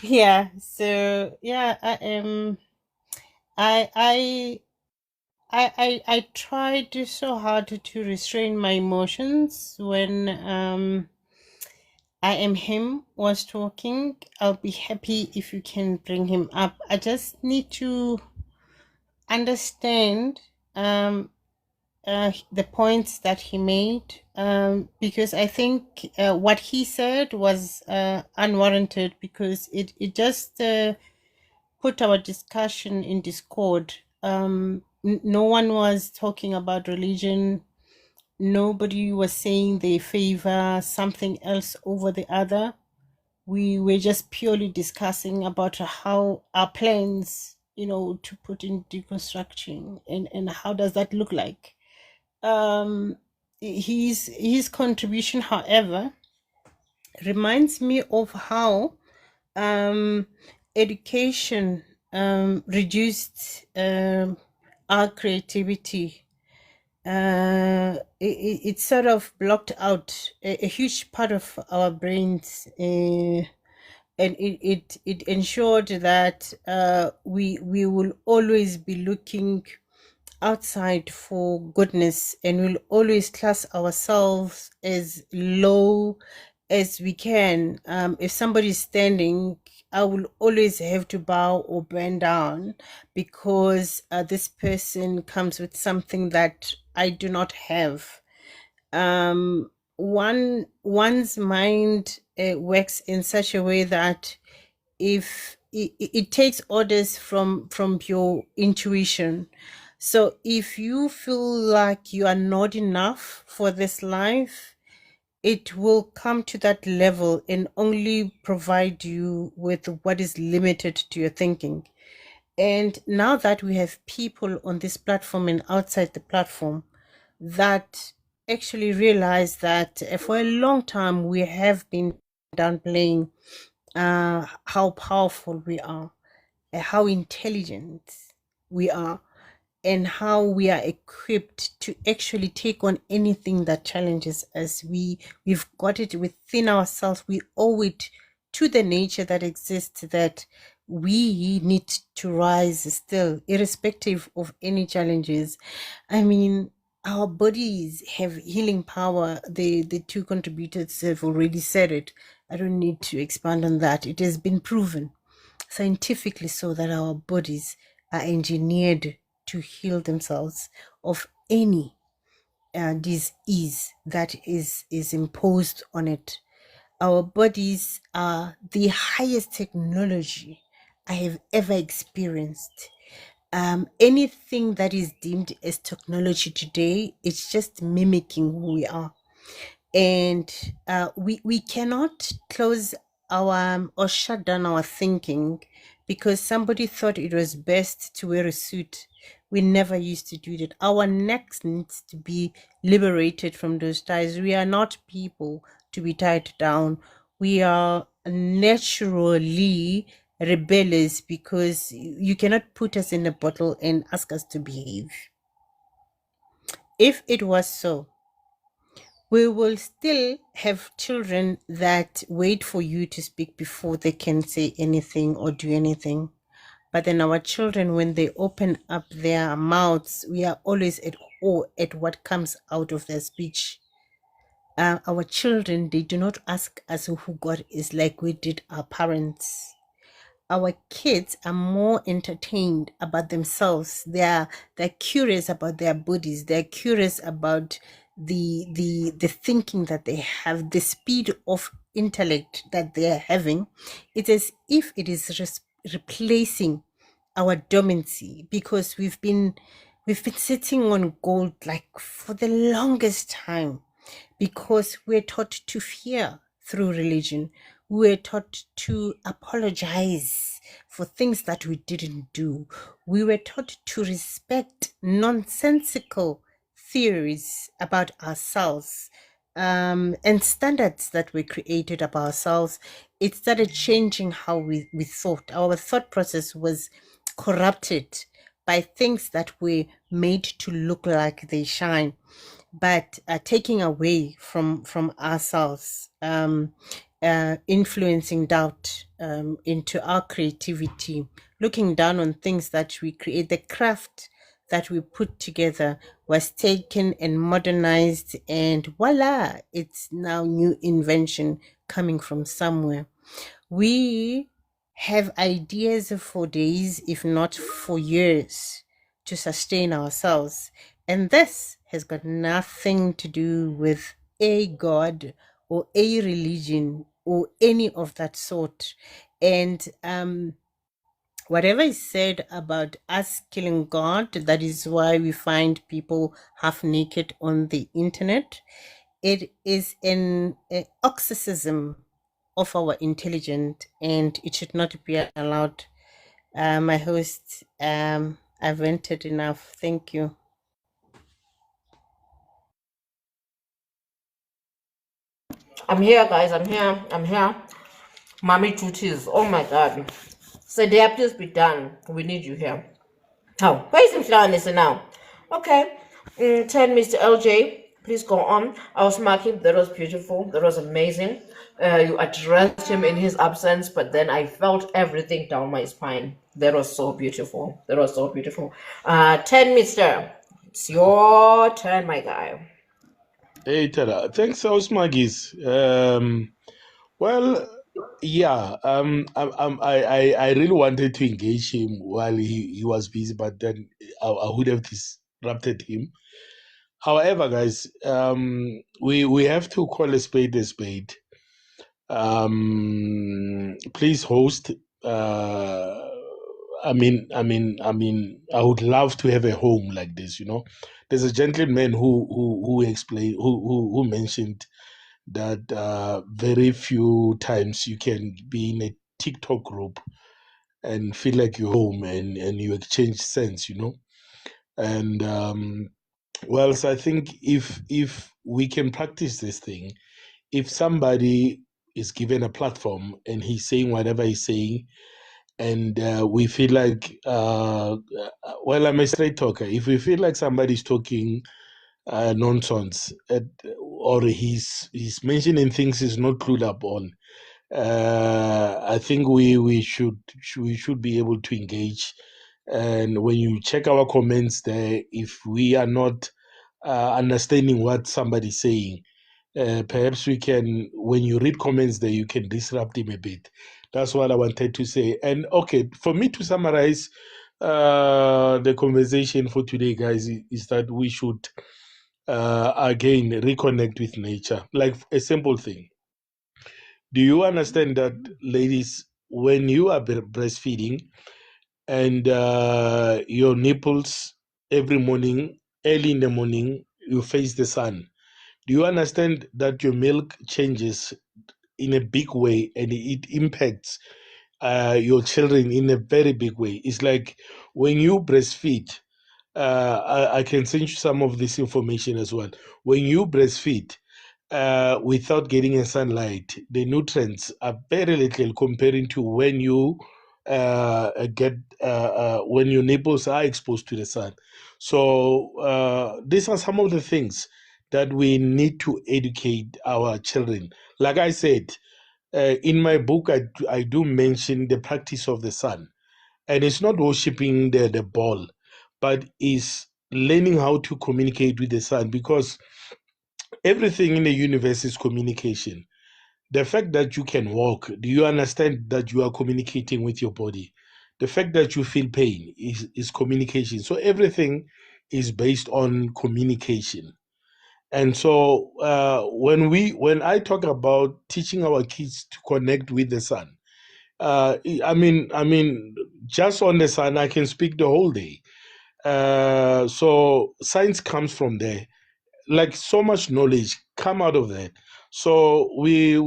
Yeah. So yeah, I am. I tried so hard to restrain my emotions when I am him was talking. I'll be happy if you can bring him up. I just need to understand the points that he made, because I think what he said was unwarranted, because it just put our discussion in discord. No one was talking about religion. Nobody was saying they favor something else over the other. We were just purely discussing about how our plans, to put in deconstruction, and how does that look like. His contribution, however, reminds me of how education reduced our creativity. It sort of blocked out a huge part of our brains, and it ensured that we will always be looking outside for goodness, and we'll always class ourselves as low as we can. If somebody is standing, I will always have to bow or bend down because this person comes with something that I do not have. One's mind works in such a way that if it takes orders from your intuition, So if you feel like you are not enough for this life, it will come to that level and only provide you with what is limited to your thinking. And now that we have people on this platform and outside the platform that actually realize that for a long time we have been downplaying how powerful we are, how intelligent we are, and how we are equipped to actually take on anything that challenges us. We've got it within ourselves. We owe it to the nature that exists that we need to rise still, irrespective of any challenges. I mean, our bodies have healing power. The two contributors have already said it. I don't need to expand on that. It has been proven scientifically so that our bodies are engineered to heal themselves of any disease that is imposed on it. Our bodies are the highest technology I have ever experienced. Anything that is deemed as technology today, it's just mimicking who we are. And we cannot close our or shut down our thinking because somebody thought it was best to wear a suit. We never used to do that. Our necks needs to be liberated from those ties. We are not people to be tied down. We are naturally rebellious because you cannot put us in a bottle and ask us to behave. If it was so, we will still have children that wait for you to speak before they can say anything or do anything. But then our children, when they open up their mouths, we are always at awe at what comes out of their speech. Our children, they do not ask us who God is like we did our parents. Our kids are more entertained about themselves. They're curious about their bodies. They're curious about the thinking that they have, the speed of intellect that they are having. It's as if it is replacing our dormancy because we've been sitting on gold like for the longest time because we're taught to fear through religion. We're taught to apologize for things that we didn't do. We were taught to respect nonsensical theories about ourselves and standards that were created about ourselves. It started changing how we thought. Our thought process was corrupted by things that were made to look like they shine, but taking away from ourselves, influencing doubt into our creativity, looking down on things that we create. The craft that we put together was taken and modernized, and voila, it's now new invention coming from somewhere. We have ideas for days, if not for years, to sustain ourselves. And this has got nothing to do with a God or a religion or any of that sort. And whatever is said about us killing God, that is why we find people half naked on the internet. It is an oxycism of our intelligence, and it should not be allowed. My host, I've vented enough. Thank you. I'm here, guys. I'm here. I'm here. Mommy duties. Oh my God. So there, please be done. We need you here. Oh, where's him listen now? Okay. Tell Mr. LJ, please go on. I was marking. That was beautiful. That was amazing. You addressed him in his absence, but then I felt everything down my spine. That was so beautiful. That was so beautiful. 10, Mr. It's your turn, my guy. Hey, Tada. Thanks, House Magis. Well, yeah. I really wanted to engage him while he was busy, but then I would have disrupted him. However, guys, we have to call a spade a spade. Please host. I would love to have a home like this. There's a gentleman who explained who mentioned that very few times you can be in a TikTok group and feel like you're home and you exchange sense. And well, so I think if we can practice this thing, if somebody is given a platform and he's saying whatever he's saying, and we feel like, well, I'm a straight talker. If we feel like somebody's talking nonsense, or he's mentioning things he's not clued up on, I think we should be able to engage. And when you check our comments there, if we are not understanding what somebody's saying, perhaps we can, when you read comments there, you can disrupt him a bit. That's what I wanted to say. And okay, for me to summarize the conversation for today, guys, is that we should again reconnect with nature. Like a simple thing. Do you understand that, ladies, when you are breastfeeding and your nipples every morning, early in the morning, you face the sun? Do you understand that your milk changes in a big way and it impacts your children in a very big way? It's like when you breastfeed, I can send you some of this information as well. When you breastfeed, without getting a sunlight, the nutrients are very little comparing to when you get when your nipples are exposed to the sun. So these are some of the things that we need to educate our children. Like I said, in my book, I do mention the practice of the sun, and it's not worshiping the ball, but is learning how to communicate with the sun, because everything in the universe is communication. The fact that you can walk, do you understand that you are communicating with your body? The fact that you feel pain is communication. So everything is based on communication. And so when I talk about teaching our kids to connect with the sun, I mean, just on the sun, I can speak the whole day. So science comes from there, like so much knowledge come out of that. So we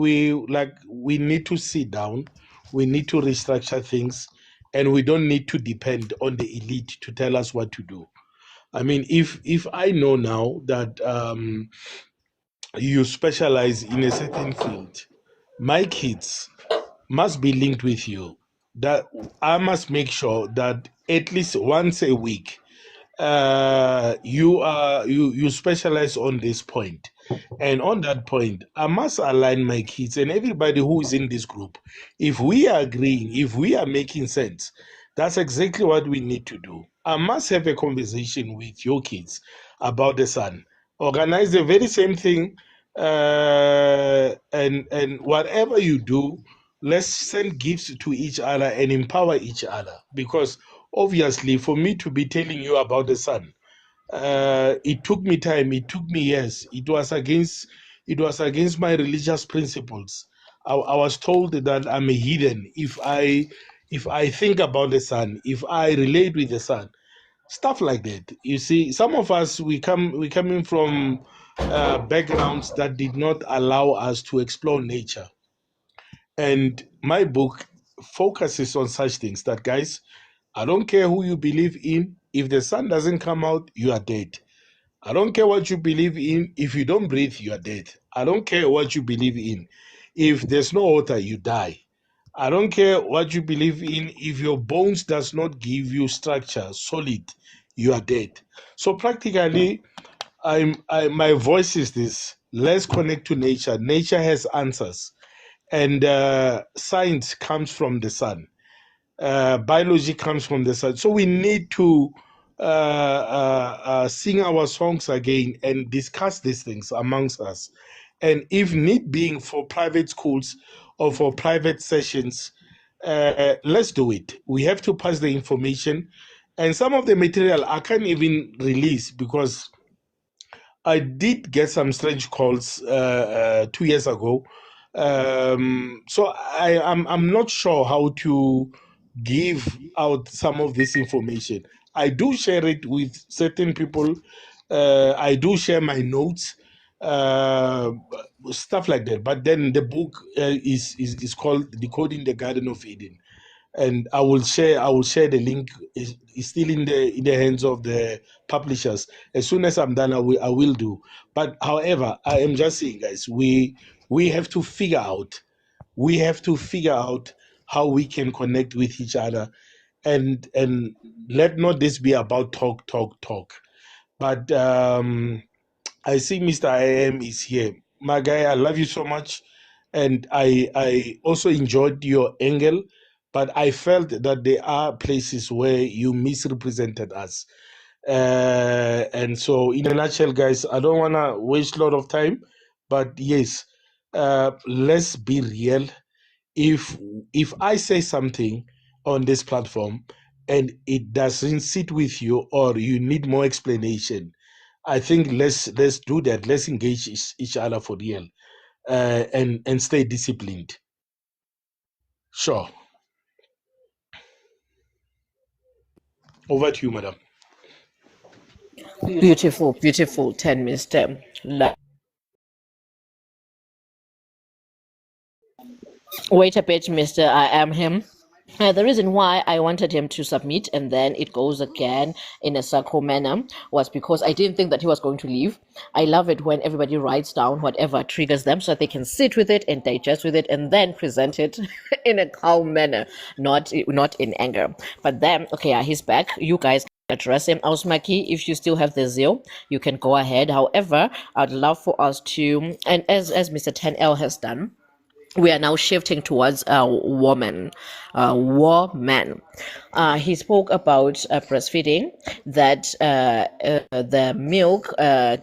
need to sit down, we need to restructure things, and we don't need to depend on the elite to tell us what to do. I mean, if I know now that you specialize in a certain field, my kids must be linked with you. That I must make sure that at least once a week you specialize on this point, and on that point I must align my kids and everybody who is in this group. If we are agreeing, if we are making sense, that's exactly what we need to do. I must have a conversation with your kids about the sun, organize the very same thing, and whatever you do, let's send gifts to each other and empower each other. Because obviously, for me to be telling you about the sun, it took me time, it took me years. It was against my religious principles. I was told that I'm a heathen if I think about the sun, if I relate with the sun, stuff like that. You see, some of us, we coming from backgrounds that did not allow us to explore nature. And my book focuses on such things, that, guys, I don't care who you believe in. If the sun doesn't come out, you are dead. I don't care what you believe in. If you don't breathe, you are dead. I don't care what you believe in. If there's no water, you die. I don't care what you believe in. If your bones does not give you structure, solid, you are dead. So practically, my voice is this: let's connect to nature. Nature has answers, and science comes from the sun. Biology comes from the sun. So we need to sing our songs again and discuss these things amongst us. And if need being, for private schools or for private sessions, let's do it. We have to pass the information. And some of the material I can't even release, because I did get some strange calls 2 years ago. So I'm not sure how to give out some of this information. I do share it with certain people. I do share my notes, uh, stuff like that. But then the book is called Decoding the Garden of Eden, and I will share the link. Is still in the hands of the publishers. As soon as I'm done, I will do. But however, I am just saying, guys, we have to figure out how we can connect with each other, and let not this be about talk. But I see Mr. I am is here. My guy, I love you so much, and I also enjoyed your angle, but I felt that there are places where you misrepresented us. And so, in a nutshell, guys, I don't want to waste a lot of time, but yes, let's be real. If I say something on this platform and it doesn't sit with you, or you need more explanation, I think let's do that. Let's engage each other for real, and stay disciplined. Sure. Over to you, madam. Beautiful, beautiful. 10 Mr. Wait a bit, Mr. I am him. The reason why I wanted him to submit and then it goes again in a circle manner was because I didn't think that he was going to leave. I love it when everybody writes down whatever triggers them so that they can sit with it and digest with it and then present it in a calm manner, not in anger. But then, okay, yeah, he's back. You guys can address him. Ausmaki, if you still have the zeal, you can go ahead. However, I'd love for us to, and as Mr. 10L has done, we are now shifting towards a woman. He spoke about breastfeeding, that the milk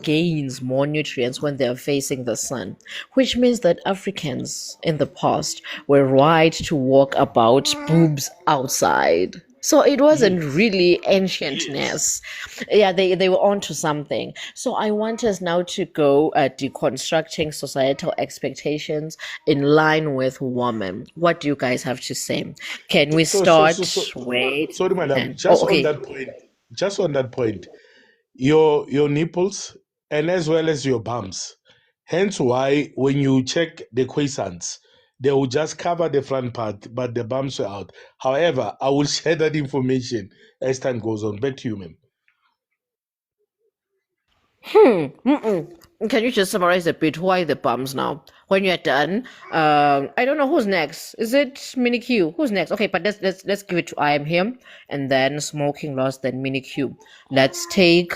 gains more nutrients when they're facing the sun, which means that Africans in the past were right to walk about boobs outside. So it wasn't really ancientness. Yeah, they were onto something. So I want us now to go deconstructing societal expectations in line with women. What do you guys have to say? Can we start? Wait. Sorry, madam. And, Just on okay. that point, your nipples and as well as your bums. Hence why when you check the quiescence, they will just cover the front part, but the bumps are out. However, I will share that information as time goes on. Back to you, ma'am. Can you just summarize a bit why the bums now? When you're done, I don't know who's next. Is it Mini Q? Who's next? Okay, but let's give it to I am him, and then smoking loss, then Mini Q. Let's take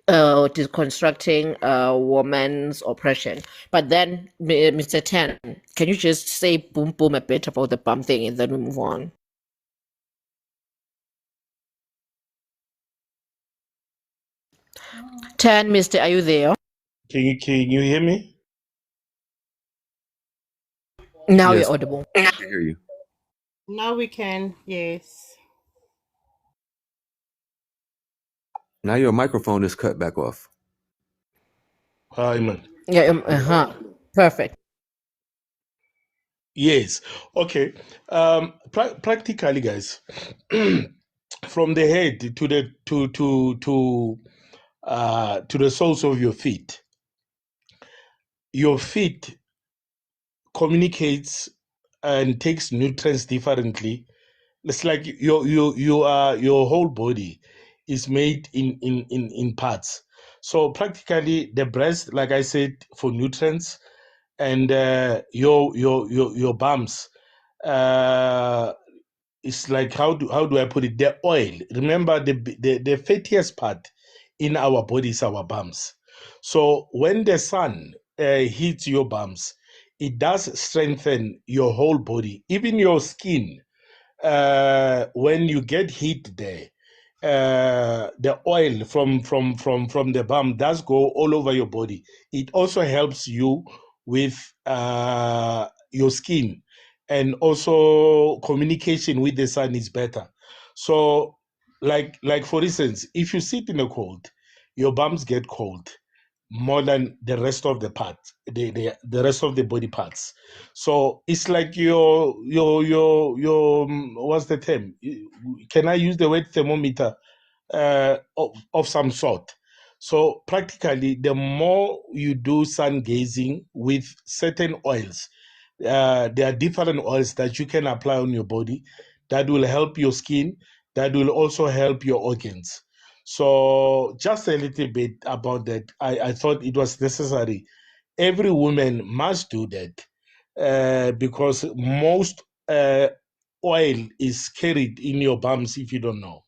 deconstructing woman's oppression. But then, Mr. 10, can you just say boom boom a bit about the bum thing, and then we move on? 10, Mr. Are you there? Can you hear me? Now Yes, you're audible. I hear you. Now we can, yes. Now your microphone is cut back off. Hi, man. Yeah, perfect. Yes. Okay. Practically, guys, from the head to the soles of your feet. Your feet communicates and takes nutrients differently. It's like your whole body is made in parts. So practically, the breast, like I said, for nutrients, and your bums. It's like, how do I put it? The oil. Remember, the fattiest part in our body is our bums. So when the sun hits your bums, it does strengthen your whole body, even your skin. When you get heat there, the oil from the balm does go all over your body. It also helps you with your skin, and also communication with the sun is better. So, like for instance, if you sit in the cold, your bums get cold. more than the rest of the parts, the rest of the body parts. So it's like your what's the term? Can I use the word thermometer of some sort? So practically, the more you do sun gazing with certain oils, there are different oils that you can apply on your body that will help your skin, that will also help your organs. So just a little bit about that. I thought it was necessary. Every woman must do that because most oil is carried in your bums if you don't know.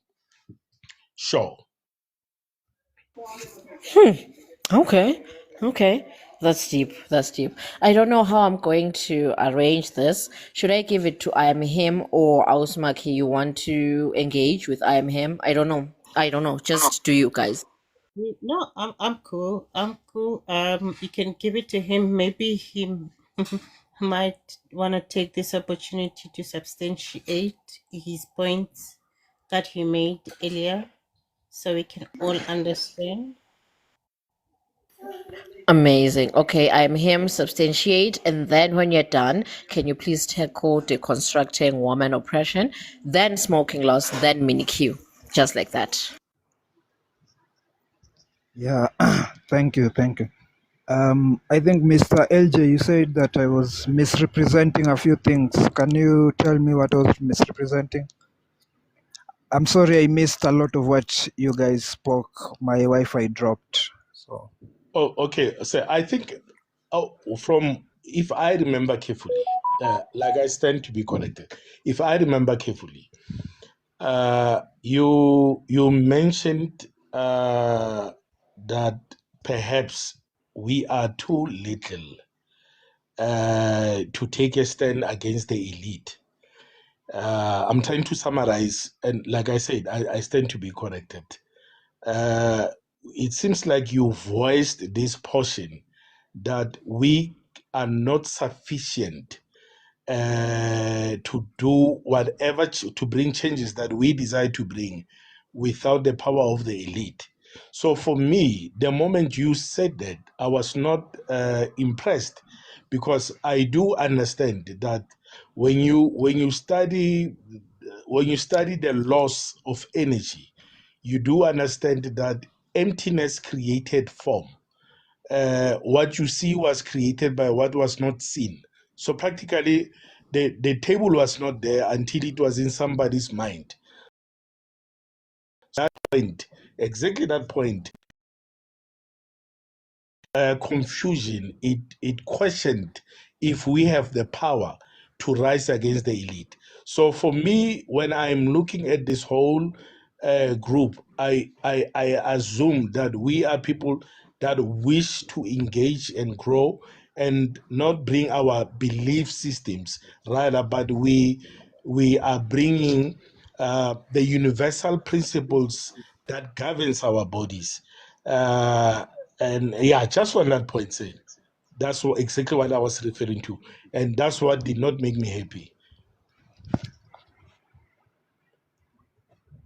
Sure. Okay. Okay. That's deep. That's deep. I don't know how I'm going to arrange this. Should I give it to I am him or Ausmaki? You want to engage with I am him? I don't know. I don't know. Just do you guys. No, I'm cool. I'm cool. You can give it to him. Maybe he might want to take this opportunity to substantiate his points that he made earlier, so we can all understand. Amazing. Okay, I am him. Substantiate, and then when you're done, can you please tackle deconstructing woman oppression, then smoking loss, then mini Q, just like that. Yeah, thank you, thank you. I think Mr. LJ, you said that I was misrepresenting a few things. Can you tell me what I was misrepresenting? I'm sorry I missed a lot of what you guys spoke. My Wi-Fi dropped. So Oh, okay. So I think, from if I remember carefully, like I stand to be corrected. If I remember carefully, you mentioned that perhaps we are too little to take a stand against the elite. I'm trying to summarize, and like I said, I stand to be corrected. Uh, it seems like you voiced this portion that we are not sufficient to do whatever to bring changes that we desire to bring without the power of the elite. So for me, the moment you said that, I was not impressed because I do understand that when you study the loss of energy, you do understand that emptiness created form. What you see was created by what was not seen. So practically, the table was not there until it was in somebody's mind. That point, exactly that point, confusion. It questioned if we have the power to rise against the elite. So for me, when I'm looking at this whole group, I assume that we are people that wish to engage and grow and not bring our belief systems, rather, but we are bringing the universal principles that governs our bodies. And yeah, just on that point, say that's exactly what I was referring to, and that's what did not make me happy.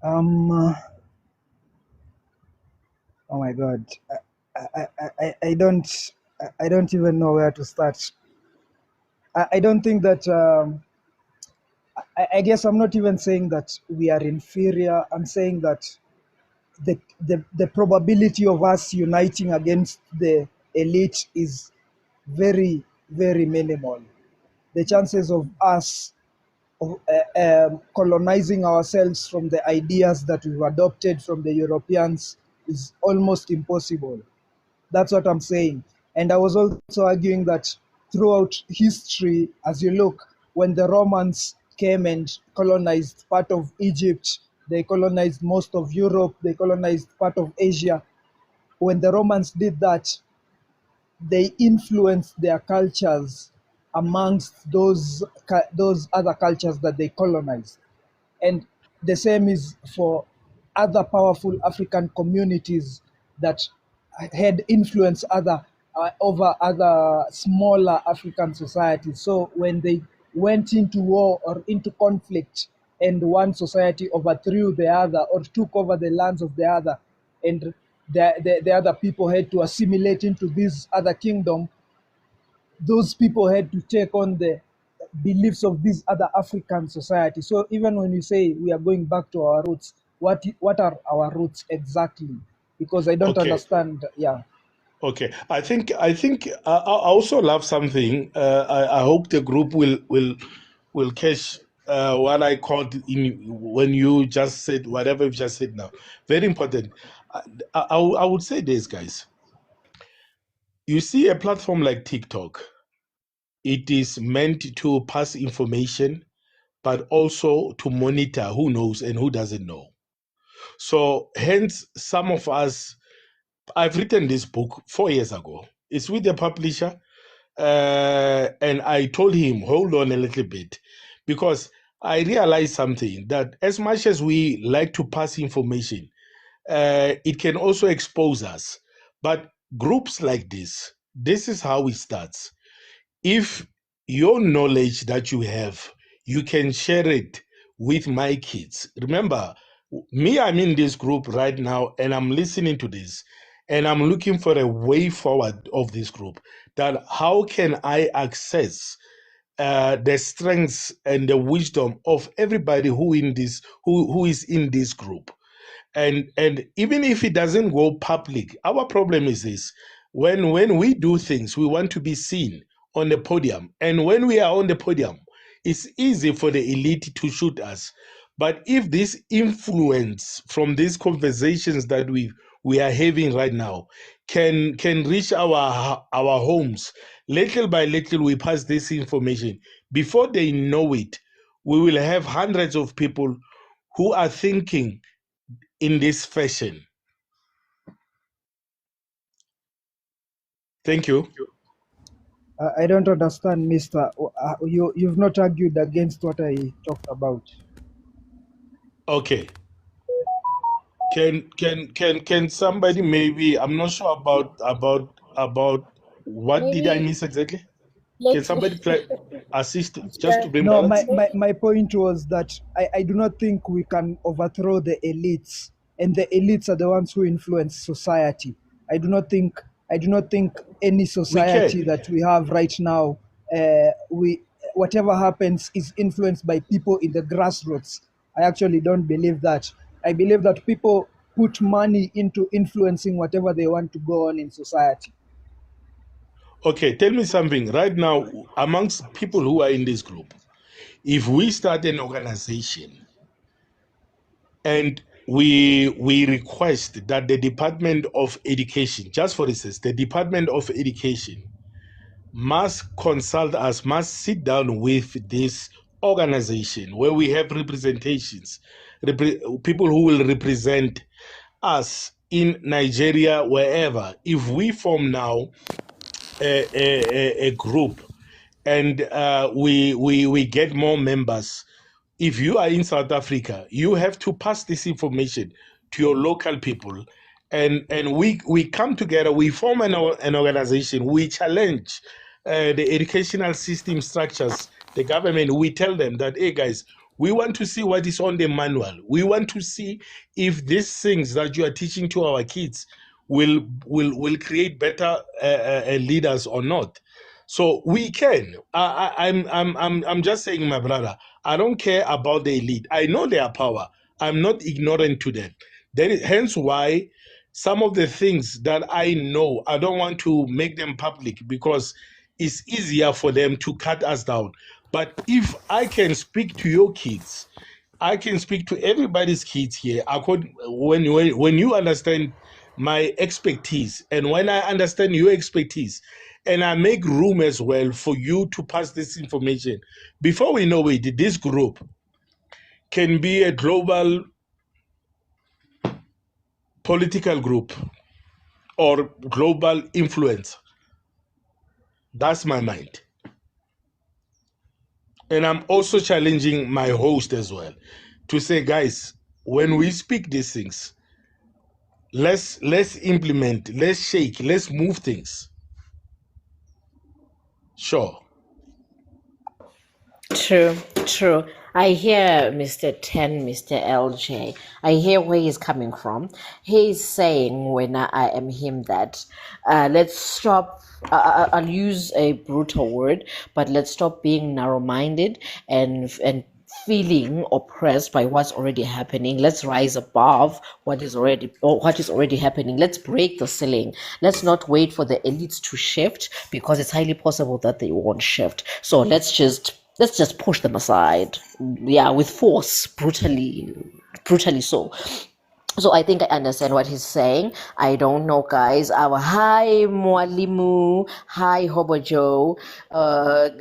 oh my God, I don't even know where to start. I don't think that. I guess I'm not even saying that we are inferior. I'm saying that the probability of us uniting against the elite is very, very minimal. The chances of us colonizing ourselves from the ideas that we've adopted from the Europeans is almost impossible. That's what I'm saying. And I was also arguing that throughout history, as you look, when the Romans came and colonized part of Egypt, they colonized most of Europe, they colonized part of Asia. When the Romans did that, they influenced their cultures amongst those other cultures that they colonized. And the same is for other powerful African communities that had influence over other smaller African societies. So when they went into war or into conflict and one society overthrew the other or took over the lands of the other, and the other people had to assimilate into this other kingdom. Those people had to take on the beliefs of this other African society. So even when you say we are going back to our roots, what are our roots exactly? Because I don't Okay. understand. Yeah. Okay, I think I also love something. I hope the group will catch what I called in when you just said whatever you just said now. Very important. I would say this, guys. You see a platform like TikTok. It is meant to pass information, but also to monitor who knows and who doesn't know. So, hence, some of us. I've written this book 4 years ago. It's with the publisher. And I told him, hold on a little bit, because I realized something that as much as we like to pass information, it can also expose us. But groups like this is how it starts. If your knowledge that you have, you can share it with my kids. Remember, me, I'm in this group right now and I'm listening to this and I'm looking for a way forward of this group, that how can I access the strengths and the wisdom of everybody who is in this group. And even if it doesn't go public, our problem is this: when we do things, we want to be seen on the podium, and when we are on the podium, it's easy for the elite to shoot us. But if this influence from these conversations that we are having right now can reach our homes, little by little we pass this information. Before they know it, we will have hundreds of people who are thinking in this fashion. Thank you. I don't understand, Mister. You've not argued against what I talked about. Okay. Can somebody, maybe, I'm not sure about what did I Maybe miss exactly? Can let's somebody assist just to yeah, bring No, balance? my point was that I do not think we can overthrow the elites, and the elites are the ones who influence society. I do not think any We society can. that we have right now, we whatever happens is influenced by people in the grassroots. I actually don't believe that. I believe that people put money into influencing whatever they want to go on in society. Okay, tell me something right now, amongst people who are in this group. If we start an organization and we request that the Department of Education, just for instance, the Department of Education must consult us, must sit down with this organization where we have representations, people who will represent us in Nigeria, wherever. If we form now a group and we get more members, if you are in South Africa, you have to pass this information to your local people, and we come together, we form an organization, we challenge the educational system structures, the government. We tell them that, hey guys, we want to see what is on the manual. We want to see if these things that you are teaching to our kids will create better leaders or not. So we can. I'm just saying, my brother. I don't care about the elite. I know their power. I'm not ignorant to them. Hence why some of the things that I know, I don't want to make them public, because it's easier for them to cut us down. But if I can speak to your kids, I can speak to everybody's kids here. When you understand my expertise, and when I understand your expertise, and I make room as well for you to pass this information, before we know it, this group can be a global political group or global influence. That's my mind. And I'm also challenging my host as well to say, guys, when we speak these things, let's implement, let's shake, let's move things. Sure. true, true. I hear Mr. 10, Mr. LJ. I hear where he's coming from. He's saying, when I am him, that let's stop. I'll use a brutal word, but let's stop being narrow-minded and feeling oppressed by what's already happening. Let's rise above what is already happening. Let's break the ceiling. Let's not wait for the elites to shift, because it's highly possible that they won't shift. So let's just push them aside, yeah, with force, brutally so. So I think I understand what he's saying. I don't know, guys. Our hi Mwalimu, hi Hobojo,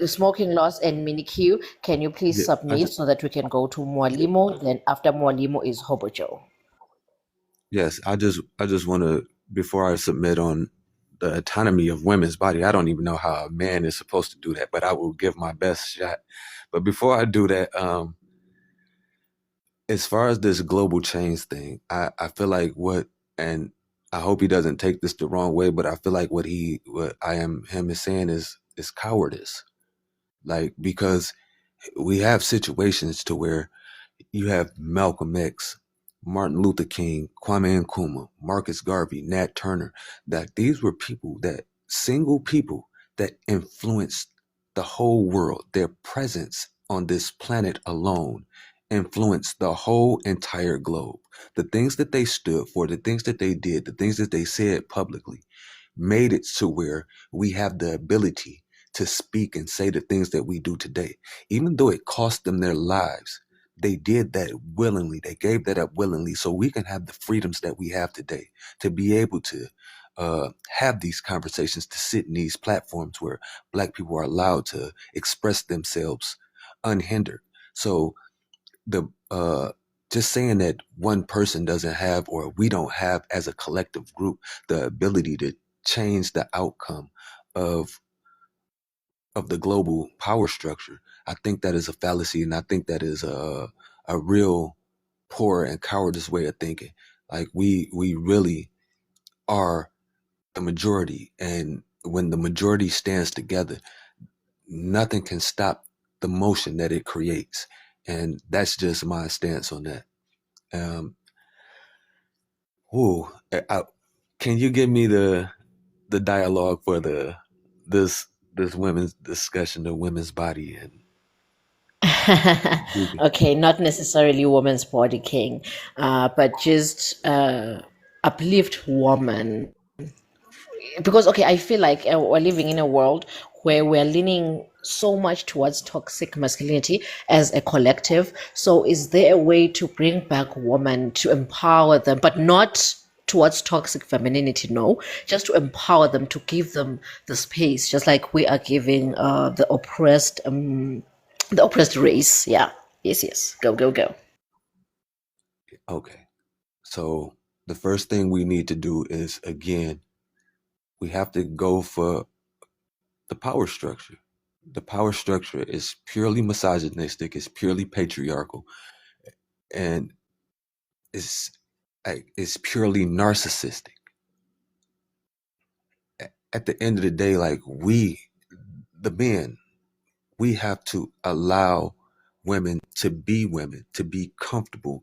Smoking Loss and Mini Q. Can you please Yeah, submit so that we can go to Mwalimu? Then after Mwalimu is Hobojo. yes, I just want to, before I submit on the autonomy of women's body, I don't even know how a man is supposed to do that, but I will give my best shot. But before I do that, as far as this global change thing, I feel like and I hope he doesn't take this the wrong way, but I feel like what him is saying is cowardice. Like, because we have situations to where you have Malcolm X, Martin Luther King, Kwame Nkrumah, Marcus Garvey, Nat Turner, that these were single people that influenced the whole world. Their presence on this planet alone influenced the whole entire globe. The things that they stood for, the things that they did, the things that they said publicly made it to where we have the ability to speak and say the things that we do today. Even though it cost them their lives, they did that willingly. They gave that up willingly so we can have the freedoms that we have today, to be able to have these conversations, to sit in these platforms where Black people are allowed to express themselves unhindered. So the just saying that one person doesn't have, or we don't have as a collective group, the ability to change the outcome of the global power structure, I think that is a fallacy, and I think that is a real poor and cowardice way of thinking. Like, we really are the majority, and when the majority stands together, nothing can stop the motion that it creates. And that's just my stance on that. Um, whoa, can you give me the dialogue for this women's discussion of women's body and Okay, not necessarily woman's body king, but just uplift woman. Because okay, I feel like we're living in a world where we're leaning so much towards toxic masculinity as a collective. So is there a way to bring back women, to empower them, but not towards toxic femininity? No, just to empower them, to give them the space, just like we are giving the oppressed race. Yeah. Yes, go, go, go. okay. So the first thing we need to do is, again, we have to go for the power structure. The power structure is purely misogynistic, it's purely patriarchal, and it's purely narcissistic. At the end of the day, like, the men, we have to allow women, to be comfortable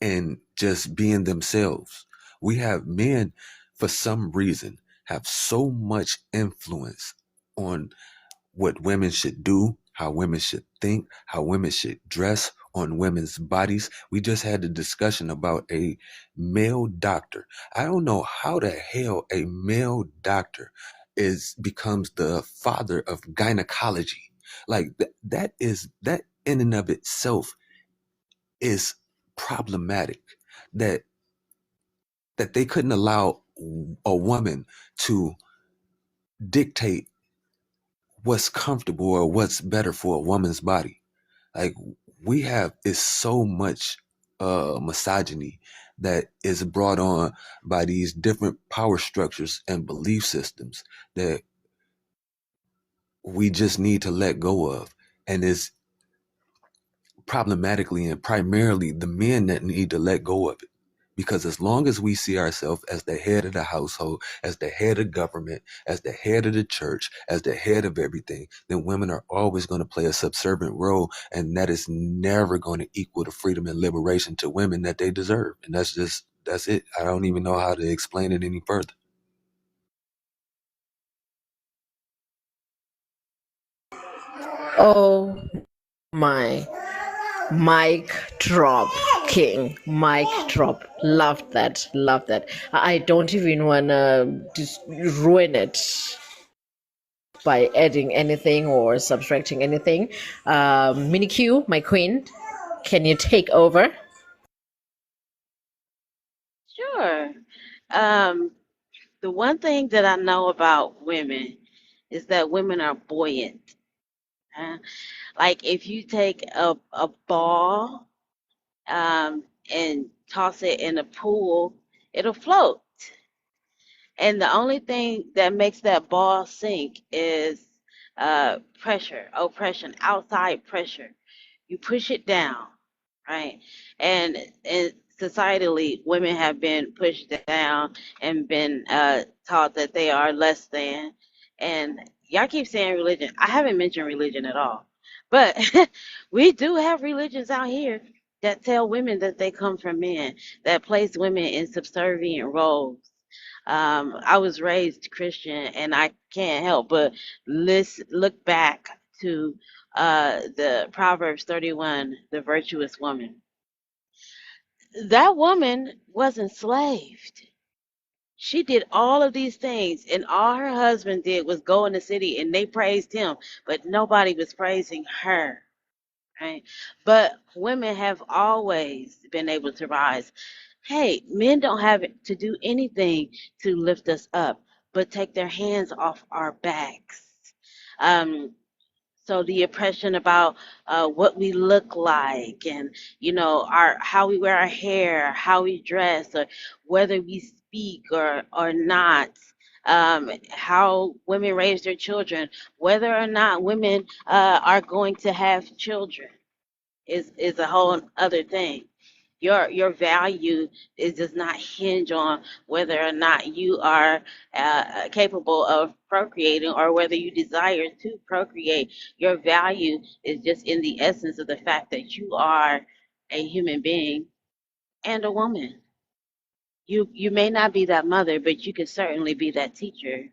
and just being themselves. We have men, for some reason, have so much influence on what women should do, how women should think, how women should dress, on women's bodies. We just had a discussion about a male doctor. I don't know how the hell a male doctor becomes the father of gynecology. Like, that in and of itself is problematic, that they couldn't allow a woman to dictate what's comfortable or what's better for a woman's body. Like, we have is so much misogyny that is brought on by these different power structures and belief systems that we just need to let go of. And it's problematically and primarily the men that need to let go of it. Because as long as we see ourselves as the head of the household, as the head of government, as the head of the church, as the head of everything, then women are always going to play a subservient role. And that is never going to equal the freedom and liberation to women that they deserve. And that's it. I don't even know how to explain it any further. Oh my. Mic drop, King. Mic drop. Loved that. Loved that. I don't even want to just ruin it by adding anything or subtracting anything. Mini Q, my queen, can you take over? Sure. Um, the one thing that I know about women is that women are buoyant. Uh, like if you take a ball and toss it in a pool, it'll float. And the only thing that makes that ball sink is pressure, oppression, outside pressure. You push it down, right? And societally, women have been pushed down and been taught that they are less than. And y'all keep saying religion. I haven't mentioned religion at all, but we do have religions out here that tell women that they come from men, that place women in subservient roles. I was raised Christian, and I can't help but look back to the Proverbs 31, the virtuous woman. That woman was enslaved. She did all of these things, and all her husband did was go in the city and they praised him, but nobody was praising her. Right? But women have always been able to rise. Hey, men don't have to do anything to lift us up, but take their hands off our backs. Um, so the oppression about what we look like, and our how we wear our hair, how we dress, or whether we speak or not. How women raise their children, whether or not women are going to have children is a whole other thing. Your value does not hinge on whether or not you are capable of procreating or whether you desire to procreate. Your value is just in the essence of the fact that you are a human being and a woman. You may not be that mother, but you can certainly be that teacher,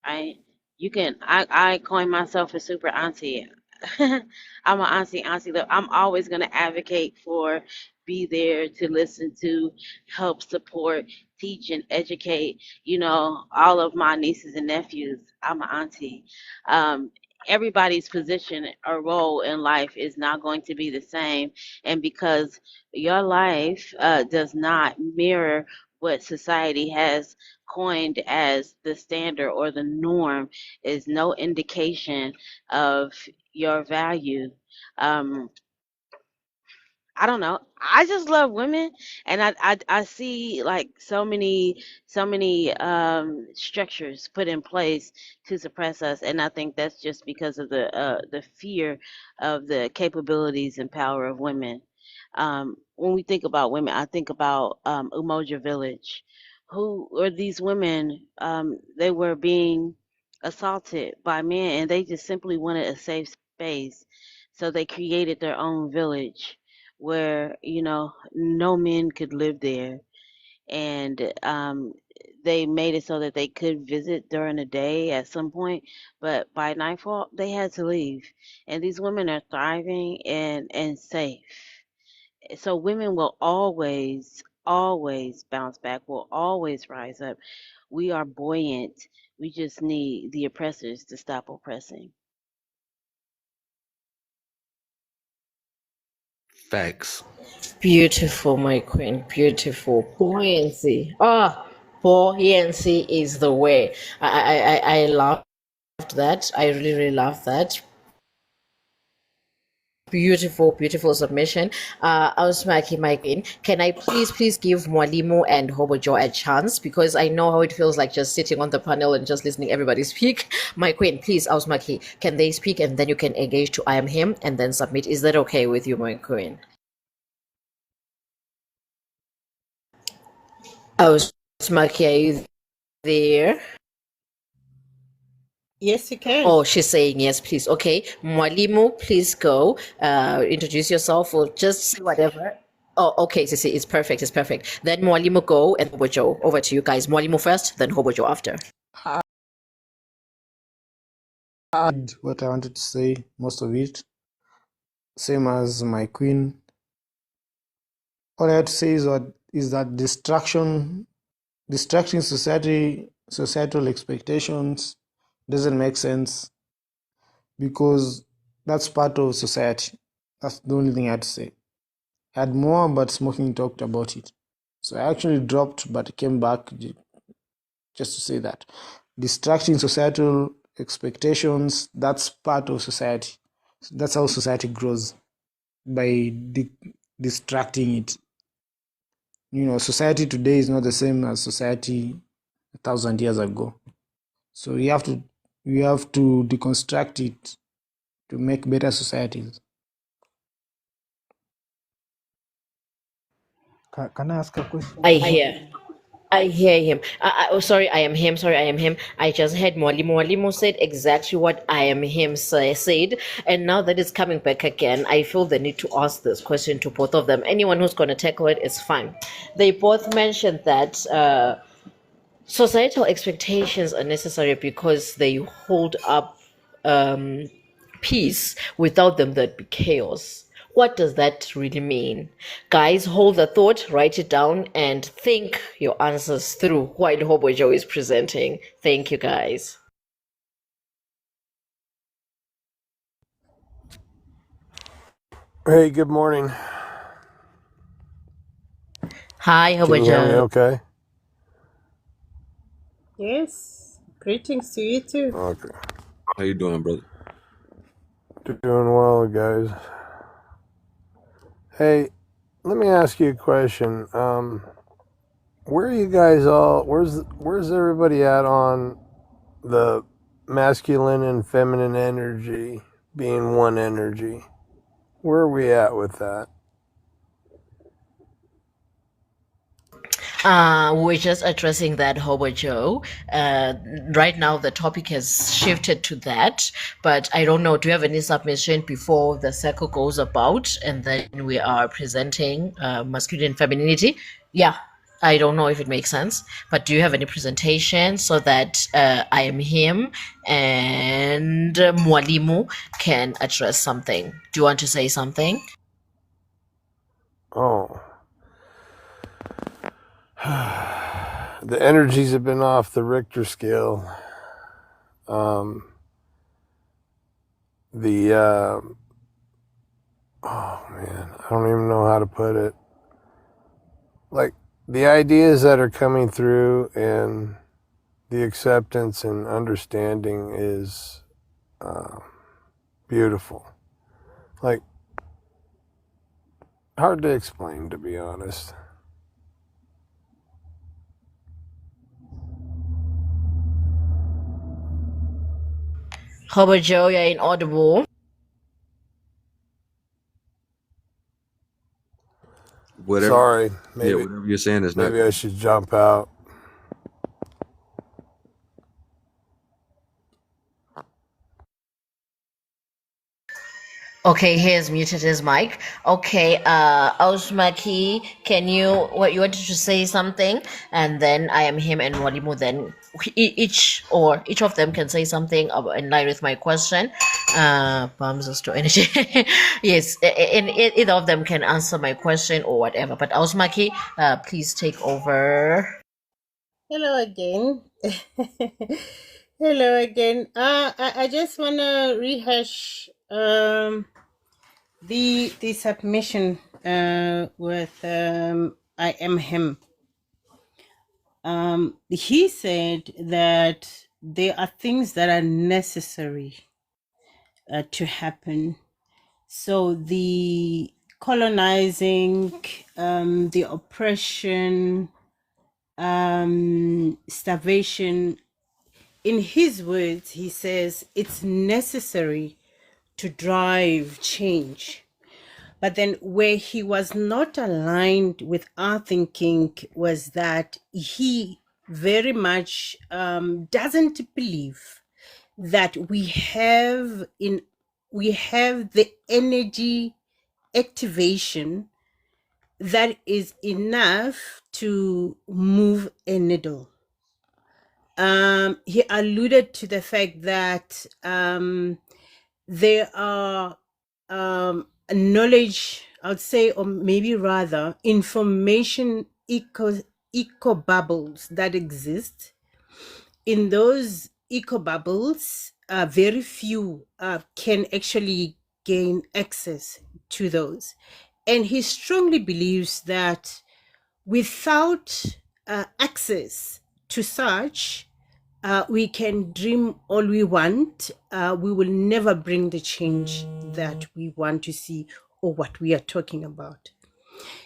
right? You can. I coin myself a super auntie. I'm an auntie. Look, I'm always gonna advocate for, be there to listen to, help support, teach, and educate. All of my nieces and nephews. I'm an auntie. Um, Everybody's position or role in life is not going to be the same, and because your life does not mirror what society has coined as the standard or the norm is no indication of your value. Um, I don't know. I just love women, and I see like so many structures put in place to suppress us, and I think that's just because of the fear of the capabilities and power of women. When we think about women, I think about Umoja Village. Who are these women? They were being assaulted by men, and they just simply wanted a safe space, so they created their own village where no men could live there, and they made it so that they could visit during the day at some point, but by nightfall they had to leave, and these women are thriving and safe. So women will always bounce back, will always rise up. We are buoyant. We just need the oppressors to stop oppressing. Facts. Beautiful, my queen. Beautiful. Buoyancy. Buoyancy is the way. I loved that. I really, really love that. Beautiful, beautiful submission. Ausmaki, my queen, can I please give Mwalimu and Hobojo a chance, because I know how it feels like just sitting on the panel and just listening everybody speak. My queen, please, Ausmaki, can they speak, and then you can engage to I am him and then submit. Is that okay with you, my queen? Oh, Smokey, are you there? Yes, you can. Oh, she's saying yes, please. Okay. Mwalimu, please go. Introduce yourself or just say whatever. Oh, okay, Sisi, it's perfect, it's perfect. Then Mwalimu go and Hobojo. Over to you guys. Mwalimu first, then Hobojo after. Had what I wanted to say, most of it. Same as my queen. All I had to say is that distracting societal expectations doesn't make sense because that's part of society. That's the only thing I had to say. I had more, but Smoking talked about it. So I actually dropped but came back just to say that. Distracting societal expectations, that's part of society. That's how society grows, by distracting it. Society today is not the same as society 1,000 years ago. So you have to deconstruct it to make better societies. Can I ask a question? I hear him. Oh, sorry, I am him. Sorry, I am him. I just heard Mwalimu. Mwalimu said exactly what I am him said. And now that it's coming back again, I feel the need to ask this question to both of them. Anyone who's going to tackle it is fine. They both mentioned that societal expectations are necessary because they hold up peace. Without them, there'd be chaos. What does that really mean? Guys, hold the thought, write it down, and think your answers through while Hobojo is presenting. Thank you, guys. Hey, good morning. Hi, Can you hear me Hobojo. okay? Yes. Greetings to you too. Okay. How you doing, brother? Doing well, guys. Hey, let me ask you a question. Where are you guys all, where's everybody at on the masculine and feminine energy being one energy? Where are we at with that? We're just addressing that, Hobo Joe. Right now, the topic has shifted to that, but I don't know. Do you have any submission before the circle goes about and then we are presenting masculine and femininity? Yeah, I don't know if it makes sense, but do you have any presentation so that I am him and Mwalimu can address something? Do you want to say something? Oh. The energies have been off the Richter scale. Oh man, I don't even know how to put it. Like, the ideas that are coming through and the acceptance and understanding is beautiful. Like, hard to explain, to be honest. Hobo Joe, you're inaudible. Whatever. Sorry, Yeah, whatever you're saying is not. maybe I should jump out. Okay, he has muted his mic. Okay, Osmaki, can what you wanted to say something? And then I am him and Walimu, then each of them can say something in line with my question. Bombs to energy. Yes, and either of them can answer my question or whatever. But Osmaki, please take over. Hello again. Hello again. I just wanna rehash the submission with I am him. He said that there are things that are necessary to happen. So the colonizing, the oppression, starvation. In his words, he says it's necessary to drive change. But then where he was not aligned with our thinking was that he very much doesn't believe that we have the energy activation that is enough to move a needle. He alluded to the fact that there are knowledge, I would say, or maybe rather information eco bubbles that exist. In those eco bubbles, very few can actually gain access to those. And he strongly believes that without access to such, we can dream all we want. We will never bring the change that we want to see or what we are talking about.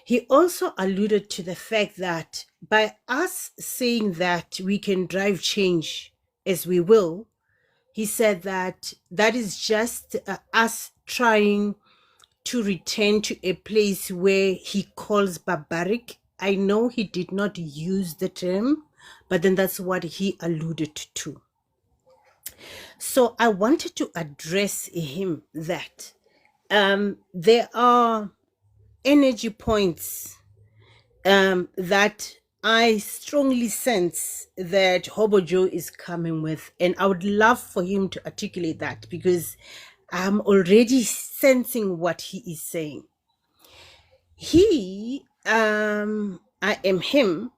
He also alluded to the fact that by us saying that we can drive change as we will, he said that that is just us trying to return to a place where he calls barbaric. I know he did not use the term, but then that's what he alluded to. So I wanted to address him that there are energy points that I strongly sense that Hobo is coming with, and I would love for him to articulate that because I'm already sensing what he is saying. He, I am him,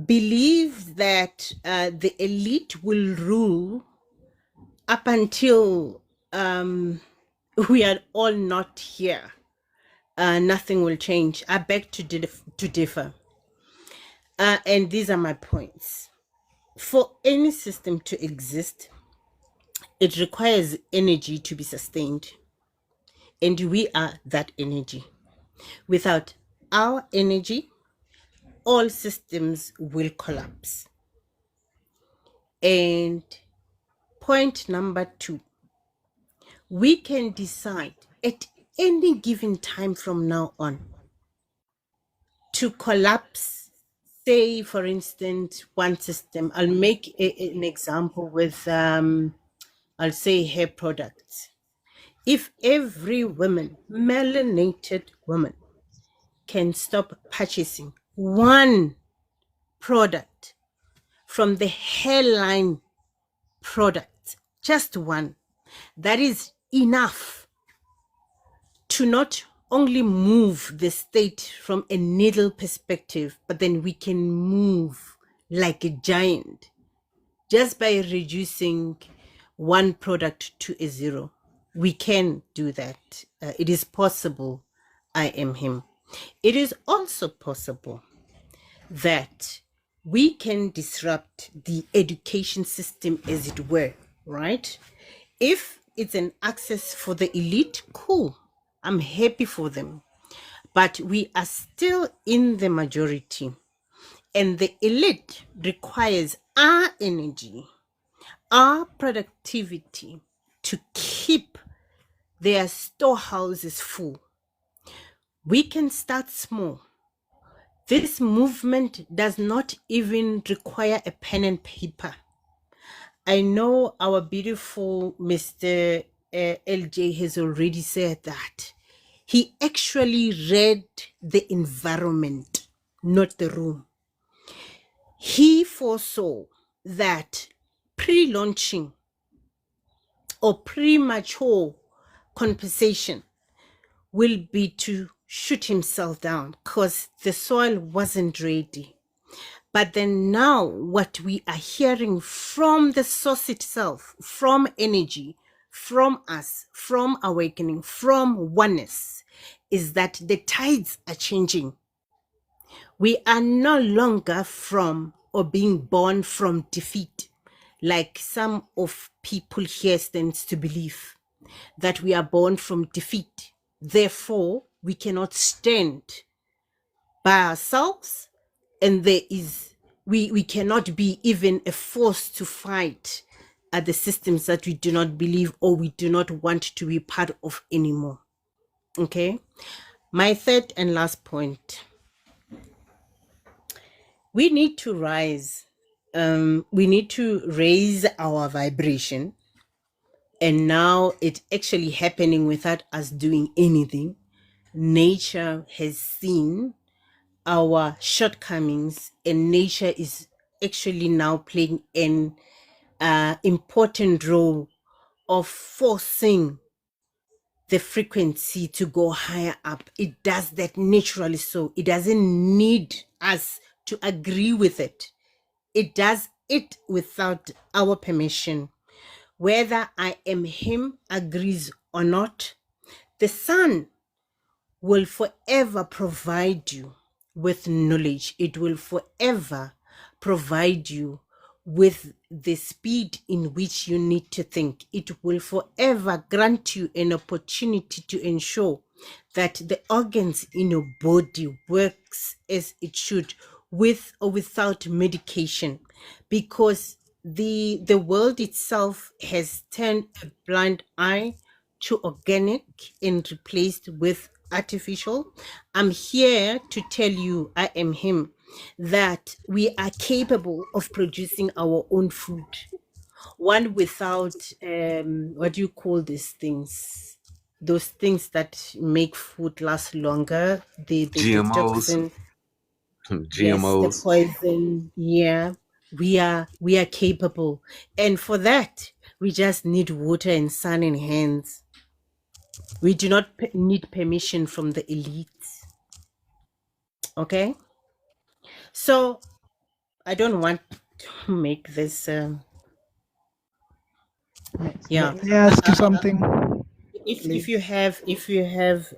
believes that the elite will rule up until we are all not here. Nothing will change. I beg to differ. And these are my points. For any system to exist, it requires energy to be sustained. And we are that energy. Without our energy, all systems will collapse. And point number 2, we can decide at any given time from now on to collapse, say, for instance, one system. I'll make an example with, I'll say, hair products. If every woman, melanated woman, can stop purchasing one product from the hairline product, just one, that is enough to not only move the state from a needle perspective, but then we can move like a giant just by reducing one product to a 0. We can do that. It is possible. I am him. It is also possible that we can disrupt the education system, as it were, right? If it's an access for the elite, cool. I'm happy for them. But we are still in the majority. And the elite requires our energy, our productivity to keep their storehouses full. We can start small. This movement does not even require a pen and paper. I know our beautiful Mr. LJ has already said that. He actually read the environment, not the room. He foresaw that pre-launching or premature compensation will be to shoot himself down because the soil wasn't ready. But then now what we are hearing from the source itself, from energy, from us, from awakening, from oneness, is that the tides are changing. We are no longer from or being born from defeat, like some of people here stands to believe that we are born from defeat. Therefore, we cannot stand by ourselves, and we cannot be even a force to fight at the systems that we do not believe or we do not want to be part of anymore. Okay. My third and last point. We need to rise. We need to raise our vibration. And now it's actually happening without us doing anything. Nature has seen our shortcomings, and nature is actually now playing an important role of forcing the frequency to go higher up. It does that naturally, so it doesn't need us to agree with it. It does it without our permission. Whether I am him agrees or not, the sun will forever provide you with knowledge. It will forever provide you with the speed in which you need to think. It will forever grant you an opportunity to ensure that the organs in your body works as it should, with or without medication, because the world itself has turned a blind eye to organic and replaced with artificial. I'm here to tell you, I am him, that we are capable of producing our own food, one without what do you call these things, those things that make food last longer, the GMOs, toxin. Yes, the GMOs. poison. Yeah, we are capable, and for that we just need water and sun in hands. We do not need permission from the elite. Okay, so I don't want to make this. May, Yeah, may I ask you something, if please? you have,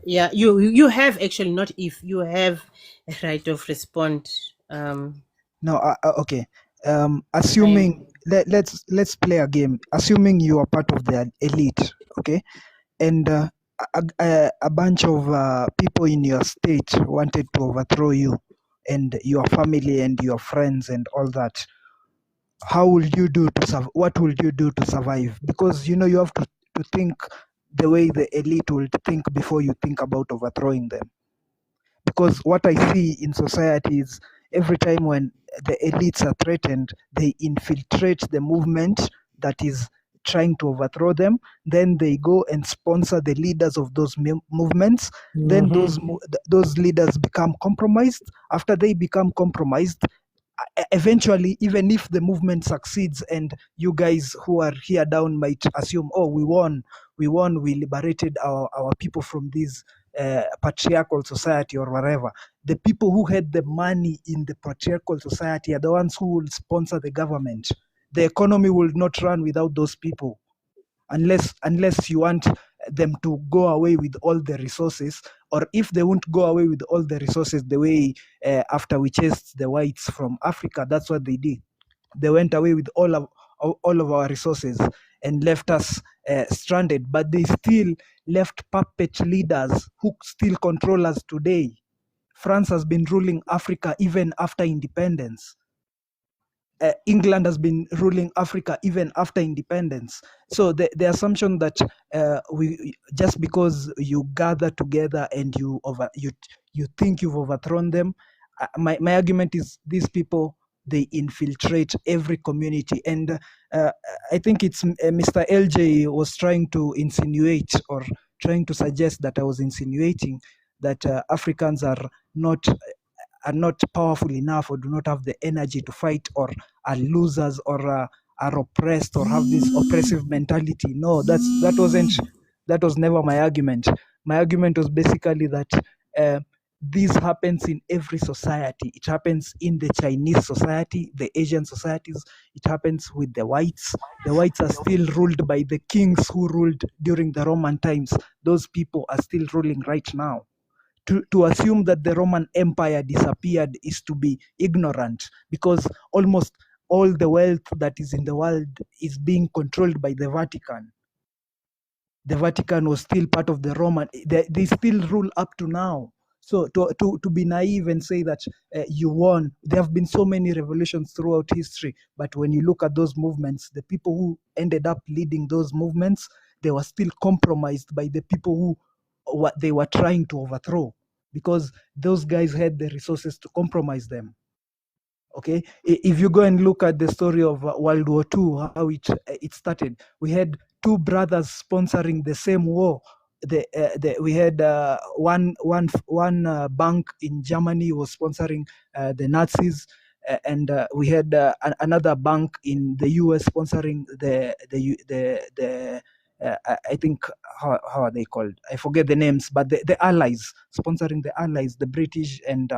yeah, you have actually, not if you have a right of respond. No, okay. I'm Assuming let's play a game. Assuming you are part of the elite, okay, and a bunch of people in your state wanted to overthrow you and your family and your friends and all that. How will you do to what will you do to survive? Because you know you have to think the way the elite will think before you think about overthrowing them. Because what I see in society is every time when the elites are threatened, they infiltrate the movement that is trying to overthrow them. Then they go and sponsor the leaders of those movements. Then those leaders become compromised. After they become compromised, eventually, even if the movement succeeds and you guys who are here down might assume, oh, we won, we liberated our people from this patriarchal society or whatever, the people who had the money in the patriarchal society are the ones who will sponsor the government. The economy will not run without those people, unless you want them to go away with all the resources. Or if they won't go away with all the resources, the way after we chased the whites from Africa, that's what they did. They went away with all of our resources and left us stranded. But they still left puppet leaders who still control us today. France has been ruling Africa even after independence. England has been ruling Africa even after independence. So the assumption that we just because you gather together and you think you've overthrown them, my argument is these people, they infiltrate every community. And I think it's Mr. LJ was trying to insinuate or trying to suggest that I was insinuating that Africans are not powerful enough or do not have the energy to fight, or are losers, or are oppressed or have this oppressive mentality. No, that was never my argument. My argument was basically that this happens in every society. It happens in the Chinese society, the Asian societies. It happens with the whites. The whites are still ruled by the kings who ruled during the Roman times. Those people are still ruling right now. To assume that the Roman Empire disappeared is to be ignorant, because almost all the wealth that is in the world is being controlled by the Vatican. The Vatican was still part of the Roman. They still rule up to now. So to be naive and say that you won, there have been so many revolutions throughout history. But when you look at those movements, the people who ended up leading those movements, they were still compromised by the people who what they were trying to overthrow, because those guys had the resources to compromise them. Okay, if you go and look at the story of World War II, how it started, we had two brothers sponsoring the same war. We had one bank in Germany was sponsoring the Nazis, and we had another bank in the US sponsoring the I think how are they called? I forget the names, but the Allies, sponsoring the Allies, the British and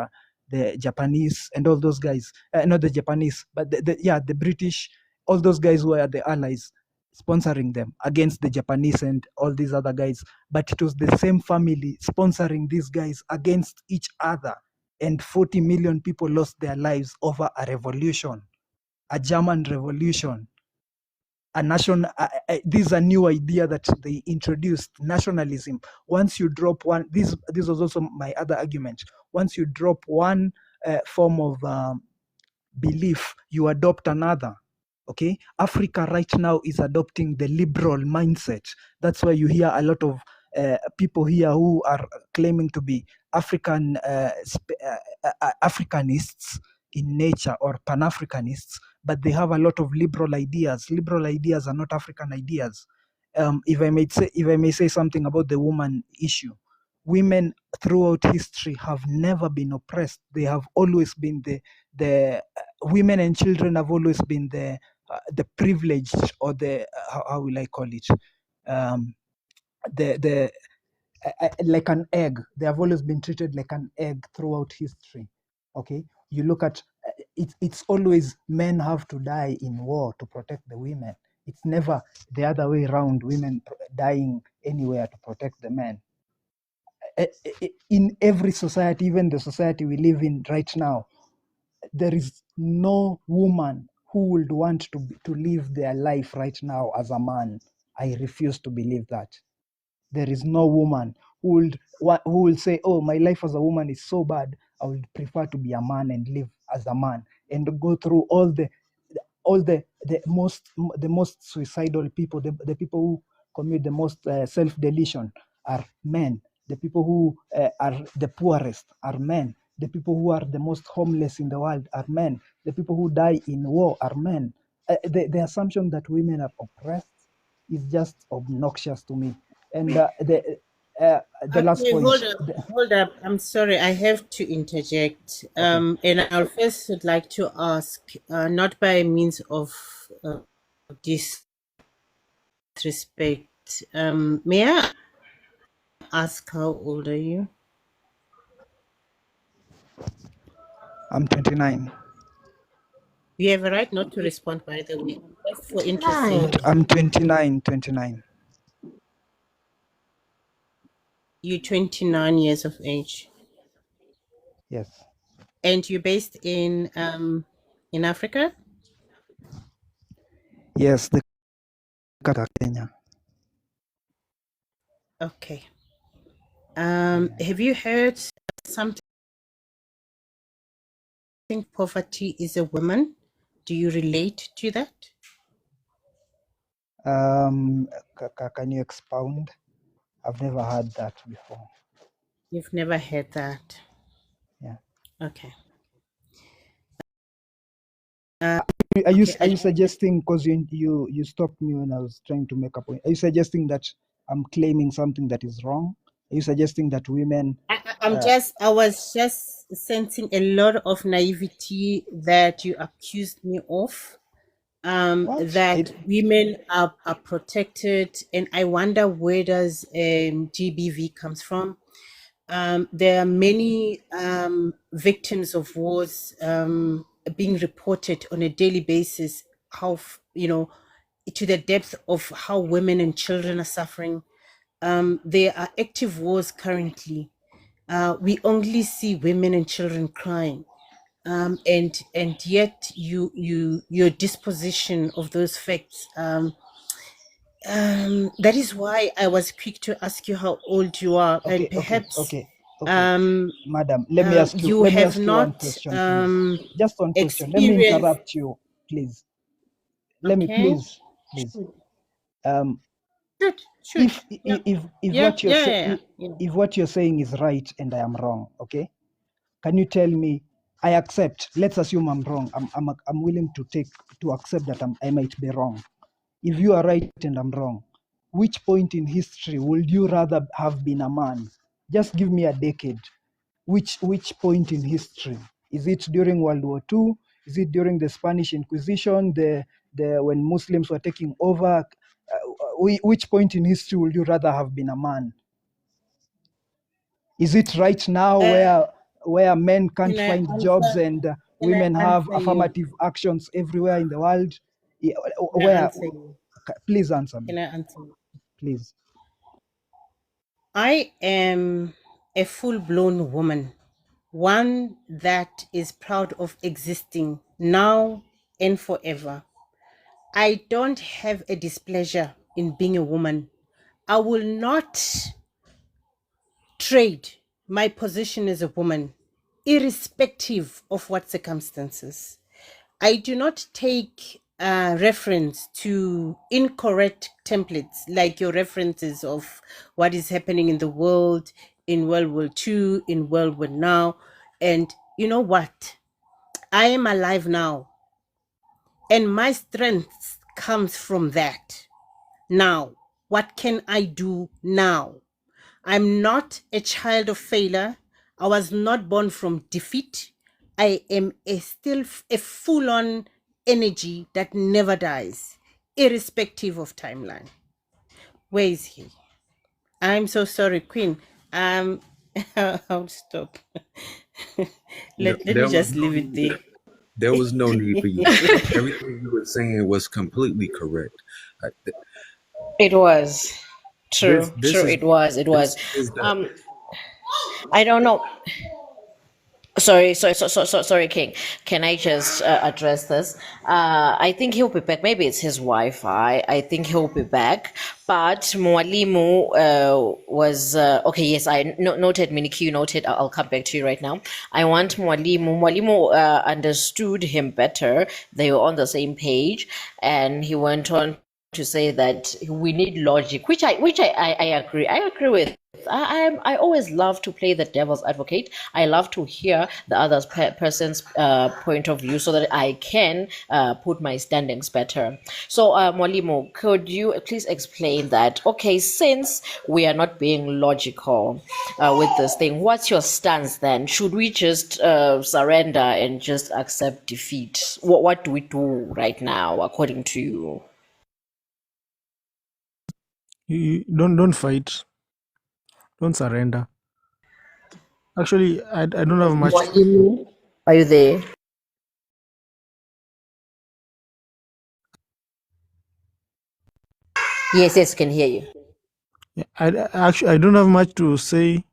the Japanese and all those guys. Not the Japanese, but the British. All those guys were the Allies, sponsoring them against the Japanese and all these other guys. But it was the same family sponsoring these guys against each other, and 40 million people lost their lives over a revolution, a German revolution. A nation, this is a new idea that they introduced, nationalism. Once you drop one, this was also my other argument. Once you drop one form of belief, you adopt another. Okay, Africa right now is adopting the liberal mindset. That's why you hear a lot of people here who are claiming to be Africanists in nature, or Pan-Africanists, but they have a lot of liberal ideas. Liberal ideas are not African ideas. If I may say something about the woman issue, women throughout history have never been oppressed. They have always been the women and children have always been the privileged, or the how will I call it, the like an egg. They have always been treated like an egg throughout history. Okay, you look at it's always men have to die in war to protect the women. It's never the other way around, women dying anywhere to protect the men. In every society, even the society we live in right now, there is no woman who would want to live their life right now as a man. I refuse to believe that. There is no woman who will say, oh, my life as a woman is so bad, I would prefer to be a man and live as a man, and go through all the most suicidal people, the people who commit the most self-deletion are men. The people who are the poorest are men. The people who are the most homeless in the world are men. The people who die in war are men. The assumption that women are oppressed is just obnoxious to me. And the last Okay, point. hold up. I'm sorry, I have to interject. Okay. And I'll first would like to ask, not by means of disrespect, may I ask how old are you? I'm 29. You have a right not to respond, by the way. Just for interest sake. I'm 29. You're 29 years of age. Yes. And you're based in Africa? Yes, the Kenya. Okay. Have you heard something, poverty is a woman? Do you relate to that? Can you expound? I've never heard that before. You've never heard that? Yeah. Okay. Are you suggesting, because you stopped me when I was trying to make a point, are you suggesting that I'm claiming something that is wrong? Are you suggesting that women... I was just sensing a lot of naivety that you accused me of, that women are protected, and I wonder where does GBV comes from. There are many victims of wars being reported on a daily basis, how to the depth of how women and children are suffering. There are active wars currently. We only see women and children crying, and yet your disposition of those facts. That is why I was quick to ask you how old you are, and perhaps madam, let me ask you one question, please. Just one question. Let me interrupt you, please. Let me please. Shoot. If Yeah, what you're yeah, yeah, yeah. if what you're saying is right and I am wrong, okay? Can you tell me? I accept. Let's assume I'm wrong. I'm willing to accept that I might be wrong. If you are right and I'm wrong, which point in history would you rather have been a man? Just give me a decade. Which point in history? Is it during World War II? Is it during the Spanish Inquisition? The when Muslims were taking over? Which point in history would you rather have been a man? Is it right now where men can't Can I find jobs answer? and Can I women have answer you? affirmative actions everywhere in the world? Yeah, Can I answer you? Please answer me, Can I answer you? please. I am a full-blown woman, one that is proud of existing now and forever. I don't have a displeasure in being a woman. I will not trade my position as a woman, irrespective of what circumstances. I do not take reference to incorrect templates like your references of what is happening in the world in World War II, in World War now. And you know what? I am alive now, and my strength comes from that. Now, what can I do now? I'm not a child of failure. I was not born from defeat. I am still a full on energy that never dies, irrespective of timeline. Where is he? I'm so sorry, Queen. I'll stop. let me There was just no leave it need. there. There was no need for you to stop. Everything you were saying was completely correct. I- It was true. this True. is It was. It was. this is the Um, I don't know. Sorry, King. Can I just address this? I think he'll be back. Maybe it's his Wi-Fi. I think he'll be back. But Mwalimu was okay. Yes, I noted. Miniki, noted. I'll come back to you right now. I want Mwalimu. Mwalimu understood him better. They were on the same page, and he went on to say that we need logic, which I agree. I agree with. I always love to play the devil's advocate. I love to hear the other person's point of view so that I can put my standings better. So, Molimo, could you please explain that? Okay, since we are not being logical with this thing, what's your stance then? Should we just surrender and just accept defeat? What do we do right now, according to you? You don't fight. Don't surrender. Actually, I don't have much. Molimo, are you there? Yes, yes, can hear you. I don't have much to say.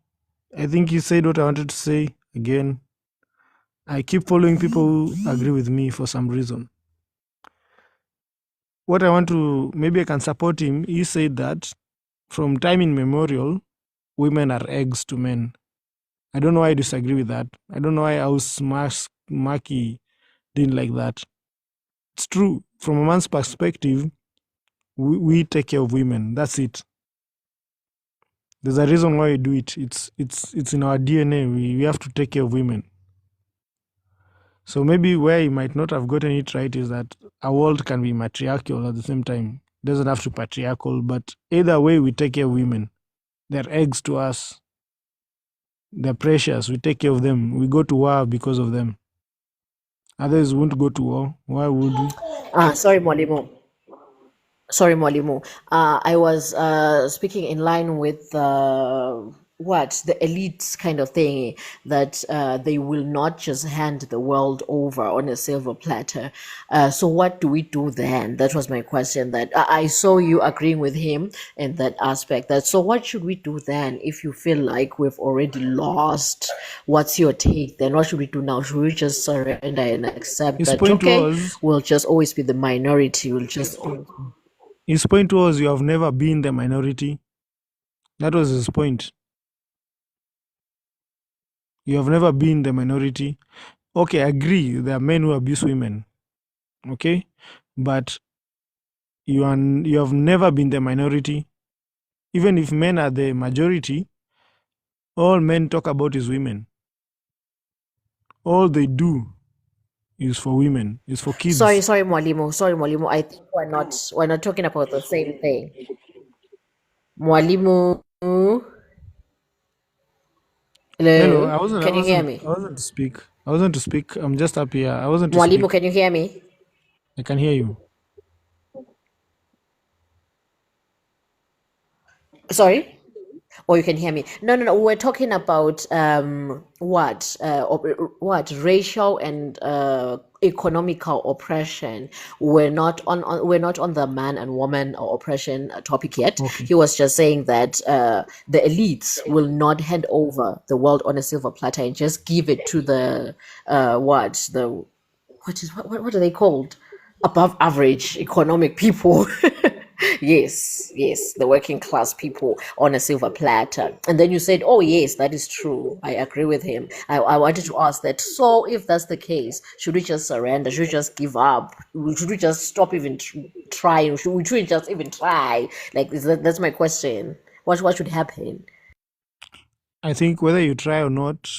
I think you said what I wanted to say. Again, I keep following people who agree with me for some reason. What I want to, maybe I can support him. He said that from time immemorial, women are eggs to men. I don't know why I disagree with that. I don't know why House Maki didn't like that. It's true. From a man's perspective, we take care of women. That's it. There's a reason why we do it. It's in our DNA. We have to take care of women. So maybe where he might not have gotten it right is that a world can be matriarchal at the same time. It doesn't have to patriarchal, but either way, we take care of women. They're eggs to us. They're precious. We take care of them. We go to war because of them. Others won't go to war. Why would we? Sorry, Molimo. Sorry, Molimo. I was speaking in line with what the elites kind of thing that they will not just hand the world over on a silver platter. So what do we do then? That was my question. That I saw you agreeing with him in that aspect. That so what should we do then if you feel like we've already lost? What's your take then? What should we do now? Should we just surrender and accept His that point okay, was, we'll just always be the minority? We'll just his point was, you have never been the minority. That was his point. You have never been the minority. Okay, I agree. There are men who abuse women. Okay, but you have never been the minority. even if men are the majority, all men talk about is women. All they do is for women, is for Sorry, kids. Mwalimu. I think we're not talking about the same thing. Mwalimu, Hello, hello, can you hear me? I wasn't to speak. I wasn't to speak. I'm just up here. I wasn't to Mwalimu, speak. can you hear me? I can hear you. Sorry? Or you can hear me. No. We're talking about what racial and economical oppression. We're not on the man and woman oppression topic yet. Okay. He was just saying that the elites will not hand over the world on a silver platter and just give it to the what are they called? Above average economic people. Yes, the working class people on a silver platter. And then you said, oh, yes, that is true. I agree with him. I wanted to ask that. So, if that's the case, should we just surrender? Should we just give up? Should we just stop even trying? Should we just even try? Like, that's my question. What should happen? I think whether you try or not,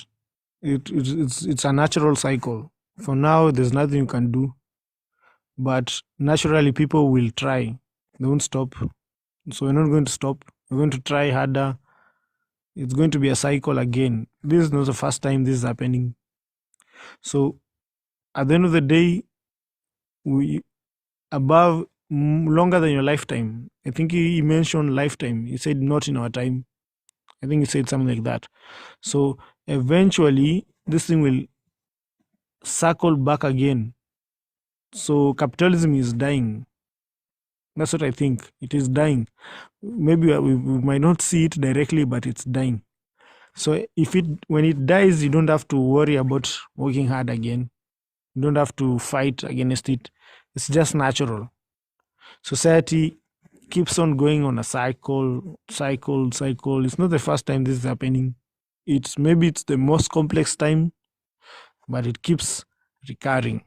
it's a natural cycle. For now, there's nothing you can do. But naturally, people will try. They won't stop. So we're not going to stop. We're going to try harder. It's going to be a cycle again. This is not the first time this is happening. So at the end of the day, we above longer than your lifetime. I think he mentioned lifetime. He said not in our time. I think he said something like that. So eventually, this thing will circle back again. So capitalism is dying. That's what I think. It is dying. Maybe we might not see it directly, but it's dying. So when it dies, you don't have to worry about working hard again. You don't have to fight against it. It's just natural. Society keeps on going on a cycle. It's not the first time this is happening. It's the most complex time, but it keeps recurring.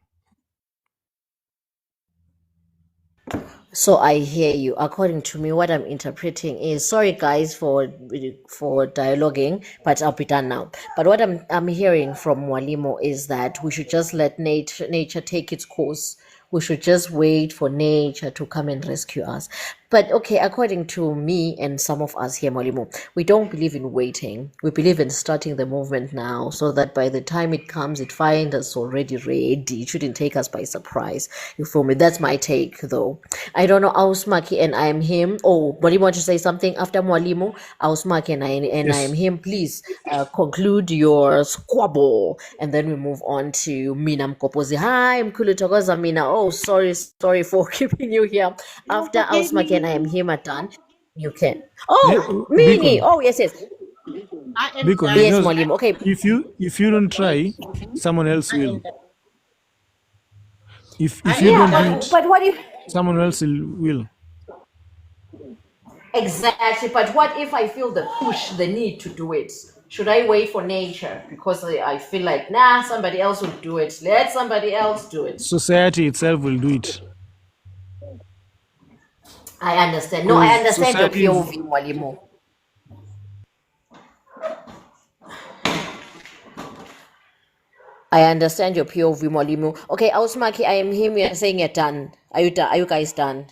So I hear you. According to me, what I'm interpreting is sorry guys for dialoguing, but I'll be done now. But what I'm hearing from Mwalimu is that we should just let nature take its course. We should just wait for nature to come and rescue us. But okay, according to me and some of us here, Mwalimu, we don't believe in waiting. We believe in starting the movement now, so that by the time it comes, it finds us already ready. It shouldn't take us by surprise. You feel me? That's my take, though. I don't know, Ausmaki and I am him. Oh, Mwalimu, want to say something after Mwalimu? Ausmaki and I am Yes. him. Please conclude your squabble, and then we move on to Mina Mkopozi. Hi, Mkulu Togoza Mina. Oh, sorry for keeping you here. No, After forget Ausmaki and I me. am him are done, you can. Yeah, Oh, Mini. Beacon. Oh, yes. I am Beacon, Yes, done. just Mwalimu. Okay. if you don't try, someone else I am will. done. I If you am don't do Yeah, it, done. but what if someone else will. exactly? But what if I feel the push, the need to do it? Should I wait for nature because I feel like nah, somebody else will do it. Let somebody else do it. Society itself will do it. I understand. No, I Because understand your society is POV, Mwalimu. I understand your POV, Mwalimu. Okay, Ausmaki, I am him. You're saying you're done. Are you done? Are you guys done?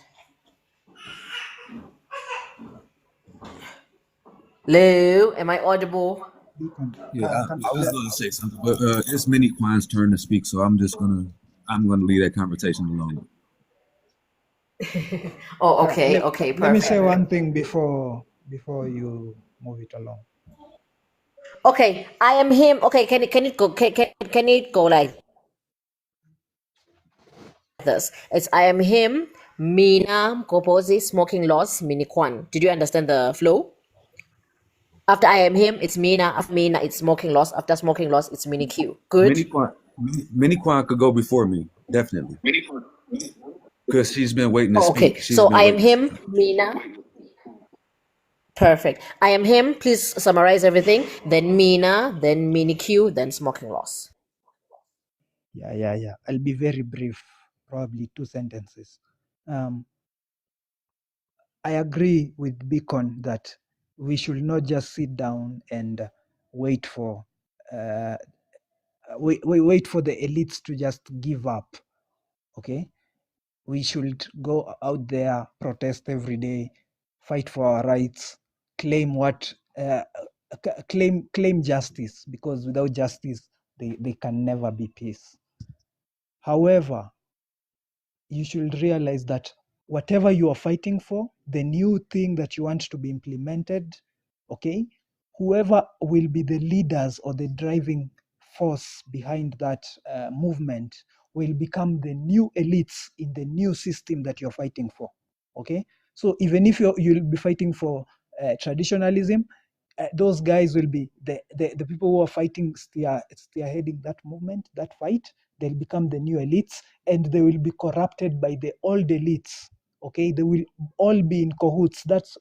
Hello, am I audible? Beacon, Yeah, can I was going to say something, but it's Mini Quine's turn to speak, so I'm gonna leave that conversation alone. Oh, okay, let me say perfect. one thing before you move it along. Okay, I am him. Okay, can it go like this? It's I am him, Mina Kopozi, smoking loss, Mini Kwan. Did you understand the flow? After I am him, it's Mina. After Mina, it's smoking loss. After smoking loss, it's Mini Q. Good. Mini Quan could go before me, definitely, because she's been waiting to Oh, speak. okay. She's So been I am waiting to him, speak. Mina. Perfect. I am him. Please summarize everything. Then Mina, then Mini Q, then smoking loss. Yeah. I'll be very brief, probably two sentences. Um, I agree with Beacon that we should not just sit down and wait for uh, wait for the elites to just give up. Okay, we should go out there, protest every day, fight for our rights, claim what claim justice, because without justice they can never be peace. However, you should realize that whatever you are fighting for, the new thing that you want to be implemented, okay, whoever will be the leaders or the driving force behind that movement will become the new elites in the new system that you're fighting for. Okay, so even if you'll be fighting for traditionalism, those guys will be the people who are fighting, spearheading that movement, that fight. They'll become the new elites, and they will be corrupted by the old elites. Okay, they will all be in cahoots. That's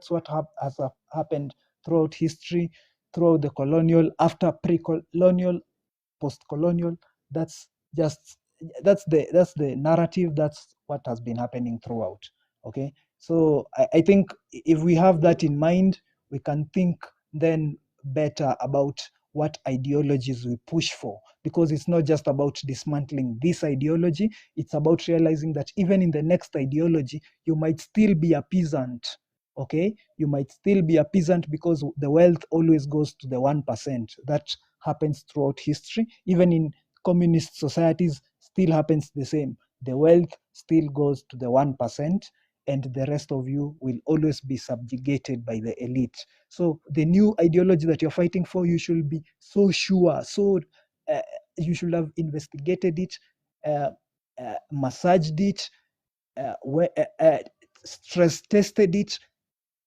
what has happened throughout history, throughout the colonial, after pre-colonial, post-colonial. That's just that's the narrative. That's what has been happening throughout. Okay, so I think if we have that in mind, we can think then better about what ideologies we push for, because it's not just about dismantling this ideology. It's about realizing that even in the next ideology you might still be a peasant. Okay, you might still be a peasant, because the wealth always goes to the 1%. That happens throughout history. Even in communist societies still happens the same. The wealth still goes to the 1%, and the rest of you will always be subjugated by the elite. So the new ideology that you're fighting for, you should be so sure, so you should have investigated it, massaged it, stress tested it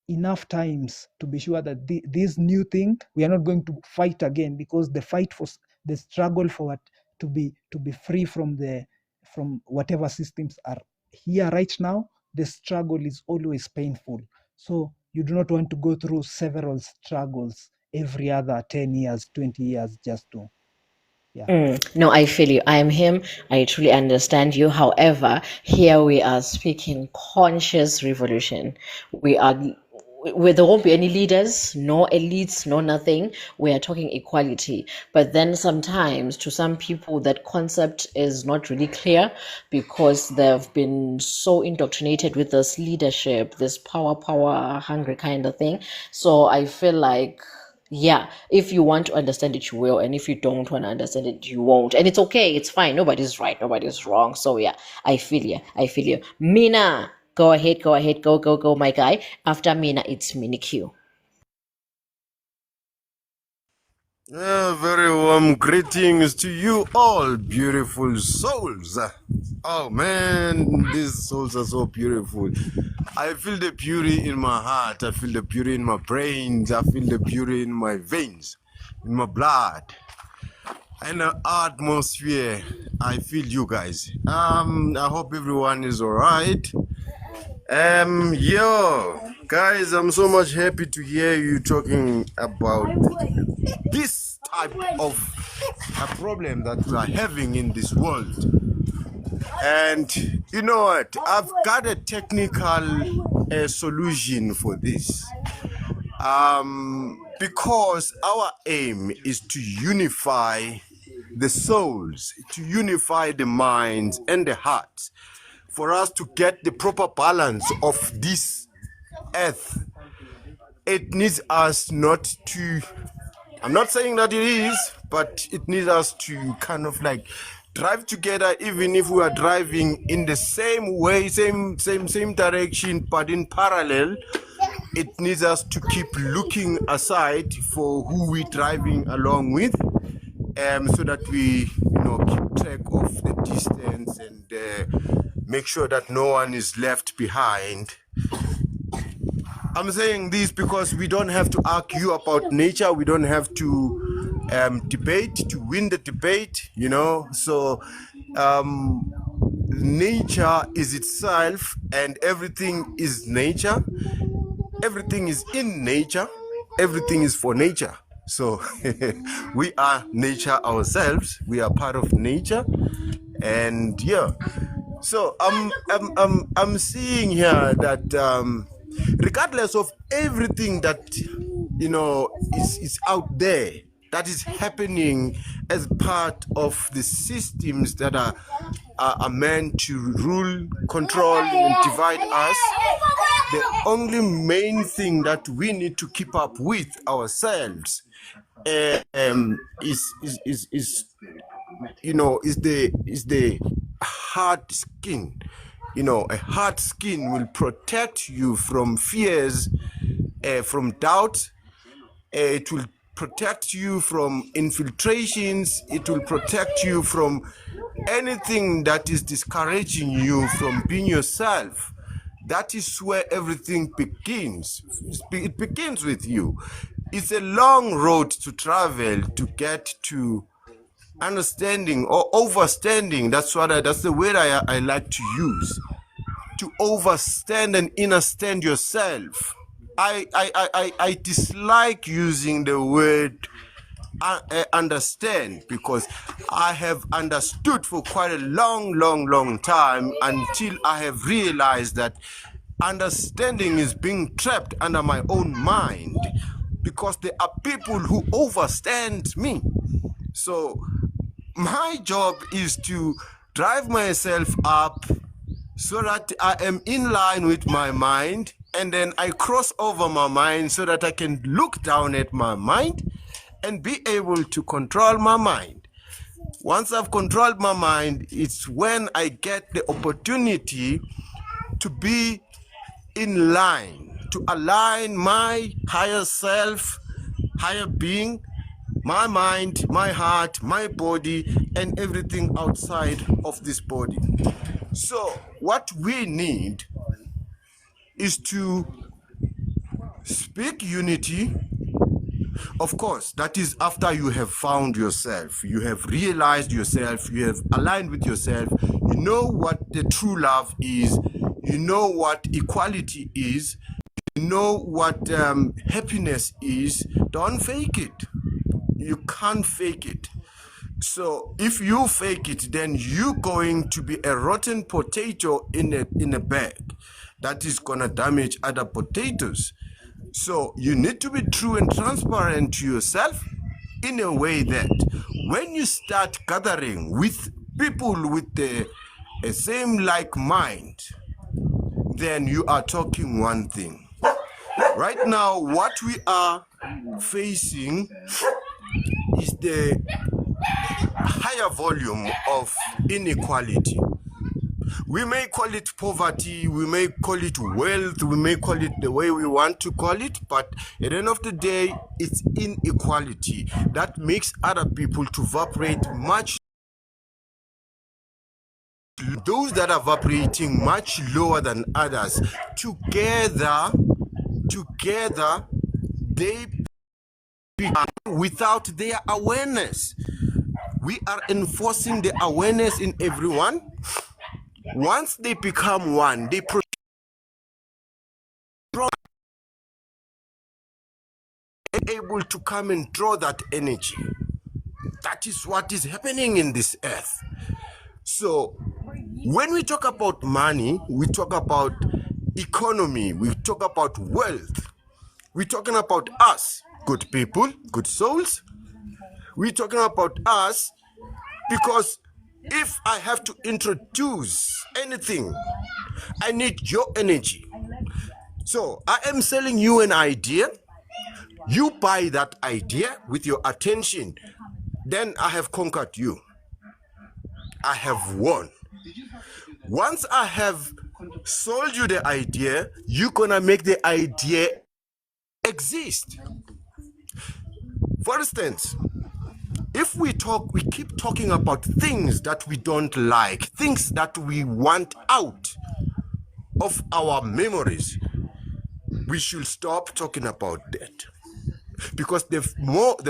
enough times to be sure that this new thing we are not going to fight again, because the fight for the struggle for what to be free from whatever systems are here right now, the struggle is always painful. So you do not want to go through several struggles every other 10 years, 20 years, just to No, I feel you. I am him. I truly understand you. However, here we are speaking conscious revolution. We are where there won't be any leaders, no elites, no nothing. We are talking equality. But then sometimes to some people that concept is not really clear, because they've been so indoctrinated with this leadership, this power, hungry kind of thing. So I feel like, yeah, if you want to understand it, you will. And if you don't want to understand it, you won't. And it's okay. It's fine. Nobody's right. Nobody's wrong. So yeah, I feel you. I feel you. Mina, go ahead. Go ahead. Go, my guy. After Mina, it's Mini Q. Very warm greetings to you all, beautiful souls. Oh man, these souls are so beautiful. I feel the beauty in my heart. I feel the beauty in my brains. I feel the beauty in my veins, in my blood, in the atmosphere. I feel you guys. I hope everyone is alright. Guys, I'm so much happy to hear you talking about this type of a problem that we are having in this world. And you know what? I've got a technical solution for this. Because our aim is to unify the souls, to unify the minds and the hearts, for us to get the proper balance of this earth. It needs us not to, I'm not saying that it is, but it needs us to kind of like drive together, even if we are driving in the same way, same direction, but in parallel. It needs us to keep looking aside for who we're driving along with, so that we, keep track of the distance and make sure that no one is left behind. I'm saying this because we don't have to argue about nature. We don't have to debate to win the debate, So nature is itself, and everything is nature. Everything is in nature. Everything is for nature. So we are nature ourselves. We are part of nature. And yeah. So I'm seeing here that regardless of everything that is out there that is happening as part of the systems that are meant to rule, control, and divide us, the only main thing that we need to keep up with ourselves is the hard skin. A hard skin will protect you from fears, from doubt. It will protect you from infiltrations. It will protect you from anything that is discouraging you from being yourself. That is where everything begins. It begins with you. It's a long road to travel to get to understanding or overstanding. That's the word I like to use. To overstand and understand yourself. I dislike using the word understand, because I have understood for quite a long time until I have realized that understanding is being trapped under my own mind, because there are people who overstand me. So my job is to drive myself up so that I am in line with my mind, and then I cross over my mind so that I can look down at my mind and be able to control my mind. Once I've controlled my mind, it's when I get the opportunity to be in line, to align my higher self, higher being, my mind, my heart, my body, and everything outside of this body. So what we need is to speak unity. Of course, that is after you have found yourself, you have realized yourself, you have aligned with yourself, you know what the true love is, you know what equality is, you know what happiness is. Don't fake it. You can't fake it. So if you fake it, then you're going to be a rotten potato in a bag that is gonna damage other potatoes. So you need to be true and transparent to yourself in a way that when you start gathering with people with the same like mind, then you are talking one thing. Right now, what we are facing is the higher volume of inequality. We may call it poverty, we may call it wealth, we may call it the way we want to call it, but at the end of the day, it's inequality that makes other people to vibrate much. Those that are vibrating much lower than others, together, they become without their awareness. We are enforcing the awareness in everyone. Once they become one, they able to come and draw that energy. That is what is happening in this earth. So when we talk about money, we talk about economy, we talk about wealth, we're talking about us, good people, good souls. We're talking about us because if I have to introduce anything, I need your energy. So I am selling you an idea. You buy that idea with your attention. Then I have conquered you. I have won. Once I have sold you the idea, you're gonna make the idea exist. For instance, if we keep talking about things that we don't like, things that we want out of our memories, we should stop talking about that. Because the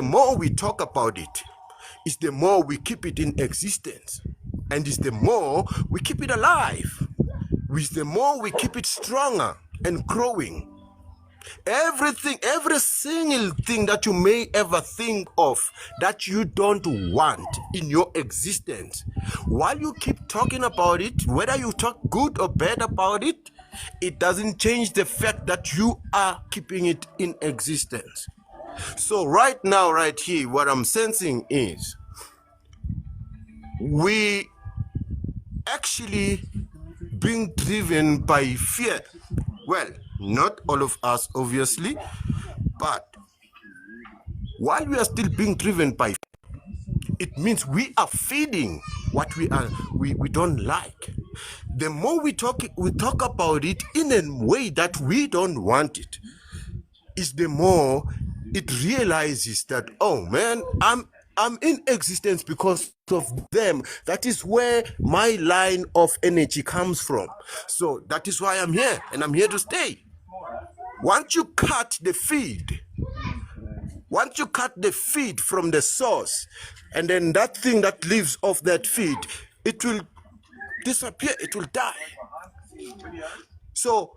more we talk about it, is the more we keep it in existence. And it's the more we keep it alive. With the more we keep it stronger and growing. Everything, every single thing that you may ever think of that you don't want in your existence, while you keep talking about it, whether you talk good or bad about it, it doesn't change the fact that you are keeping it in existence. So right now, right here, what I'm sensing is we actually being driven by fear. Well, not all of us, obviously, but while we are still being driven by fear, it means we are feeding what we don't like. The more we talk about it in a way that we don't want it, is the more it realizes that, oh man, I'm in existence because of them. That is where my line of energy comes from. So that is why I'm here, and I'm here to stay. Once you cut the feed, from the source, and then that thing that lives off that feed, it will disappear, it will die. So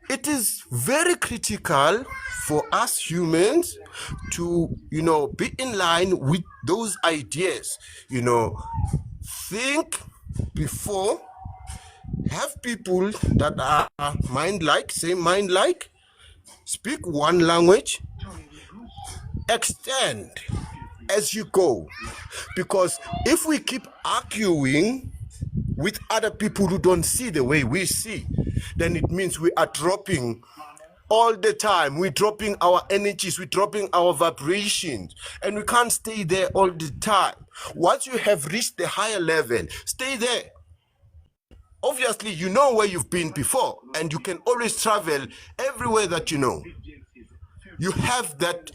it is very critical for us humans to, be in line with those ideas. Think before, have people that are same mind like, speak one language, extend as you go. Because if we keep arguing with other people who don't see the way we see, then it means we are dropping all the time. We're dropping our energies, we're dropping our vibrations, and we can't stay there all the time. Once you have reached the higher level, stay there. Obviously, you know where you've been before, and you can always travel everywhere that you know. You have that,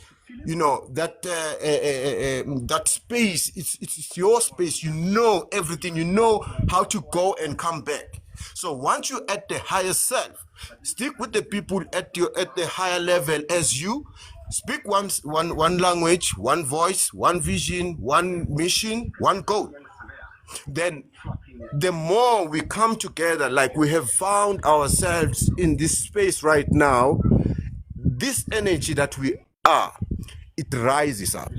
that space. It's your space. You know everything. You know how to go and come back. So once you're at the higher self, stick with the people at the higher level as you. Speak one language, one voice, one vision, one mission, one goal. Then the more we come together, like we have found ourselves in this space right now, this energy that we are, it rises up.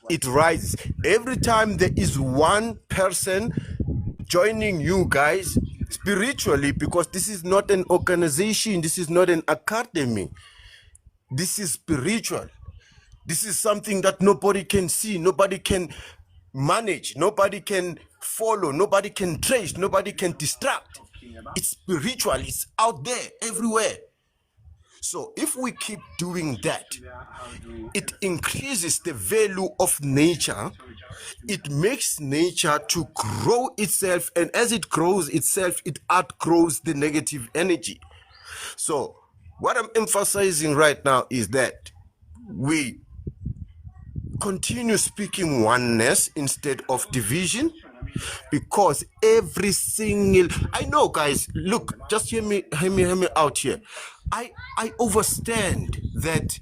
It rises. Every time there is one person joining you guys spiritually, because this is not an organization, this is not an academy, this is spiritual. This is something that nobody can see, nobody can manage, nobody can follow, nobody can trace, nobody can distract. It's spiritual, it's out there everywhere. So if we keep doing that, it increases the value of nature. It makes nature to grow itself, and as it grows itself, it outgrows the negative energy. So what I'm emphasizing right now is that we continue speaking oneness instead of division, because every single, I know guys, look, just hear me out here. I understand that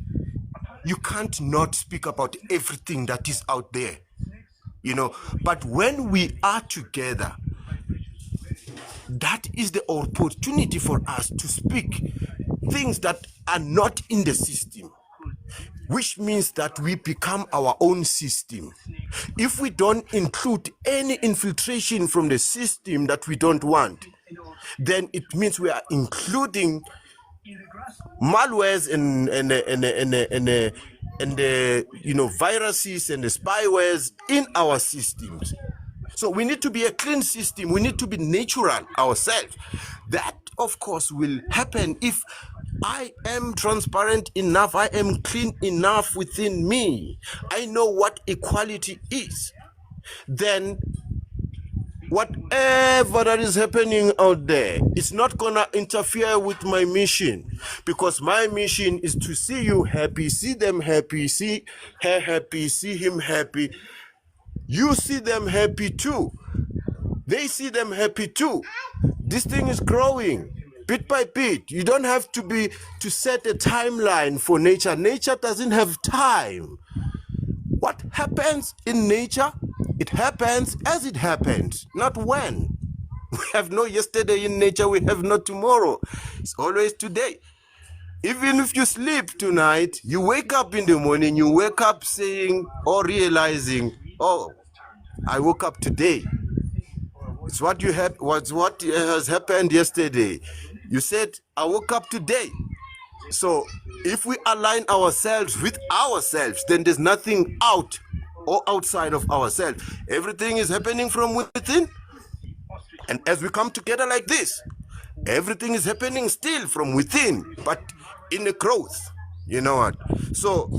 you can't not speak about everything that is out there, but when we are together, that is the opportunity for us to speak things that are not in the system, which means that we become our own system. If we don't include any infiltration from the system that we don't want, then it means we are including malwares and viruses and the spywares in our systems. So we need to be a clean system. We need to be natural ourselves. That, of course, will happen if I am transparent enough, I am clean enough within me. I know what equality is. Then whatever that is happening out there, it's not gonna interfere with my mission, because my mission is to see you happy, see them happy, see her happy, see him happy. You see them happy too. They see them happy too. This thing is growing bit by bit. You don't have to set a timeline for nature. Nature doesn't have time. What happens in nature, it happens as it happens, not when. We have no yesterday in nature, we have no tomorrow. It's always today. Even if you sleep tonight, you wake up in the morning, you wake up saying or realizing, oh, I woke up today. It's what you have, was what has happened yesterday. You said, I woke up today. So if we align ourselves with ourselves, then there's nothing out or outside of ourselves. Everything is happening from within. And as we come together like this, everything is happening still from within, but in a growth. You know what? So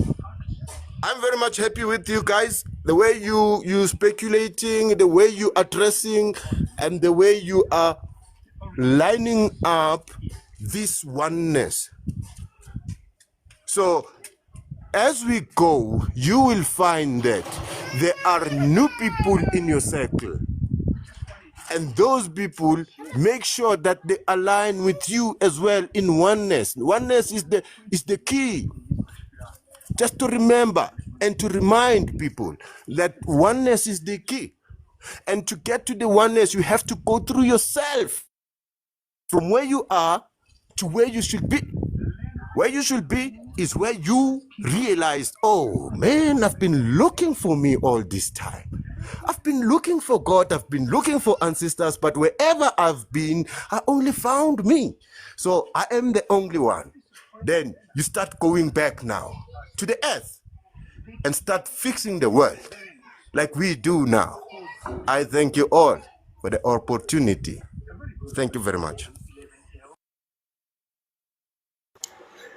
I'm very much happy with you guys. The way you speculating, the way you addressing, and the way you are lining up this oneness. So as we go, you will find that there are new people in your circle. And those people, make sure that they align with you as well in oneness. Oneness is the key. Just to remember and to remind people that oneness is the key. And to get to the oneness, you have to go through yourself from where you are to where you should be. Where you should be is where you realize, oh man, I've been looking for me all this time. I've been looking for God, I've been looking for ancestors, but wherever I've been, I only found me. So I am the only one. Then you start going back now to the earth and start fixing the world like we do now. I thank you all for the opportunity. Thank you very much.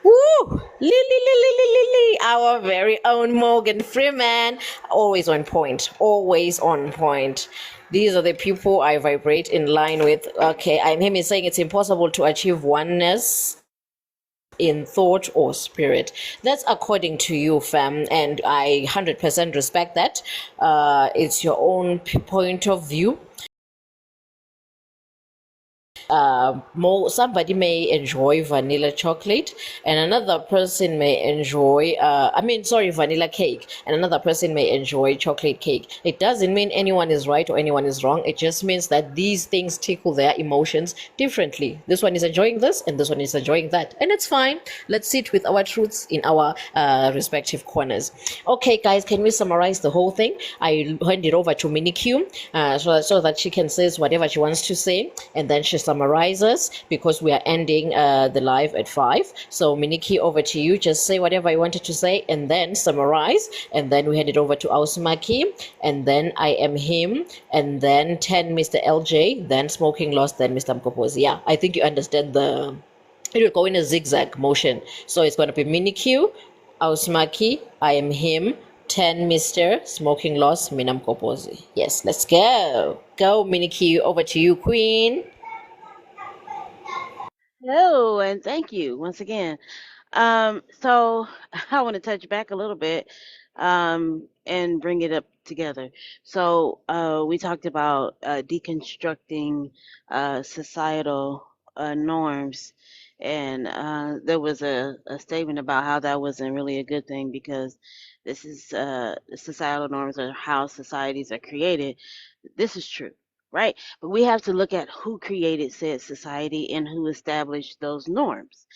Woo! Lily, our very own Morgan Freeman. Always on point. Always on point. These are the people I vibrate in line with. Okay, I'm him is saying it's impossible to achieve oneness in thought or spirit. That's according to you, fam, and I 100% respect that. It's your own point of view. Somebody may enjoy vanilla chocolate and another person may enjoy vanilla cake, and another person may enjoy chocolate cake. It doesn't mean anyone is right or anyone is wrong. It just means that these things tickle their emotions differently. This one is enjoying this and this one is enjoying that, and it's fine. Let's sit with our truths in our respective corners. Okay guys, can we summarize the whole thing? I hand it over to Minikyu so that she can say whatever she wants to say, and then she summarizes, because we are ending the live at 5. So Miniki, over to you. Just say whatever you wanted to say and then summarize, and then we hand it over to Ausmaki, and then I am him, and then 10 Mr. LJ, then Smoking Lost, then Mr. Mkopozi. Yeah, I think you understand it will go in a zigzag motion. So it's going to be Miniki, Ausmaki, I am him, 10 Mr. Smoking Loss, Minam Kopozi. Yes, let's go. Go, Miniki, over to you, Queen. Hello, and thank you once again. So I want to touch back a little bit, and bring it up together. So we talked about deconstructing societal norms, and there was a statement about how that wasn't really a good thing because this is societal norms are how societies are created. This is true, right? But we have to look at who created said society and who established those norms.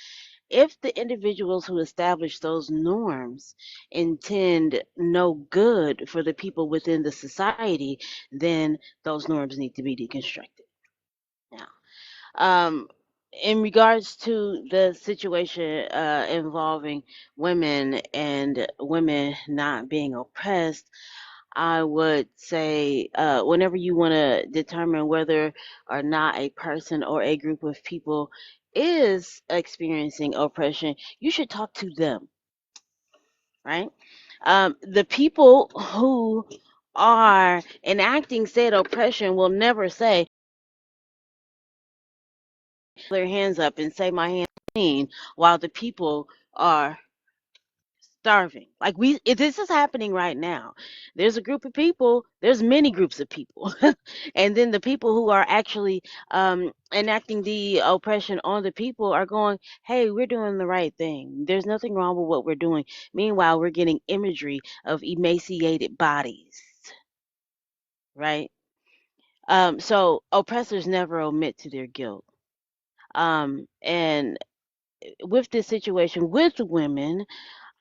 If the individuals who establish those norms intend no good for the people within the society, then those norms need to be deconstructed. Now, um, in regards to the situation involving women and women not being oppressed, I would say whenever you want to determine whether or not a person or a group of people is experiencing oppression, you should talk to them, right? The people who are enacting said oppression will never say, their hands up and say, my hands are clean, while the people are starving. Like this is happening right now. There's a group of people, there's many groups of people. And then the people who are actually enacting the oppression on the people are going, hey, we're doing the right thing. There's nothing wrong with what we're doing. Meanwhile, we're getting imagery of emaciated bodies, right? So oppressors never admit to their guilt. And with this situation with women,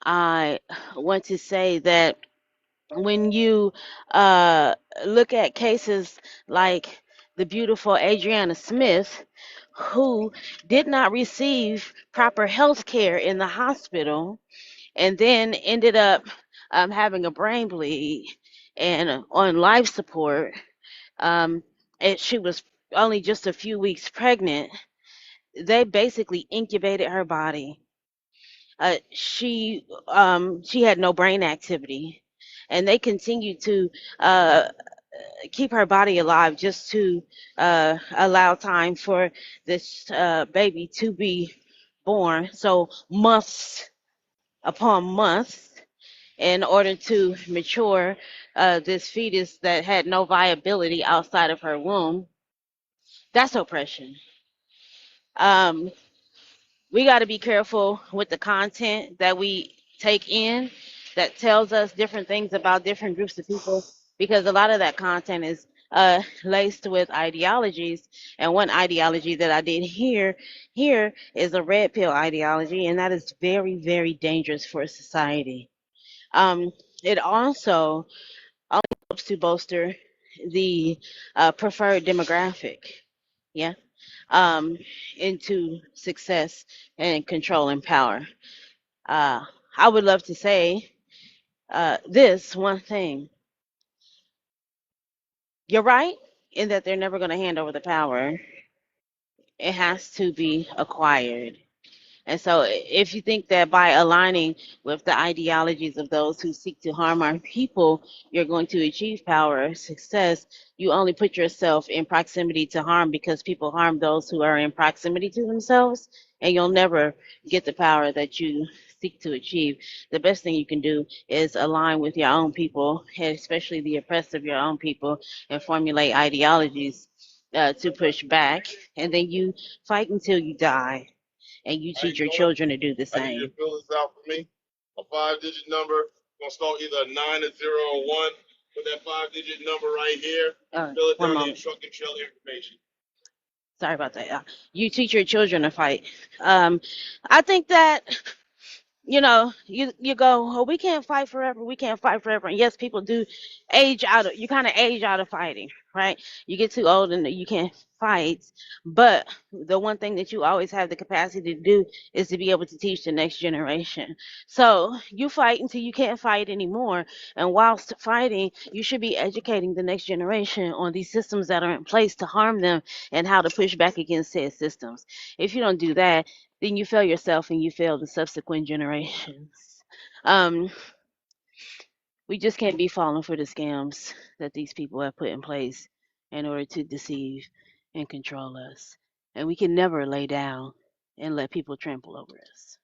I want to say that when you uh, look at cases like the beautiful Adriana Smith, who did not receive proper health care in the hospital and then ended up having a brain bleed and on life support, um, and she was only just a few weeks pregnant, they basically incubated her body. She had no brain activity, and they continued to uh, keep her body alive just to allow time for this baby to be born. So months upon months in order to mature this fetus that had no viability outside of her womb. That's oppression. Um, we got to be careful with the content that we take in that tells us different things about different groups of people, because a lot of that content is laced with ideologies. And one ideology that I did here is a red pill ideology, and that is very, very dangerous for society. It also helps to bolster the preferred demographic. Yeah. um, into success and control and power. Uh, I would love to say this one thing. You're right in that they're never going to hand over the power. It has to be acquired. And so, if you think that by aligning with the ideologies of those who seek to harm our people, you're going to achieve power or success, you only put yourself in proximity to harm, because people harm those who are in proximity to themselves, and you'll never get the power that you seek to achieve. The best thing you can do is align with your own people, and especially the oppressed of your own people, and formulate ideologies to push back, and then you fight until you die, and you teach your children to do the same. I need you to fill this out for me. A 5-digit number. Gonna start either a 9, a 0, or 1. Put that 5-digit number right here. Fill it down in truck and trailer information. Sorry about that. You teach your children to fight. I think that you go, oh, we can't fight forever. We can't fight forever. And yes, people do age out of, you kind of age out of fighting, right? You get too old and you can't fight. But the one thing that you always have the capacity to do is to be able to teach the next generation. So you fight until you can't fight anymore. And whilst fighting, you should be educating the next generation on these systems that are in place to harm them and how to push back against said systems. If you don't do that, then you fail yourself and you fail the subsequent generations. Um, we just can't be falling for the scams that these people have put in place in order to deceive and control us. And we can never lay down and let people trample over us.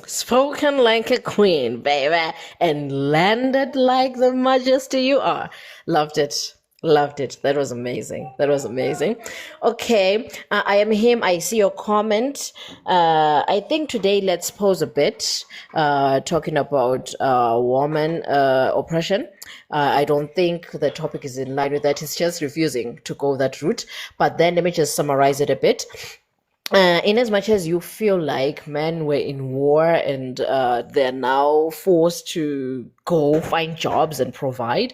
Spoken like a queen, baby, and landed like the majesty you are. Loved it. Loved it. That was amazing. That was amazing. Okay, I am him. I see your comment. I think today let's pause a bit, talking about woman oppression. I don't think the topic is in line with that. It's just refusing to go that route. But then let me just summarize it a bit. In as much as you feel like men were in war and they're now forced to go find jobs and provide,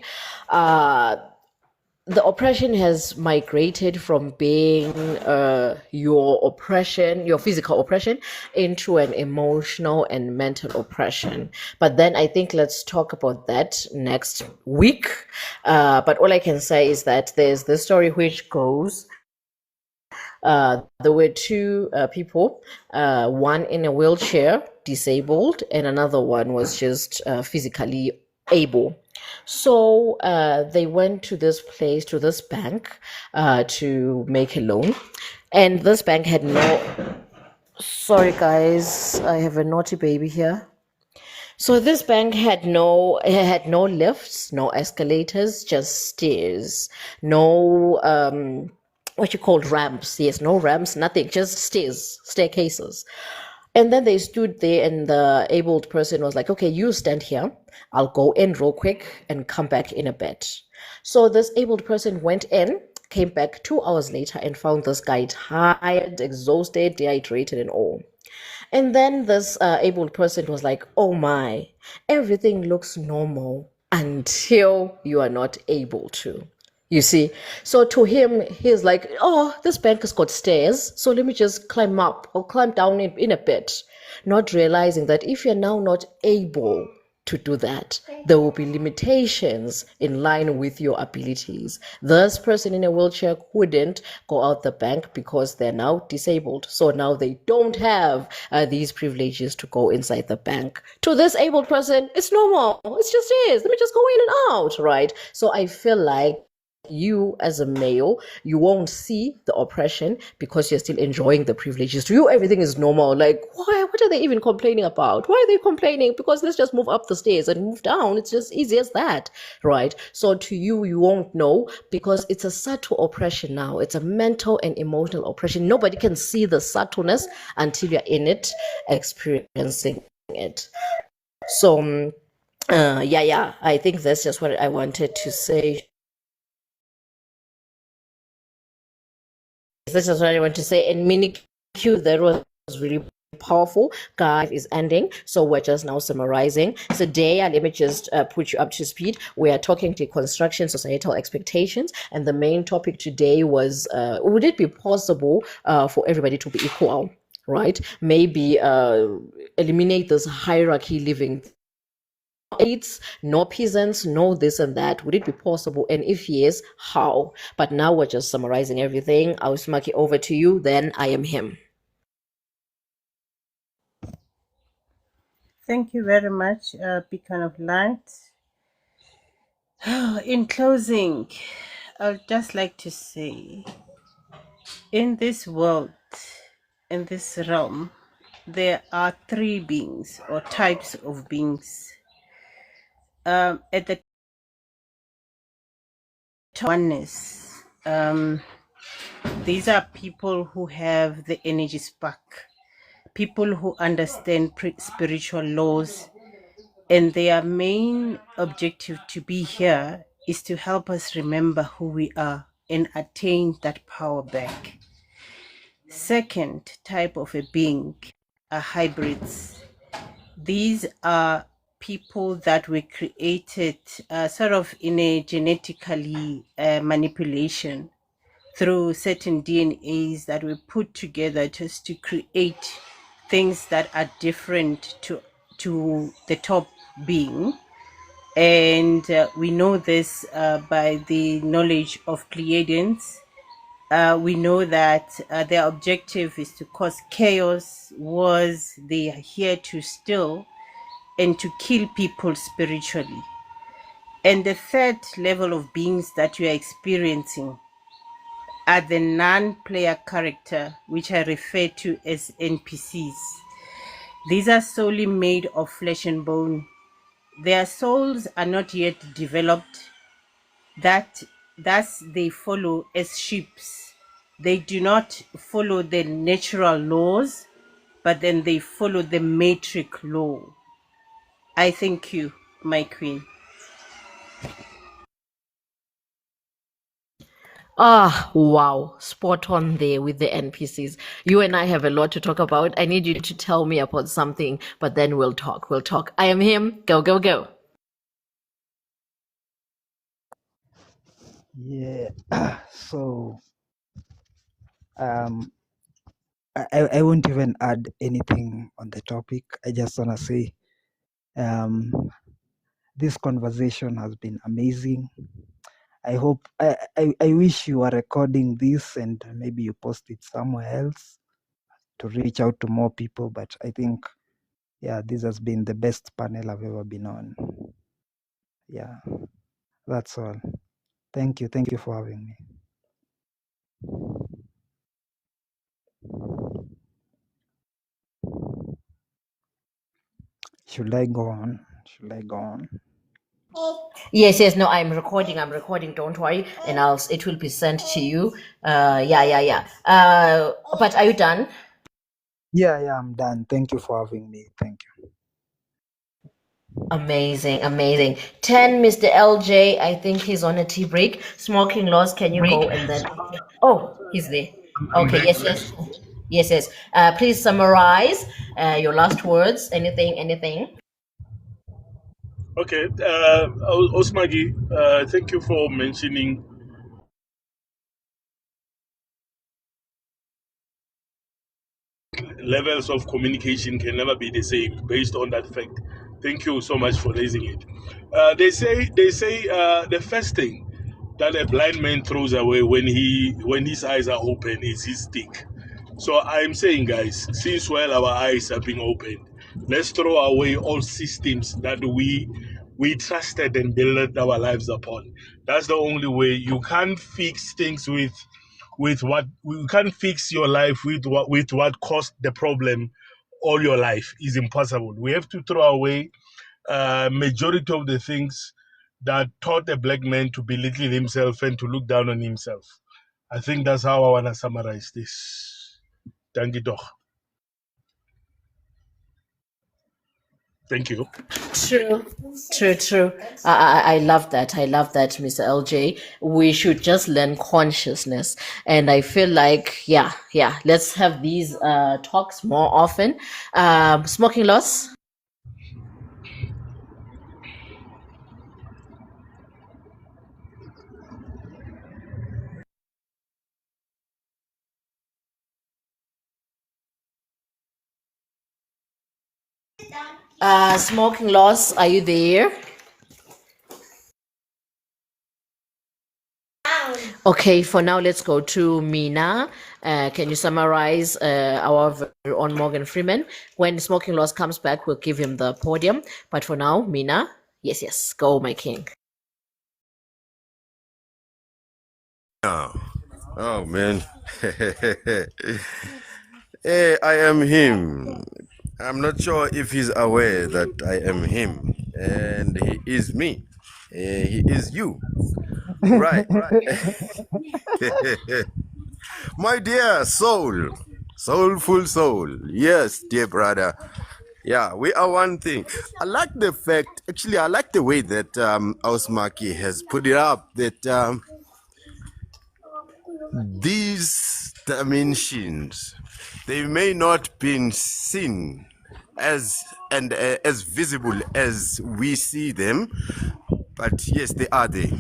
the oppression has migrated from being your oppression, your physical oppression, into an emotional and mental oppression. But then I think let's talk about that next week. But all I can say is that there's this story which goes, there were two people, one in a wheelchair, disabled, and another one was just physically able. So they went to this place, to this bank, to make a loan. And this bank had no. Sorry, guys, I have a naughty baby here. So this bank had no lifts, no escalators, just stairs. No what you call ramps. Yes, no ramps, nothing, just stairs, staircases. And then they stood there, and the abled person was like, okay, you stand here. I'll go in real quick and come back in a bit. So this abled person went in, came back 2 hours later and found this guy tired, exhausted, dehydrated, and all. And then this able person was like, oh my, everything looks normal until you are not able to. You see, so to him, he's like, oh, this bank has got stairs, so let me just climb up or climb down in a bit, not realizing that if you're now not able to do that, there will be limitations in line with your abilities. This person in a wheelchair couldn't go out the bank because they're now disabled. So now they don't have these privileges to go inside the bank. To this able person, it's normal. It's just is. Let me just go in and out, right? So I feel like you as a male, you won't see the oppression because you're still enjoying the privileges. To you, everything is normal. Like, why? What are they even complaining about? Why are they complaining? Because let's just move up the stairs and move down. It's just easy as that, right? So to you, you won't know because it's a subtle oppression now. It's a mental and emotional oppression. Nobody can see the subtleness until you're in it, experiencing it. So, yeah, I think that's just what I wanted to say. This is what I want to say. And mini Q, that was really powerful. Guide is ending, so we're just now summarizing. So, Dea, let me just put you up to speed. We are talking deconstruction, societal expectations, and the main topic today was: would it be possible for everybody to be equal? Right? Maybe eliminate this hierarchy living. Aids, no peasants, no this and that. Would it be possible? And if yes, how? But now we're just summarizing everything. I'll smack it over to you. Then I am him. Thank you very much, Beacon of Light. In closing, I'd just like to say, in this world, in this realm, there are three beings or types of beings. At the oneness, these are people who have the energy spark, people who understand spiritual laws, and their main objective to be here is to help us remember who we are and attain that power back. Second type of a being are hybrids. These are people that were created sort of in a genetically manipulation through certain DNAs that were put together just to create things that are different to the top being. And we know this by the knowledge of Pleiadians. We know that their objective is to cause chaos, wars. They are here to steal and to kill people spiritually. And the third level of beings that you are experiencing are the non-player character, which I refer to as NPCs. These are solely made of flesh and bone. Their souls are not yet developed. Thus they follow as sheep. They do not follow the natural laws, but then they follow the matrix law. I thank you, my queen. Ah, wow. Spot on there with the NPCs. You and I have a lot to talk about. I need you to tell me about something, but then we'll talk. We'll talk. I am him. Go, go, go. Yeah. So um, I won't even add anything on the topic. I just wanna say um, this conversation has been amazing. I hope I wish you are recording this and maybe you post it somewhere else to reach out to more people. But I think this has been the best panel I've ever been on. Yeah, that's all. Thank you for having me. Should I go on? Yes, no, I'm recording. Don't worry, and it will be sent to you. Yeah. But are you done? Yeah, I'm done. Thank you for having me. Thank you. Amazing, amazing. 10, Mr. LJ. I think he's on a tea break. Smoking laws, can you go and then. Oh, he's there. I'm Okay, back. yes, yes. Yes, yes. Please summarize your last words. Anything. Okay, Osmagi, thank you for mentioning levels of communication can never be the same based on that fact. Thank you so much for raising it. They say the first thing that a blind man throws away when his eyes are open is his stick. So I'm saying, guys, since while our eyes are being opened, let's throw away all systems that we trusted and built our lives upon. That's the only way. You can't fix things with what you can't fix your life with what caused the problem all your life is impossible. We have to throw away majority of the things that taught a black man to belittle himself and to look down on himself. I think that's how I want to summarize this. Thank you, doch. Thank you. True, true. I love that. I love that, Mr. LJ. We should just learn consciousness. And I feel like, yeah, let's have these talks more often. Smoking laws. Smoking laws, are you there? Okay, for now, let's go to Mina. Can you summarize our very own Morgan Freeman? When Smoking Laws comes back, we'll give him the podium. But for now, Mina, yes, go, my king. Oh man. Hey, I am him. I'm not sure if he's aware that I am him and he is me. He is you. Right. My dear soul, soulful soul. Yes, dear brother. Yeah, we are one thing. I like the fact, actually, I like the way that Ausmaki has put it up that these dimensions, they may not be seen as as visible as we see them, but yes, they are there.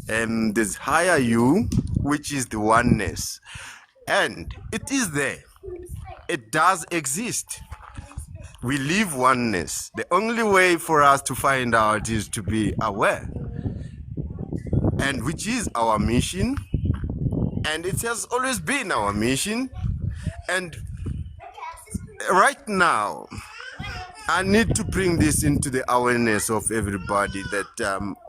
And there's higher you, which is the oneness, and it is there. It does exist. We live oneness. The only way for us to find out is to be aware, and which is our mission, and it has always been our mission. And right now, I need to bring this into the awareness of everybody that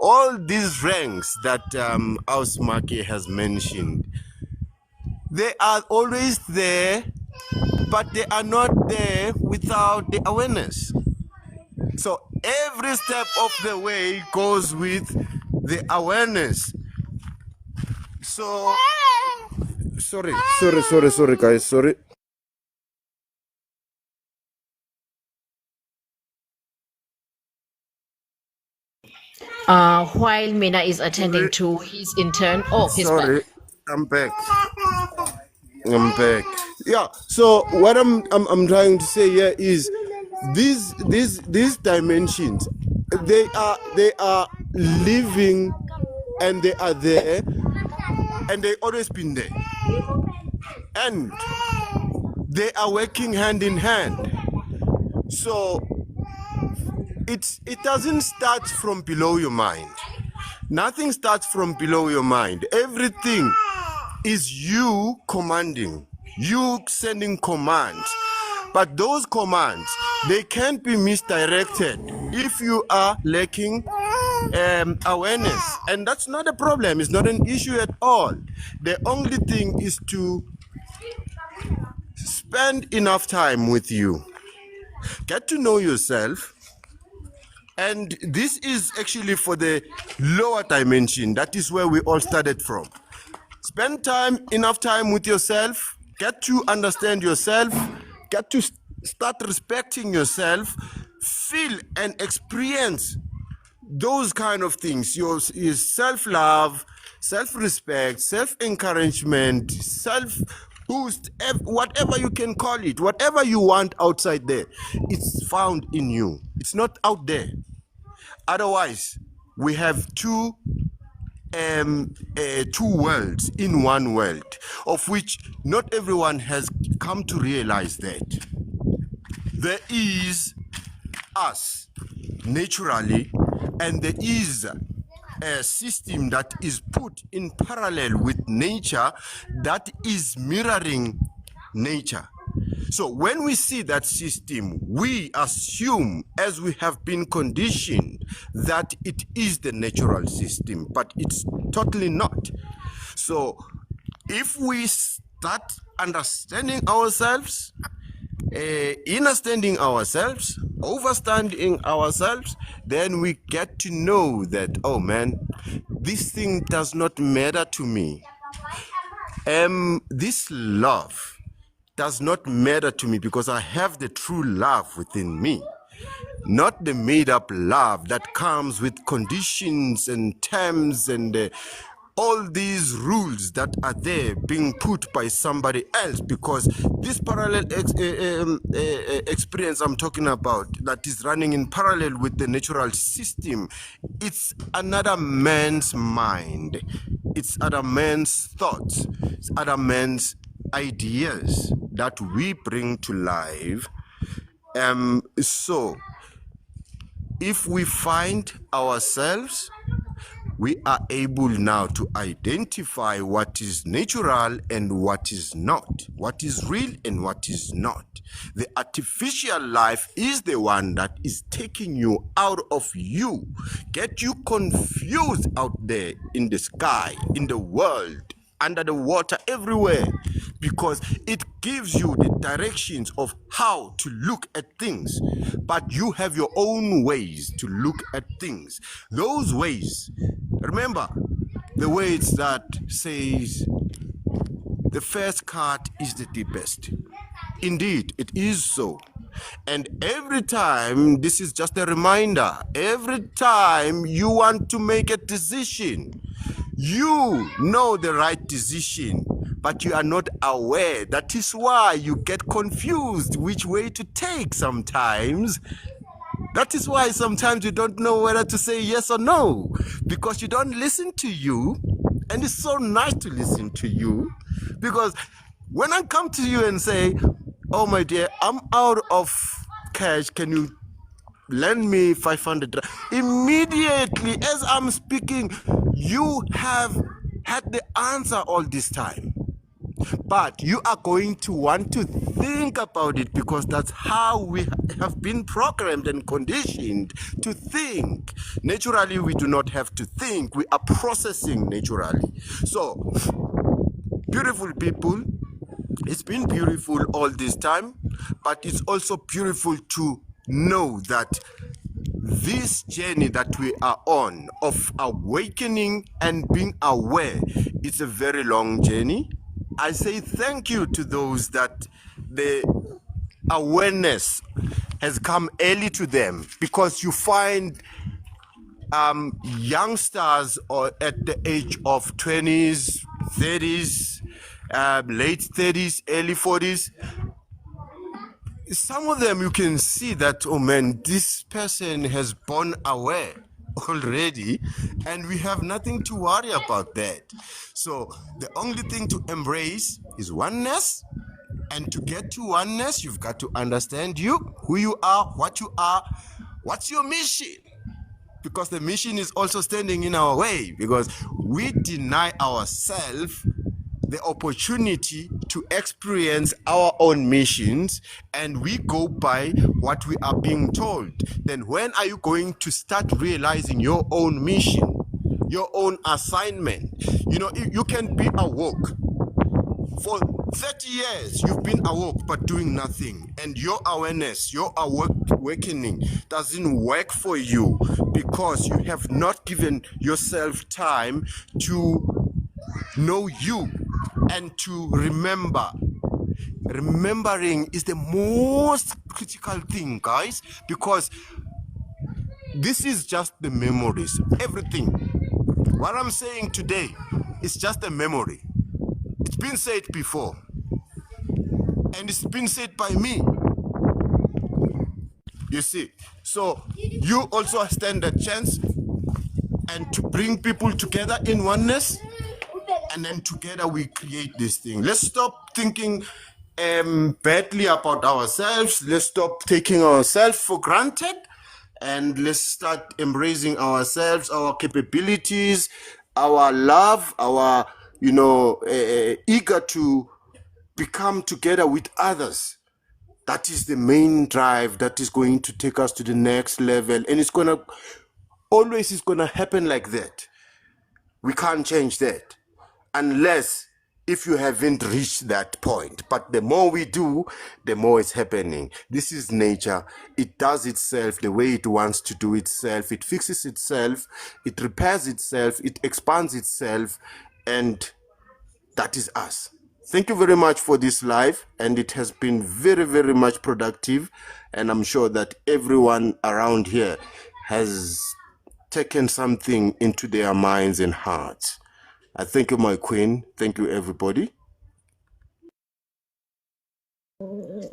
all these ranks that Ausmaki has mentioned, they are always there, but they are not there without the awareness. So every step of the way goes with the awareness. So, sorry, guys, sorry. While Mina is attending to his intern. Oh, he's back. Sorry, I'm back. I'm back. Yeah. So what I'm trying to say here is these dimensions, they are living, and they are there, and they always been there, and they are working hand in hand. So it doesn't start from below your mind. Nothing starts from below your mind. Everything is you commanding, you sending commands. But those commands, they can't be misdirected if you are lacking awareness. And that's not a problem. It's not an issue at all. The only thing is to spend enough time with you. Get to know yourself. And this is actually for the lower dimension. That is where we all started from. Spend enough time with yourself. Get to understand yourself. Get to start respecting yourself. feel and experience those kind of things, your self-love, self-respect, self-encouragement, self-boost, whatever you can call it, whatever you want outside there, it's found in you. It's not out there. Otherwise, we have two worlds in one world, of which not everyone has come to realize that. There is us naturally, and there is a system that is put in parallel with nature that is mirroring nature. So when we see that system, we assume, as we have been conditioned, that it is the natural system, but it's totally not. So if we start understanding ourselves, understanding ourselves, overstanding ourselves, then we get to know that, oh man, this thing does not matter to me. This love does not matter to me because I have the true love within me, not the made-up love that comes with conditions and terms and all these rules that are there being put by somebody else. Because this parallel experience I'm talking about, that is running in parallel with the natural system, it's another man's mind, it's other man's thoughts, it's other man's ideas that we bring to life. So if we find ourselves, we are able now to identify what is natural and what is not, what is real and what is not. The artificial life is the one that is taking you out of you, get you confused out there in the sky, in the world, under the water, everywhere, because it gives you the directions of how to look at things. But you have your own ways to look at things. Those ways, remember the words that says, the first cut is the deepest. Indeed, it is so. And every time, this is just a reminder, every time you want to make a decision, you know the right decision, but you are not aware. That is why you get confused which way to take sometimes. That is why sometimes you don't know whether to say yes or no, because you don't listen to you. And it's so nice to listen to you, because when I come to you and say, oh my dear, I'm out of cash, can you lend me 500? Immediately as I'm speaking, you have had the answer all this time. But you are going to want to think about it, because that's how we have been programmed and conditioned to think. Naturally, we do not have to think. We are processing naturally. So, beautiful people, it's been beautiful all this time, but it's also beautiful to know that this journey that we are on of awakening and being aware, it's a very long journey. I say thank you to those that the awareness has come early to them, because you find youngsters or at the age of 20s, 30s, late 30s, early 40s. Some of them you can see that, oh man, this person has born aware already, and we have nothing to worry about that. So the only thing to embrace is oneness, and to get to oneness, you've got to understand you, who you are, what's your mission, because the mission is also standing in our way, because we deny ourselves the opportunity to experience our own missions, and we go by what we are being told. Then when are you going to start realizing your own mission, your own assignment? You know, you can be awoke. For 30 years, you've been awoke but doing nothing. And your awareness, your awakening doesn't work for you, because you have not given yourself time to know you and to remember Remembering is the most critical thing, guys, because this is just the memories. Everything. What I'm saying today is just a memory. It's been said before, and it's been said by me. You see, so you also stand a chance and to bring people together in oneness, and then together we create this thing. Let's stop thinking badly about ourselves. Let's stop taking ourselves for granted, and let's start embracing ourselves, our capabilities, our love, our eager to become together with others. That is the main drive that is going to take us to the next level, and it's gonna happen like that. We can't change that unless if you haven't reached that point. But the more we do, the more it's happening. This is nature. It does itself the way it wants to do itself. It fixes itself, it repairs itself, it expands itself, and that is us. Thank you very much for this live, and it has been very, very much productive, and I'm sure that everyone around here has taken something into their minds and hearts. I thank you, my queen. Thank you, everybody.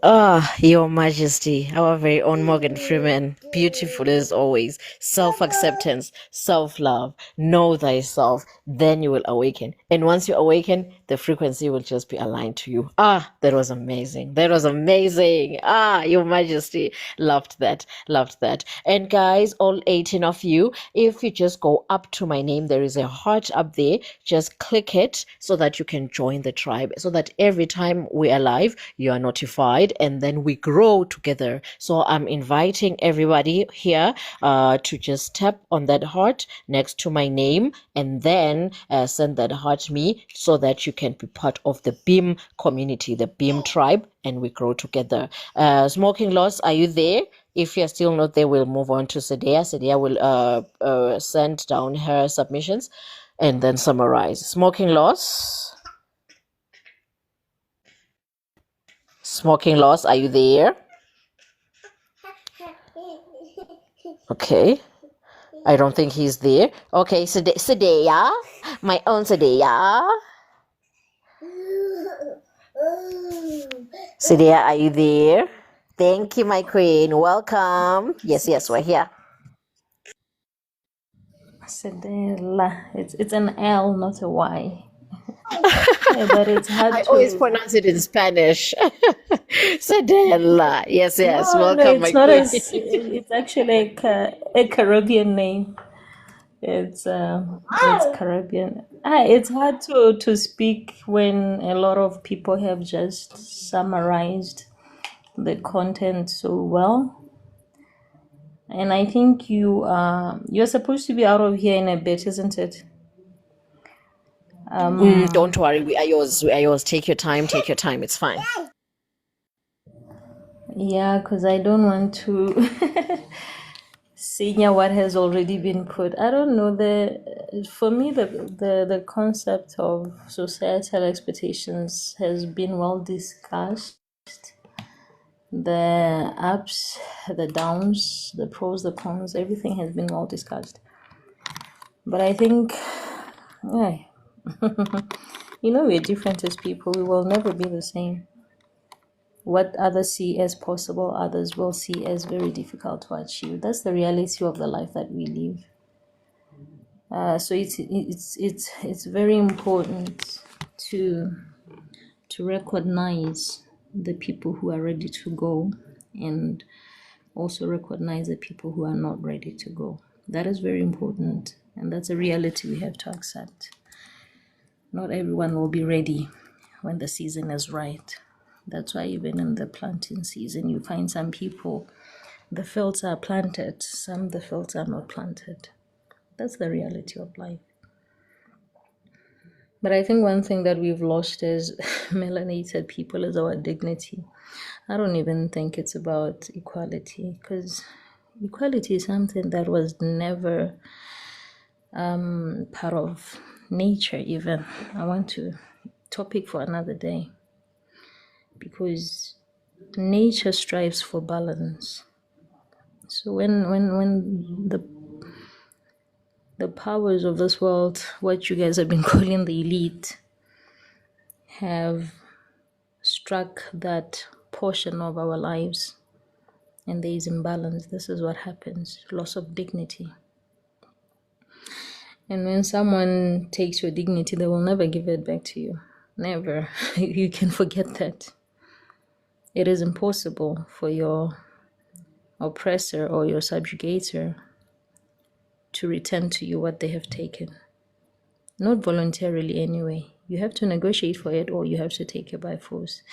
Ah, Your Majesty, our very own Morgan Freeman. Beautiful as always. Self acceptance, self love. Know thyself. Then you will awaken. And once you awaken, the frequency will just be aligned to you. Ah, that was amazing. That was amazing. Ah, Your Majesty. Loved that. Loved that. And guys, all 18 of you, if you just go up to my name, there is a heart up there. Just click it so that you can join the tribe. So that every time we are live, you are notified, and then we grow together. So I'm inviting everybody here to just tap on that heart next to my name, and then send that heart me so that you can be part of the beam community, the beam tribe, and we grow together. Smoking Loss, are you there? If you're still not there, we'll move on to Sadea. Sadea will send down her submissions and then summarize. Smoking Loss. Smoking Loss, are you there? Okay. I don't think he's there. Okay, Sadea. My own Sadea. Sadea, are you there? Thank you, my queen. Welcome. Yes, we're here. Sedela. It's an L, not a Y. Yeah, but it's hard I to. always pronounce it in Spanish. Sadela. Yes. No, Welcome, it's my not queen. it's actually a Caribbean name. It's Caribbean. It's hard to speak when a lot of people have just summarized the content so well. And I think you're supposed to be out of here in a bit, isn't it? Don't worry, we are yours. Take your time. It's fine. Yeah, because I don't want to senior what has already been put. I don't know, for me the concept of societal expectations has been well discussed. The ups, the downs, the pros, the cons, everything has been well discussed. But I think, yeah, we're different as people. We will never be the same. What others see as possible, others will see as very difficult to achieve. That's the reality of the life that we live. So it's very important to recognize the people who are ready to go, and also recognize the people who are not ready to go. That is very important, and that's a reality we have to accept. Not everyone will be ready when the season is right. That's why even in the planting season, you find some people, the fields are planted, some the fields are not planted. That's the reality of life. But I think one thing that we've lost as melanated people is our dignity. I don't even think it's about equality, because equality is something that was never part of nature even. I want to topic for another day. because nature strives for balance. So when the powers of this world, what you guys have been calling the elite, have struck that portion of our lives and there is imbalance, this is what happens: loss of dignity. And when someone takes your dignity, they will never give it back to you. Never. You can forget that. It is impossible for your oppressor or your subjugator to return to you what they have taken. Not voluntarily anyway. You have to negotiate for it or you have to take it by force.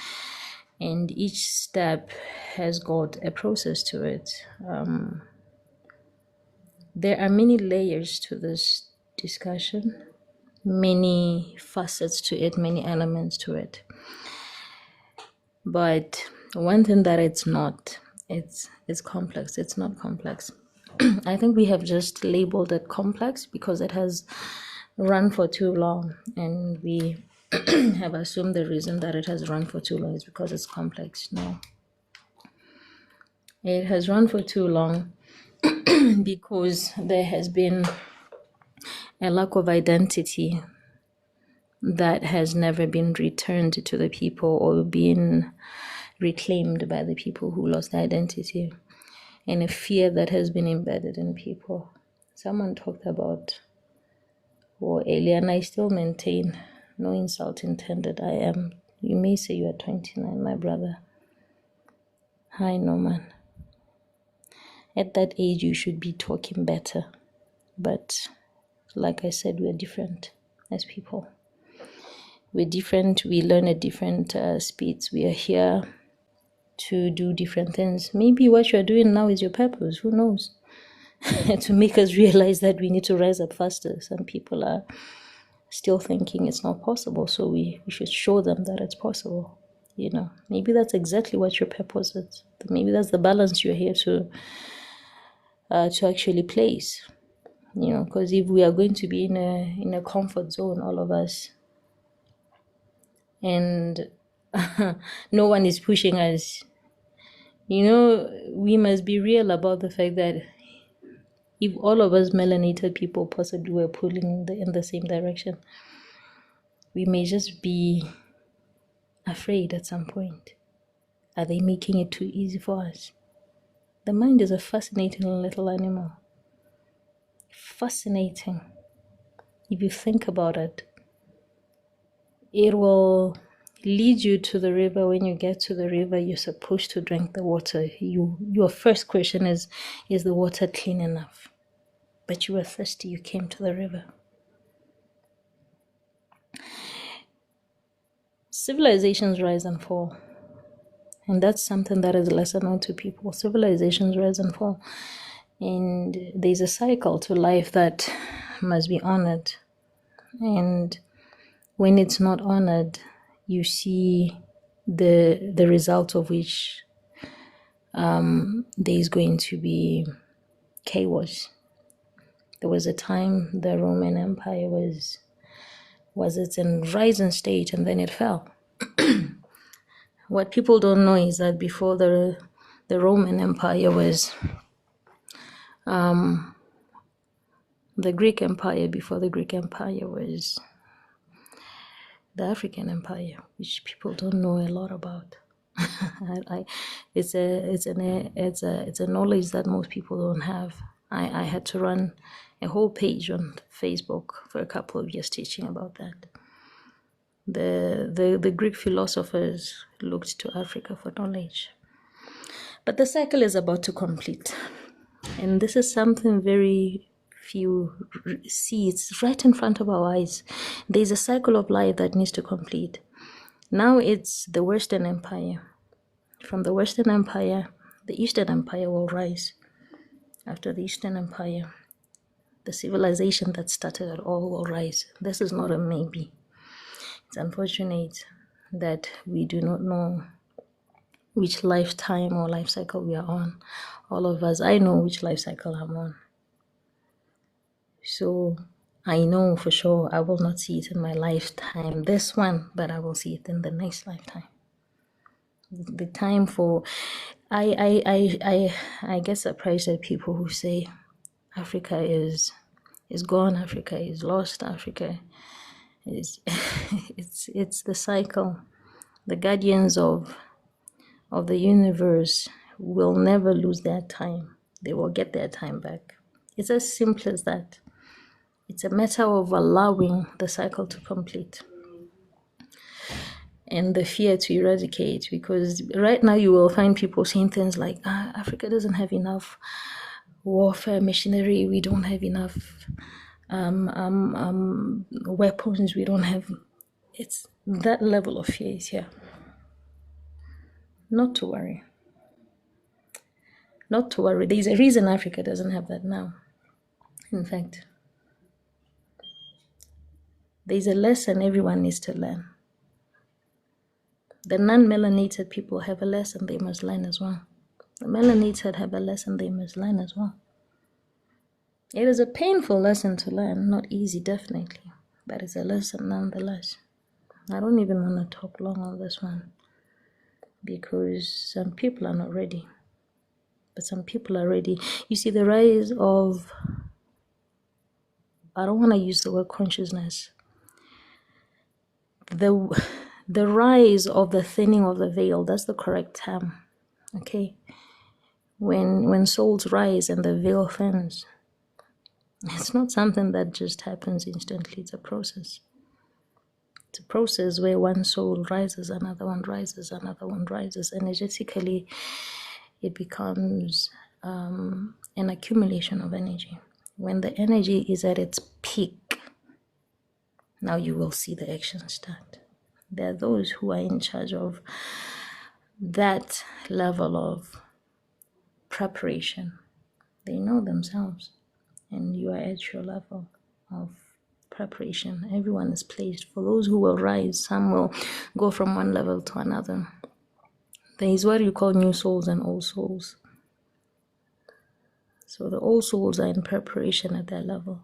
And each step has got a process to it. There are many layers to this discussion, many facets to it, many elements to it. But one thing that it's not, it's complex. It's not complex. I think we have just labeled it complex because it has run for too long, and we have assumed the reason that it has run for too long is because it's complex. No, it has run for too long because there has been a lack of identity that has never been returned to the people or been reclaimed by the people who lost identity, and a fear that has been embedded in people. Someone talked about, or earlier, and I still maintain, no insult intended, you may say you are 29, my brother. Hi, Norman. At that age, you should be talking better. But like I said, we're different as people. We're different. We learn at different speeds. We are here to do different things. Maybe what you're doing now is your purpose. Who knows? To make us realize that we need to rise up faster. Some people are still thinking it's not possible. So we should show them that it's possible. You know, maybe that's exactly what your purpose is. Maybe that's the balance you're here to actually place. You know, because if we are going to be in a comfort zone, all of us, and no one is pushing us, you know, we must be real about the fact that if all of us melanated people possibly were pulling in the same direction, we may just be afraid at some point. Are they making it too easy for us? The mind is a fascinating little animal. Fascinating. If you think about it, it will lead you to the river. When you get to the river, you're supposed to drink the water. Your first question is the water clean enough? But you were thirsty, you came to the river. Civilizations rise and fall. And that's something that is lesser known to people. Civilizations rise and fall. And there's a cycle to life that must be honored. And when it's not honored, you see the result of which there's going to be chaos. There was a time the Roman Empire was its in rising state, and then it fell. What people don't know is that before the Roman Empire was the Greek Empire. Before the Greek Empire was the African Empire, which people don't know a lot about. It's a knowledge that most people don't have. I had to run a whole page on Facebook for a couple of years teaching about that. The Greek philosophers looked to Africa for knowledge. But the cycle is about to complete. And this is something very few see. It's right in front of our eyes. There's a cycle of life that needs to complete. Now it's the Western Empire. From the Western Empire, the Eastern Empire will rise. After the Eastern Empire, the civilization that started it all will rise. This is not a maybe. It's unfortunate that we do not know which lifetime or life cycle we are on. All of us, I know which life cycle I'm on. So I know for sure I will not see it in my lifetime, this one, but I will see it in the next lifetime. The time for I get surprised at people who say Africa is gone, Africa is lost, Africa is it's the cycle. The guardians of the universe will never lose their time. They will get their time back. It's as simple as that. It's a matter of allowing the cycle to complete and the fear to eradicate, because right now you will find people saying things like, Africa doesn't have enough warfare machinery, we don't have enough weapons, we don't have... It's that level of fear is here. Not to worry. Not to worry. There's a reason Africa doesn't have that now. In fact, there's a lesson everyone needs to learn. The non-melanated people have a lesson they must learn as well. The melanated have a lesson they must learn as well. It is a painful lesson to learn, not easy, definitely, but it's a lesson nonetheless. I don't even want to talk long on this one because some people are not ready, but some people are ready. You see, the rise of, I don't want to use the word consciousness, the rise of the thinning of the veil, that's the correct term, okay? When souls rise and the veil thins, it's not something that just happens instantly. It's a process. It's a process where one soul rises, another one rises, another one rises. Energetically, it becomes an accumulation of energy. When the energy is at its peak, now you will see the action start. There are those who are in charge of that level of preparation. They know themselves, and you are at your level of preparation. Everyone is placed. For those who will rise, some will go from one level to another. There is what you call new souls and old souls. So the old souls are in preparation at that level.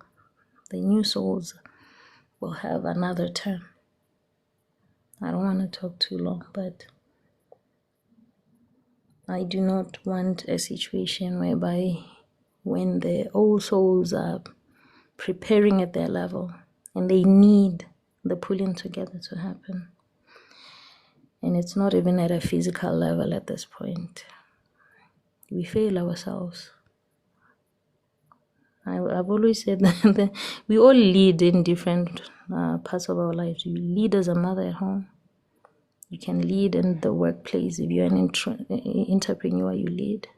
The new souls will have another turn. I don't want to talk too long, but I do not want a situation whereby when the old souls are preparing at their level and they need the pulling together to happen, and it's not even at a physical level at this point, we fail ourselves. I've always said that we all lead in different parts of our lives. You lead as a mother at home. You can lead in the workplace. If you're an entrepreneur, you lead.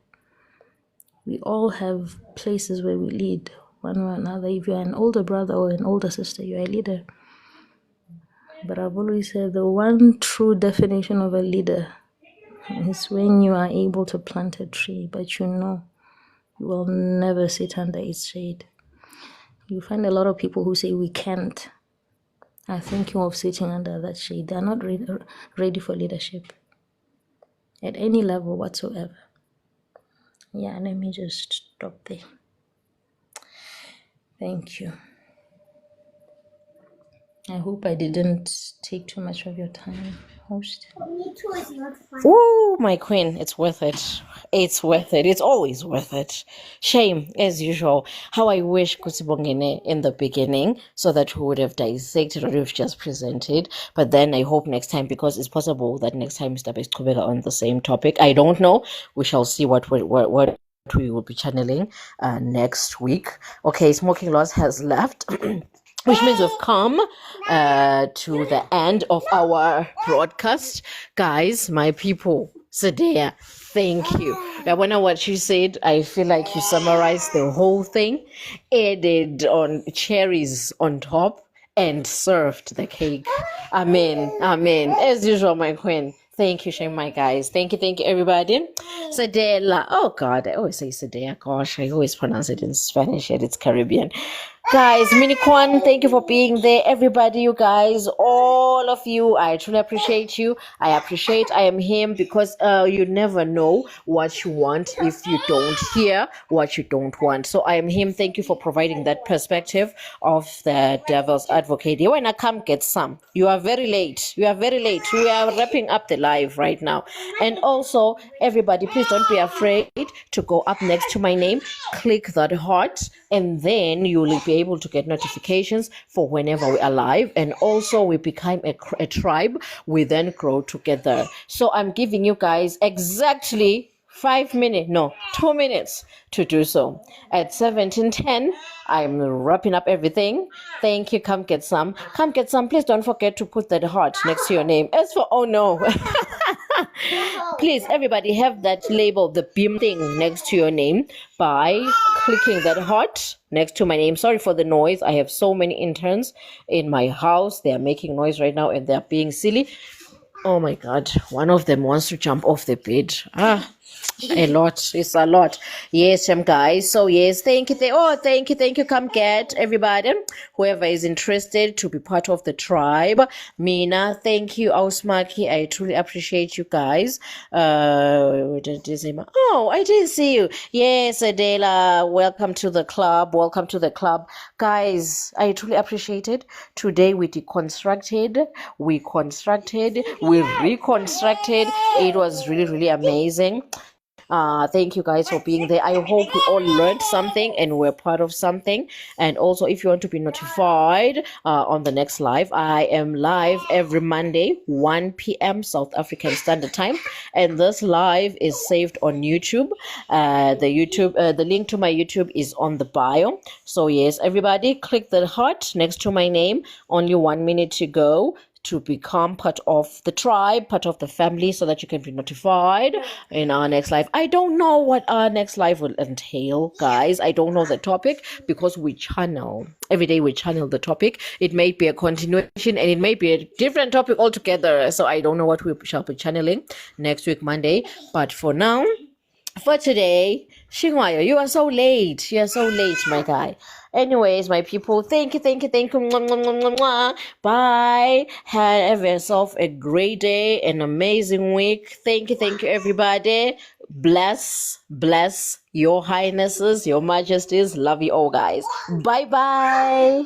We all have places where we lead, one or another. If you're an older brother or an older sister, you're a leader. But I've always said the one true definition of a leader is when you are able to plant a tree, but you know you will never sit under its shade. You find a lot of people who say we can't are thinking of sitting under that shade. They are not ready for leadership at any level whatsoever. Yeah, let me just stop there. Thank you. I hope I didn't take too much of your time, host. Oh, my queen, it's worth it. It's worth it. It's always worth it. Shame, as usual. How I wish Kusibongene in the beginning so that we would have dissected what we've just presented. But then I hope next time, because it's possible that next time Mr. Best on the same topic. I don't know. We shall see what we will be channeling next week. Okay, Smoking Laws has left. Which means we've come to the end of our broadcast. Guys, my people, Sadea, thank you. I wonder what she said. I feel like you summarized the whole thing, added on cherries on top, and served the cake. Amen. Amen. As usual, my queen. Thank you, Shane, my guys. Thank you, everybody. Sadela. Oh, God, I always say Sadea. Gosh, I always pronounce it in Spanish, yet it's Caribbean. Guys, Minikwan, thank you for being there. Everybody, you guys, all of you, I truly appreciate you. I am him because you never know what you want if you don't hear what you don't want. So I am him. Thank you for providing that perspective of the devil's advocate. When I come get some, you are very late. You are very late. We are wrapping up the live right now. And also, everybody, please don't be afraid to go up next to my name. Click that heart, and then you will be able to get notifications for whenever we are live. And also, we become a tribe. We then grow together. So I'm giving you guys exactly 2 minutes to do so. At 17:10, I'm wrapping up everything. Thank you. Come get some. Come get some. Please don't forget to put that heart next to your name. As for, oh no. Please, everybody, have that label, the beam thing next to your name by clicking that heart next to my name. Sorry for the noise. I have so many interns in my house. They are making noise right now and they are being silly. Oh my God. One of them wants to jump off the bed. A lot. It's a lot. Yes, guys. So yes, thank you. Thank you. Come get everybody. Whoever is interested to be part of the tribe. Mina, thank you. Ausmaki, I truly appreciate you guys. Oh, I didn't see you. Yes, Adela. Welcome to the club. Guys, I truly appreciate it. Today we deconstructed, we constructed, we reconstructed. It was really, really amazing. Thank you guys for being there. I hope we all learned something and we're part of something. And also, if you want to be notified on the next live, I am live every Monday, 1 p.m. South African Standard Time. And this live is saved on YouTube. The link to my YouTube is on the bio. So yes, everybody, click the heart next to my name. Only 1 minute to go to become part of the tribe, part of the family, so that you can be notified in our next live. I don't know what our next live will entail, guys. I don't know the topic because we channel. Every day we channel the topic. It may be a continuation and it may be a different topic altogether. So I don't know what we shall be channeling next week, Monday. But for now, for today, Xingwayo, you are so late. You are so late, my guy. Anyways, my people, thank you. Mwah, mwah, mwah, mwah. Bye. Have yourself a great day, an amazing week. Thank you, everybody. Bless your highnesses, your majesties. Love you all, guys. Bye.